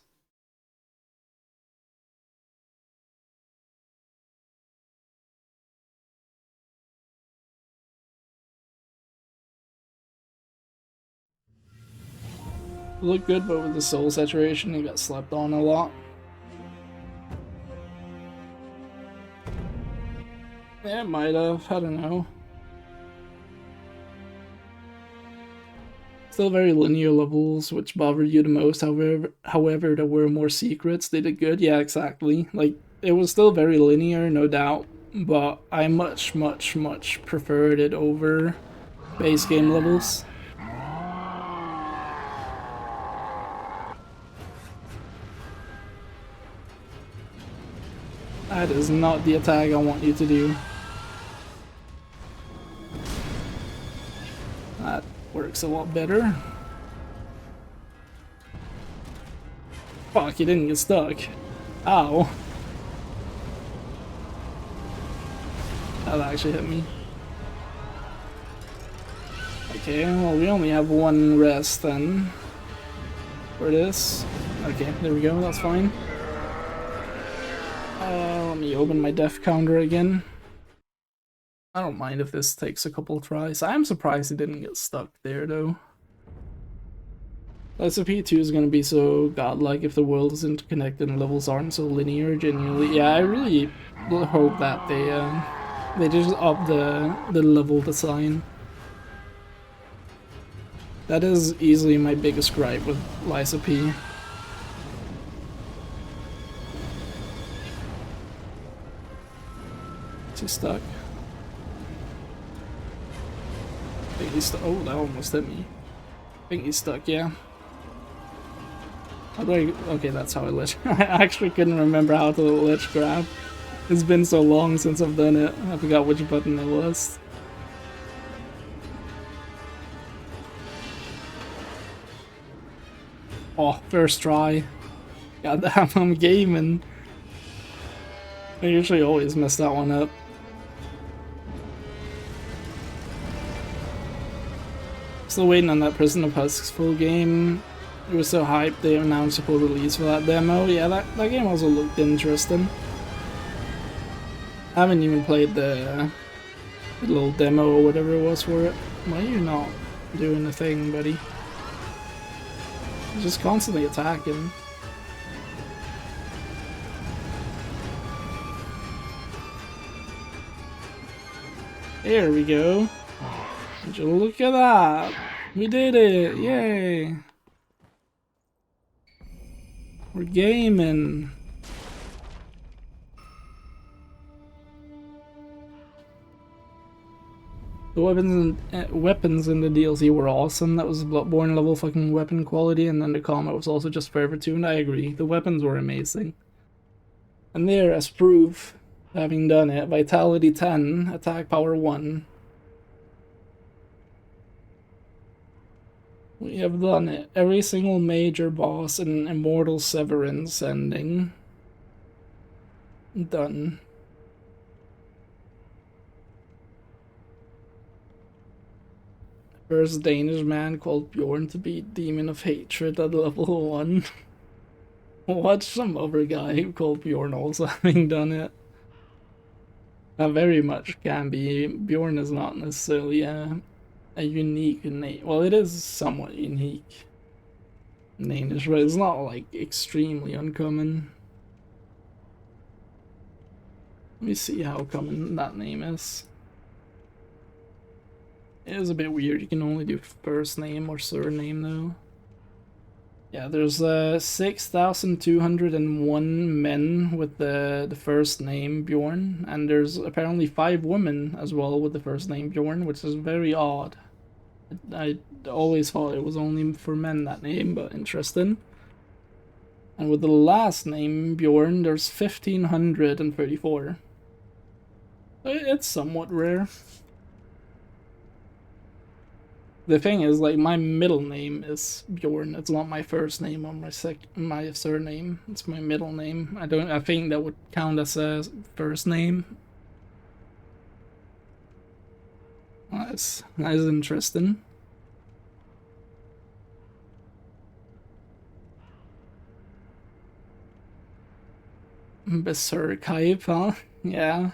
Look good, but with the soul saturation, it got slept on a lot. Yeah, it might have. I don't know. Still very linear levels, which bothered you the most. However, there were more secrets. They did good. Yeah, exactly. Like, it was still very linear, no doubt. But I much, much, much preferred it over base game levels. That is not the attack I want you to do. That works a lot better. Fuck, you didn't get stuck. Ow. That actually hit me. Okay, well, we only have one rest then. For this. Okay, there we go, that's fine. Let me open my death counter again. I don't mind if this takes a couple tries. I am surprised it didn't get stuck there, though. SCP-2 is gonna be so godlike if the world is interconnected and levels aren't so linear, genuinely. Yeah, I really hope that they just up the level design. That is easily my biggest gripe with Lysa P. Is he stuck? I think he's stuck. Oh, that almost hit me. I think he's stuck, yeah. How do I... Okay, that's how I lich. I actually couldn't remember how to lich grab. It's been so long since I've done it. I forgot which button it was. Oh, first try. Goddamn, I'm gaming. I usually always mess that one up. Still waiting on that Prison of Husks full game. It was so hyped they announced a full release for that demo. Yeah, that game also looked interesting. I haven't even played the little demo or whatever it was for it. Why are you not doing the thing, buddy? You're just constantly attacking. There we go. Would you look at that? We did it! Yay! We're gaming. The weapons in the DLC were awesome. That was Bloodborne level fucking weapon quality, and then the combat was also just forever tuned. I agree. The weapons were amazing. And there, as proof, having done it, Vitality 10, Attack Power 1. We have done it. Every single major boss in Immortal Severence ending. Done. First Danish man called Bjorn to beat Demon of Hatred at level 1. Watch some other guy called Bjorn also having done it. That very much can be. Bjorn is not necessarily a unique name. Well, it is somewhat unique Danish, but it's not like extremely uncommon. Let me see how common that name is. It is a bit weird. You can only do first name or surname though. Yeah, there's 6,201 men with the first name Bjorn, and there's apparently 5 women as well with the first name Bjorn, which is very odd. I always thought it was only for men, that name, but interesting. And with the last name Bjorn, there's 1,534. It's somewhat rare. The thing is, like, my middle name is Bjorn. It's not my first name or my surname. It's my middle name. I think that would count as a first name. That's interesting. Berserk hype, huh? Yeah.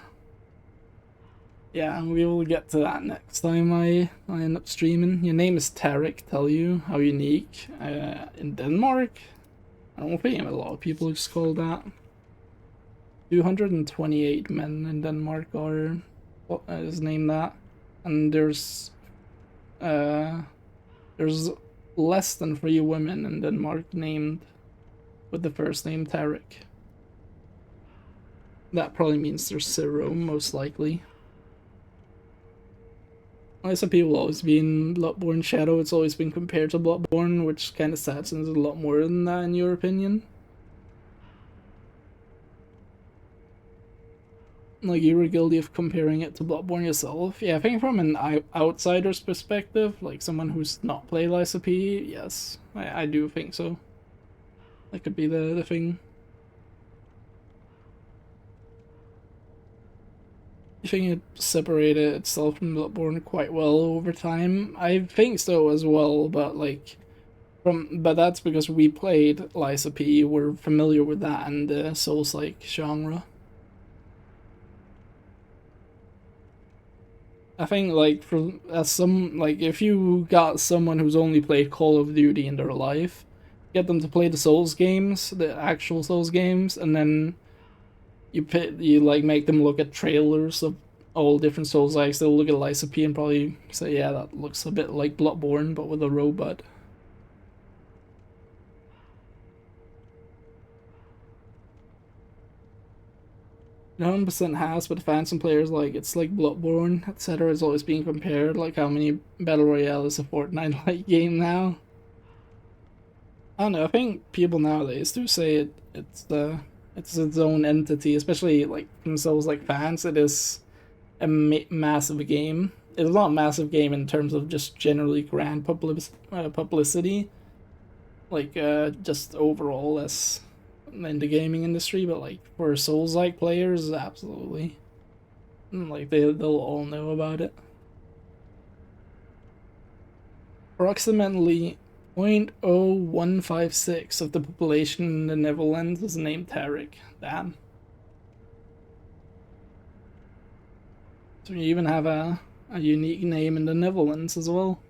Yeah, we will get to that next time I end up streaming. Your name is Tarek, tell you how unique. In Denmark, I don't think a lot of people just call that. 228 men in Denmark is named that, and there's less than 3 women in Denmark named with the first name Tarek. That probably means there's 0, most likely. Some people always been Bloodborne Shadow. It's always been compared to Bloodborne, which kind of sad since there's a lot more than that in your opinion. Like, you were guilty of comparing it to Bloodborne yourself. Yeah, I think from an outsider's perspective, like someone who's not played Lies P, yes, I do think so. That could be the thing. I think it separated itself from Bloodborne quite well over time. I think so as well, but but that's because we played Lies of P. We're familiar with that and the Souls-like genre. I think if you got someone who's only played Call of Duty in their life, get them to play the Souls games, the actual Souls games, and then you make them look at trailers of all different Souls likes. They'll look at Lies of P and probably say, yeah, that looks a bit like Bloodborne but with a robot. 100% has, but fans and players it's like Bloodborne, etc. is always being compared. Like, how many Battle Royale is a Fortnite-like game now? I don't know, I think people nowadays do say it's its own entity, especially themselves fans. It is a massive game. It's not a massive game in terms of just generally grand publicity, just overall as in the gaming industry, but like for Souls-like players, absolutely. Like they'll all know about it. Approximately 0.0156 of the population in the Netherlands is named Tarek. Damn. So you even have a unique name in the Netherlands as well.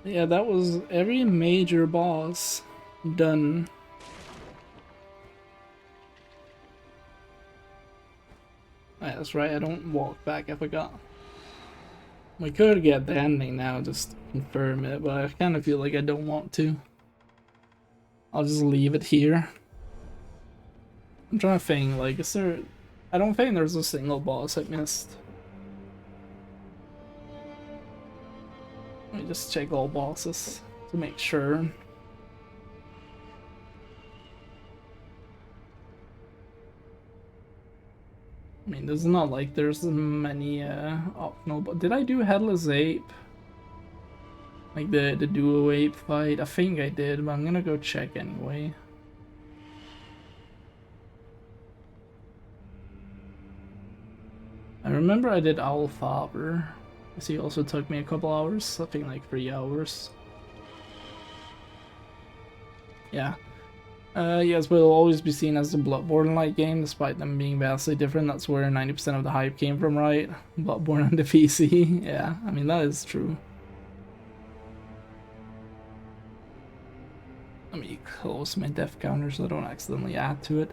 Yeah, that was every major boss done. That's right, I don't walk back, I forgot. We could get the ending now, just to confirm it, but I kind of feel like I don't want to. I'll just leave it here. I'm trying to think, like, is there... I don't think there's a single boss I missed. Let me just check all bosses to make sure. I mean, there's not like there's many optional, but did I do Headless Ape? Like the duo ape fight? I think I did, but I'm gonna go check anyway. I remember I did Owl Father. Because he also took me a couple hours, something like 3 hours. Yeah. Yes, but it'll always be seen as the Bloodborne-like game, despite them being vastly different. That's where 90% of the hype came from, right? Bloodborne on the PC. Yeah, I mean, that is true. Let me close my death counter so I don't accidentally add to it.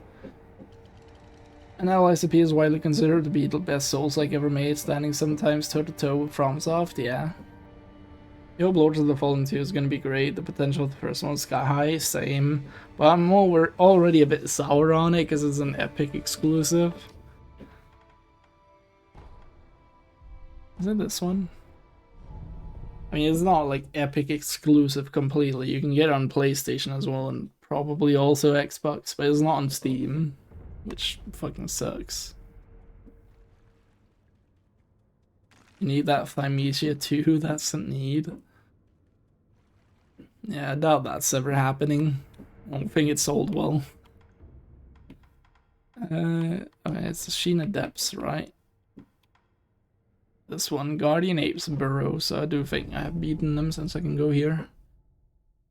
And now ICP is widely considered to be the best Souls-like ever made, standing sometimes toe-to-toe with FromSoft, yeah. The hope Lords of the Fallen 2 is gonna be great, the potential of the first one is sky high, same. But I'm already a bit sour on it because it's an Epic exclusive. Is it this one? I mean, it's not like Epic exclusive completely. You can get it on PlayStation as well and probably also Xbox, but it's not on Steam, which fucking sucks. You need that Thymesia too, that's a need. Yeah, I doubt that's ever happening. I don't think it sold well. Okay, it's Sheena Depths, right? This one, Guardian Apes Burrow, so I do think I have beaten them since I can go here.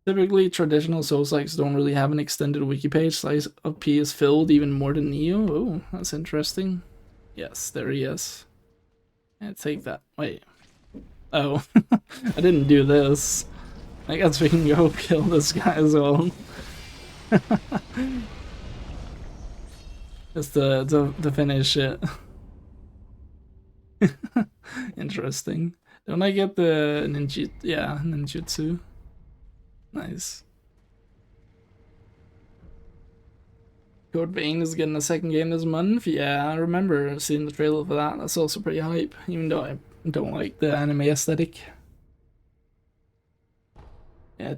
Typically, traditional Souls-likes don't really have an extended wiki page. Size of P is filled even more than Neo. Oh, that's interesting. Yes, there he is. Yeah, take that. Wait. Oh, I didn't do this. I guess we can go kill this guy as well. Just to finish it. Interesting. Don't I get the ninjutsu? Yeah, ninjutsu. Nice. Code Vein is getting a second game this month. Yeah, I remember seeing the trailer for that. That's also pretty hype, even though I don't like the anime aesthetic. Yeah,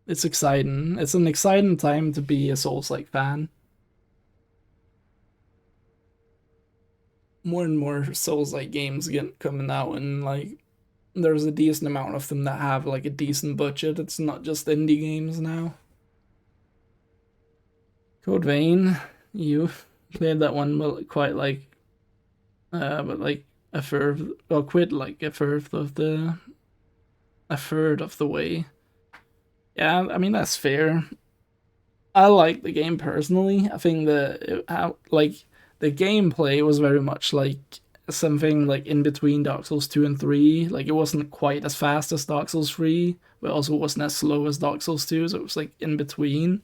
it's exciting. It's an exciting time to be a Souls-like fan. More and more Souls-like games coming out, and like there's a decent amount of them that have like a decent budget. It's not just indie games now. Code Vein, you played that one quite like, but like a third, well, quit like a third of the way. Yeah, I mean that's fair. I like the game personally. I think the gameplay was very much like something like in between Dark Souls 2 and 3. Like it wasn't quite as fast as Dark Souls 3, but also wasn't as slow as Dark Souls 2, so it was like in between.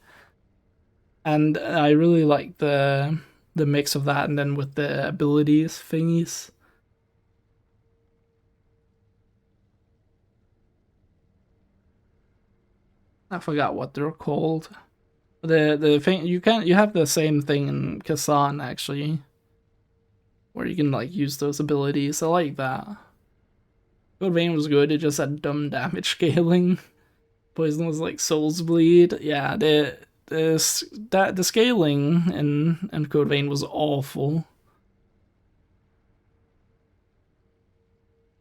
And I really like the mix of that, and then with the abilities thingies. I forgot what they're called. The thing you have the same thing in Kazan actually, where you can like use those abilities. I like that. Code Vein was good. It just had dumb damage scaling. Poison was like Souls Bleed. Yeah, the scaling in Code Vein was awful.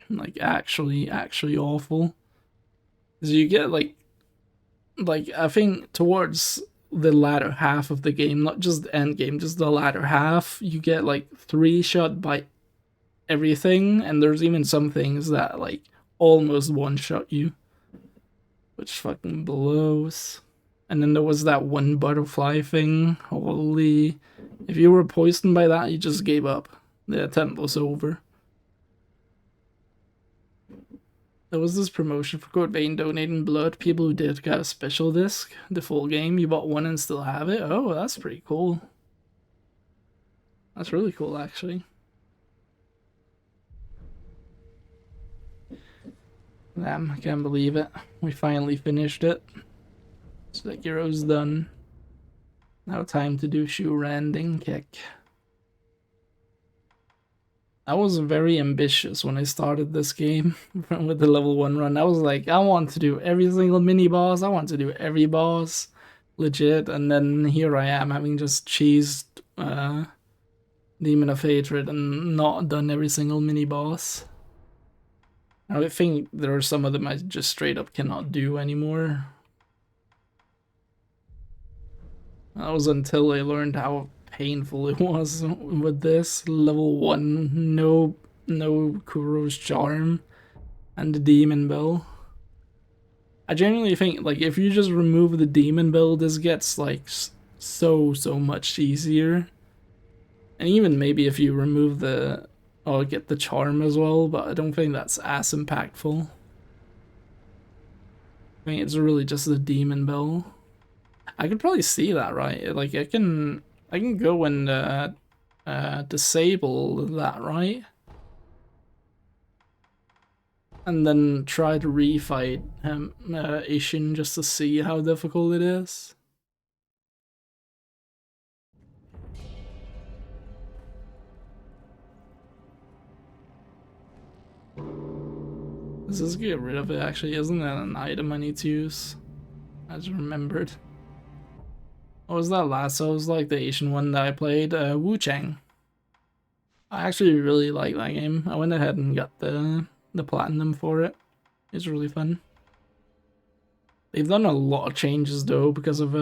Like actually awful. is you get like I think towards the latter half of the game, not just the end game, just the latter half, you get like 3-shot by everything, and there's even some things that like almost one-shot you, which fucking blows. And then there was that one butterfly thing. Holy, if you were poisoned by that, you just gave up. The attempt was over. There was this promotion for Code Vein donating blood. People who did got a special disc, the full game. You bought one and still have it. Oh, that's pretty cool. That's really cool, actually. Damn, I can't believe it. We finally finished it. Sekiro's done. Now time to do Shu Randing Kick. I was very ambitious when I started this game with the level 1 run. I was like, I want to do every single mini boss. I want to do every boss. Legit. And then here I am having just cheesed Demon of Hatred and not done every single mini boss. I think there are some of them I just straight up cannot do anymore. That was until I learned how painful it was with this. Level 1, no Kuro's Charm, and the Demon Bell. I genuinely think, like, if you just remove the Demon Bell, this gets, like, so much easier. And even maybe if you remove the... oh, get the Charm as well, but I don't think that's as impactful. I think it's really just the Demon Bell. I could probably see that, right? Like, I can go and disable that, right? And then try to refight Ishin just to see how difficult it is. Let's just get rid of it, actually. Isn't that an item I need to use? I just remembered. What was that last? So it was like the Asian one that I played, Wu Chang. I actually really like that game. I went ahead and got the platinum for it. It's really fun. They've done a lot of changes though because of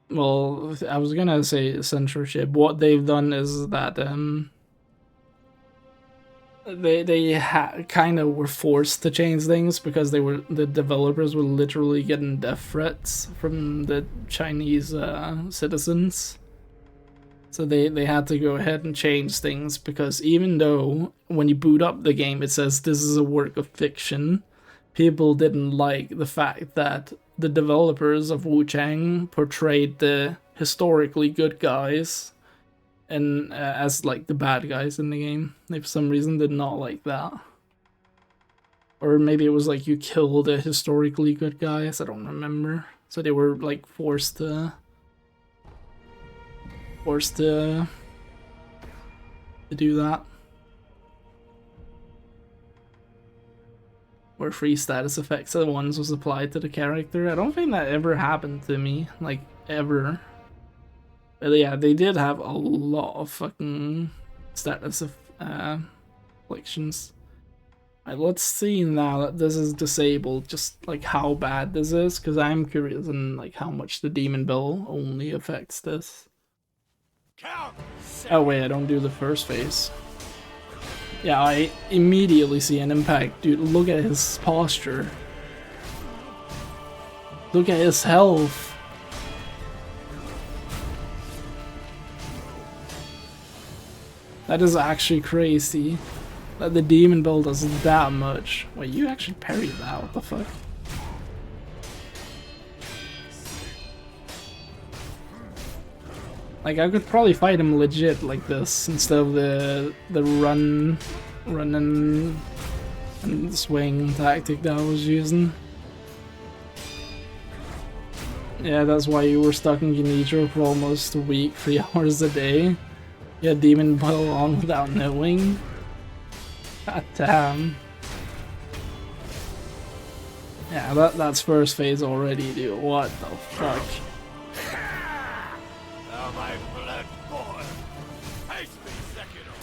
well, I was gonna say censorship. What they've done is that they kind of were forced to change things because the developers were literally getting death threats from the Chinese citizens. So they had to go ahead and change things because even though when you boot up the game it says this is a work of fiction, people didn't like the fact that the developers of Wu Chang portrayed the historically good guys and as like the bad guys in the game. They for some reason did not like that. Or maybe it was like you killed the historically good guys, I don't remember. So they were like forced to do that. Or free status effects at once was applied to the character. I don't think that ever happened to me, like ever. But yeah, they did have a lot of fucking status afflictions. Alright, let's see now that this is disabled, just like how bad this is, because I'm curious in like how much the Demon Bell only affects this. Oh wait, I don't do the first phase. Yeah, I immediately see an impact. Dude, look at his posture. Look at his health. That is actually crazy. That the Demon Bell does that much. Wait, you actually parried that, what the fuck? Like, I could probably fight him legit like this instead of the run and swing tactic that I was using. Yeah, that's why you were stuck in Genichiro for almost a week, 3 hours a day. You had Demon Bell on without knowing. God damn. Yeah, that's first phase already, dude. What the fuck? Now my blood boils. Face me, Sekiro.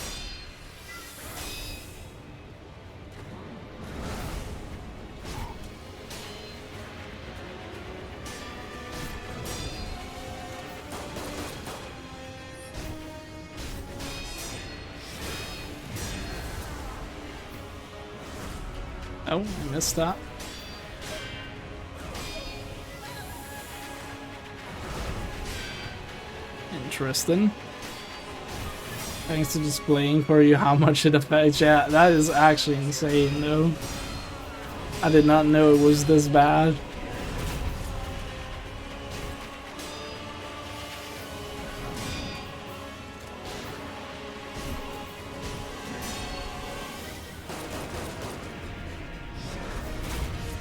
Oh, I missed that. Interesting. Thanks to displaying for you how much it affects. Yeah, that is actually insane though. I did not know it was this bad.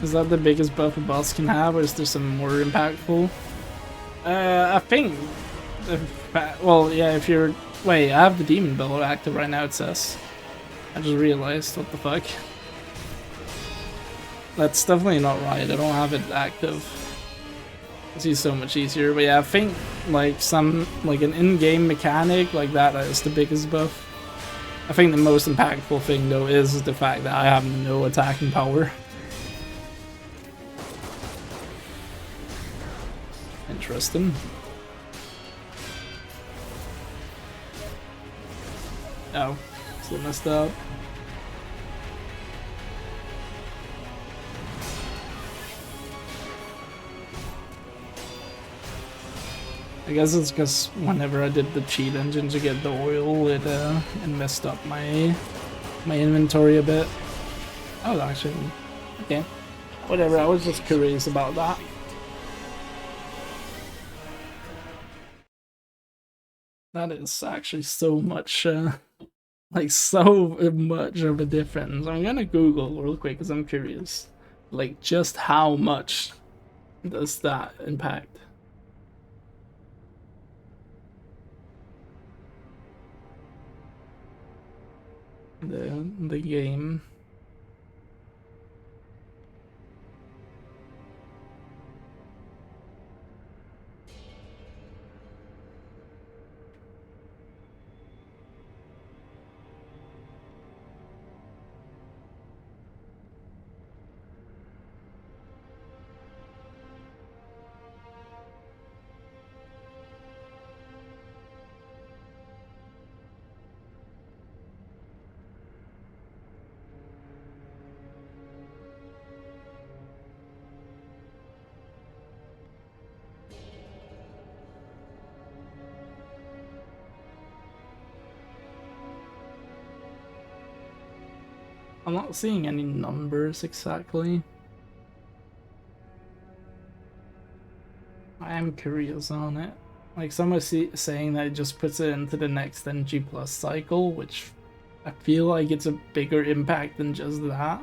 Is that the biggest buff a boss can have, or is there some more impactful? I think... well, yeah, if you're... Wait, I have the demon bell active right now, it says. I just realized, what the fuck. That's definitely not right, I don't have it active. This is so much easier, but yeah, I think like an in-game mechanic like that is the biggest buff. I think the most impactful thing though is the fact that I have no attacking power. Interesting. Oh, still messed up. I guess it's because whenever I did the cheat engine to get the oil, it messed up my inventory a bit. Oh, actually, okay. Whatever, I was just curious about that. That is actually so much, like so much of a difference. I'm gonna Google real quick because I'm curious. Like, just how much does that impact? The game. I'm not seeing any numbers exactly. I am curious on it. Like, someone saying that it just puts it into the next NG plus cycle, which I feel like it's a bigger impact than just that.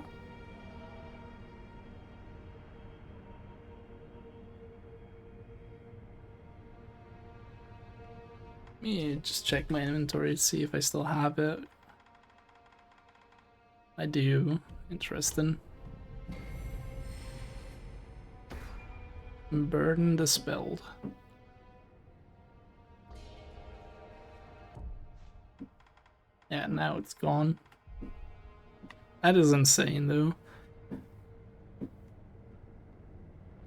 Let me just check my inventory to see if I still have it. I do. Interesting. Burden dispelled. Yeah, now it's gone. That is insane though.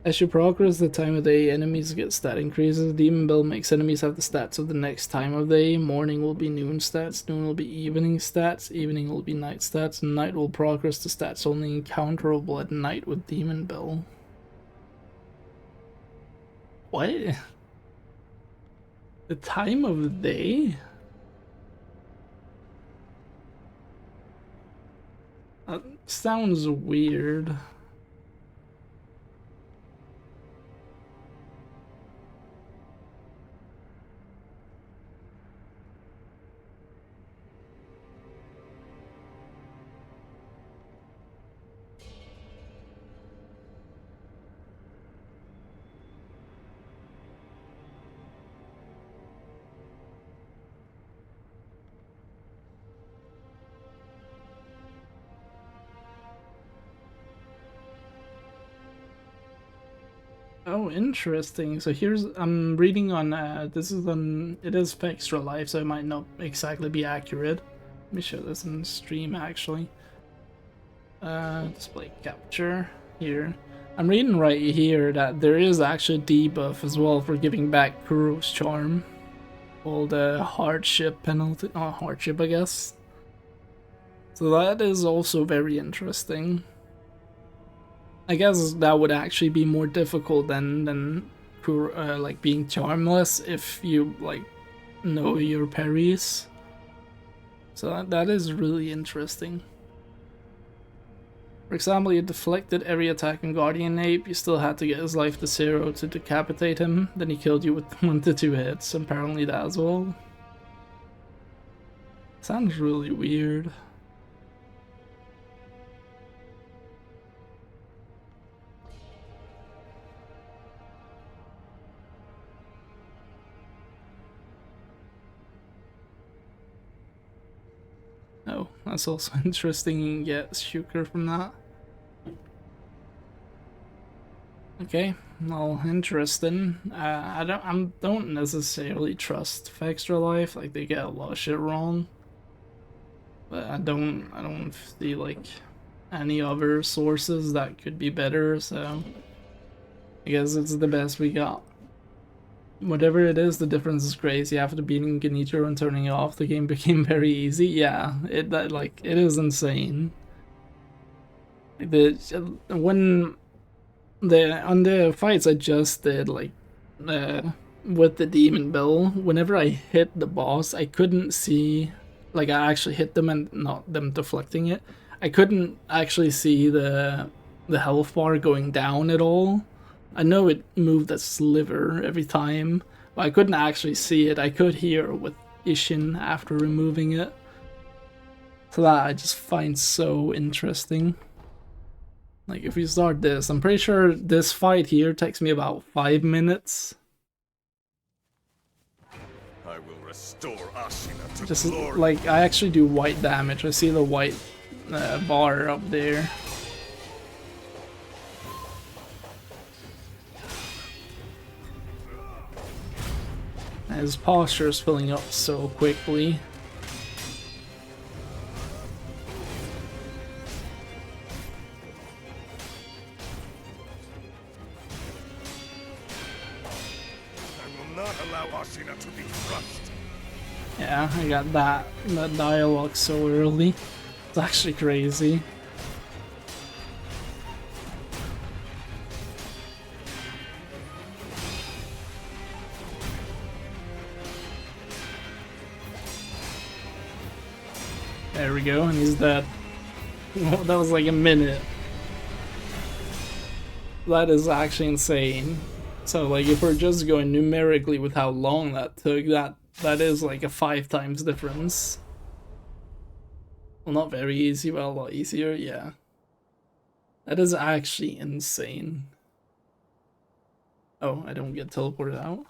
As you progress the time of day, enemies get stat increases. Demon Bell makes enemies have the stats of the next time of day. Morning will be noon stats, noon will be evening stats, evening will be night stats, and night will progress the stats only encounterable at night with Demon Bell. What? The time of the day? That sounds weird. Oh, interesting. So here's, I'm reading on, this is on, it is for Extra Life, so it might not exactly be accurate. Let me show this in stream, actually. Display capture, here. I'm reading right here that there is actually a debuff as well for giving back Kuro's charm. Called hardship penalty, hardship I guess. So that is also very interesting. I guess that would actually be more difficult than like being charmless if you like know your parries. So that is really interesting. For example, you deflected every attack on Guardian Ape, you still had to get his life to 0 to decapitate him, then he killed you with 1 to 2 hits, apparently that as well. Sounds really weird. Oh, that's also interesting, you can get Shuker from that. Okay, well, interesting. I don't necessarily trust Extra Life, like they get a lot of shit wrong. But I don't see like any other sources that could be better, so I guess it's the best we got. Whatever it is, the difference is crazy. After beating Genichiro and turning it off, the game became very easy. Yeah, it is insane. When on the fights I just did, like with the Demon Bill, whenever I hit the boss, I couldn't see, like I actually hit them and not them deflecting it. I couldn't actually see the health bar going down at all. I know it moved a sliver every time, but I couldn't actually see it. I could hear with Ishin after removing it. So that I just find so interesting. Like if we start this, I'm pretty sure this fight here takes me about 5 minutes. I will restore Ashina to Just glory. like I actually do white damage. I see the white bar up there. His posture is filling up so quickly. I will not allow Ashina to be crushed. Yeah, I got that dialogue so early. It's actually crazy. There we go, and he's dead. That was like a minute. That is actually insane. So like if we're just going numerically with how long that took, that is like a 5 times difference. Well, not very easy, but a lot easier, yeah. That is actually insane. Oh, I don't get teleported out?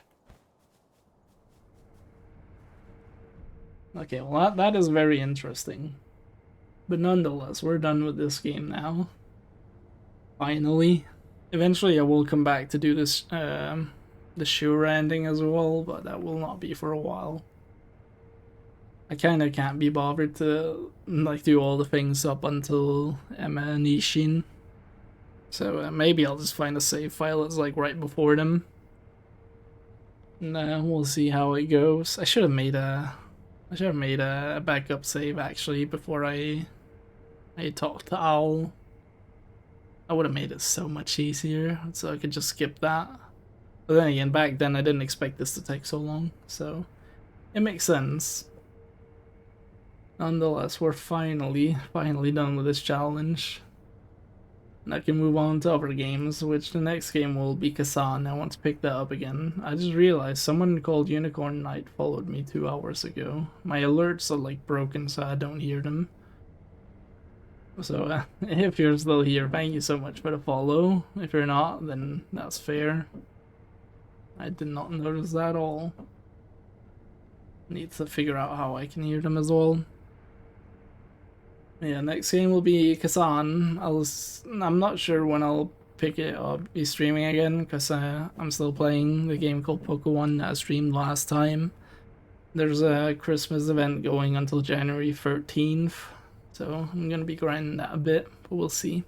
Okay, well that is very interesting. But nonetheless, we're done with this game now. Finally. Eventually I will come back to do this, the Shura ending as well, but that will not be for a while. I kinda can't be bothered to like do all the things up until Emma and Ishin. So maybe I'll just find a save file that's like right before them. And we'll see how it goes. I should have made a backup save actually before I talked to Owl. I would have made it so much easier, so I could just skip that. But then again, back then I didn't expect this to take so long, so it makes sense. Nonetheless, we're finally done with this challenge. And I can move on to other games, which the next game will be Kazan. I want to pick that up again. I just realized someone called Unicorn Knight followed me 2 hours ago. My alerts are like broken, so I don't hear them. So if you're still here, thank you so much for the follow. If you're not, then that's fair. I did not notice that at all. Need to figure out how I can hear them as well. Yeah, next game will be Kazan. I'm not sure when I'll pick it up, be streaming again, because I'm still playing the game called Pokemon that I streamed last time. There's a Christmas event going until January 13th. So I'm gonna be grinding that a bit, but we'll see.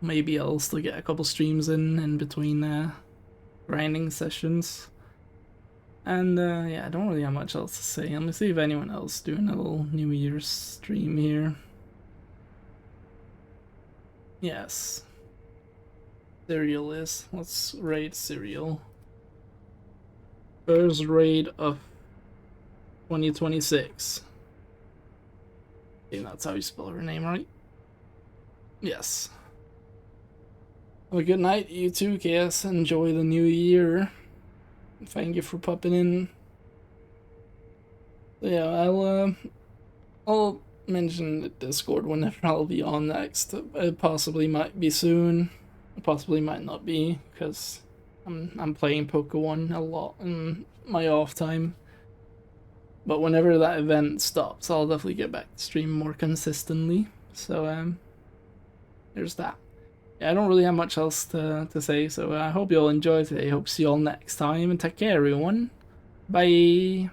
Maybe I'll still get a couple streams in between grinding sessions. And yeah, I don't really have much else to say. Let me see if anyone else doing a little New Year's stream here. Yes. Serial is. Let's raid Serial. First raid of 2026. I think that's how you spell her name, right? Yes. Have a good night, you too, KS. Enjoy the new year. Thank you for popping in. So yeah, I'll mention the Discord whenever I'll be on next. It possibly might be soon. It possibly might not be, because I'm playing Pokemon a lot in my off time. But whenever that event stops, I'll definitely get back to stream more consistently. So there's that. Yeah, I don't really have much else to say, so I hope you all enjoy today. Hope to see you all next time, and take care, everyone. Bye.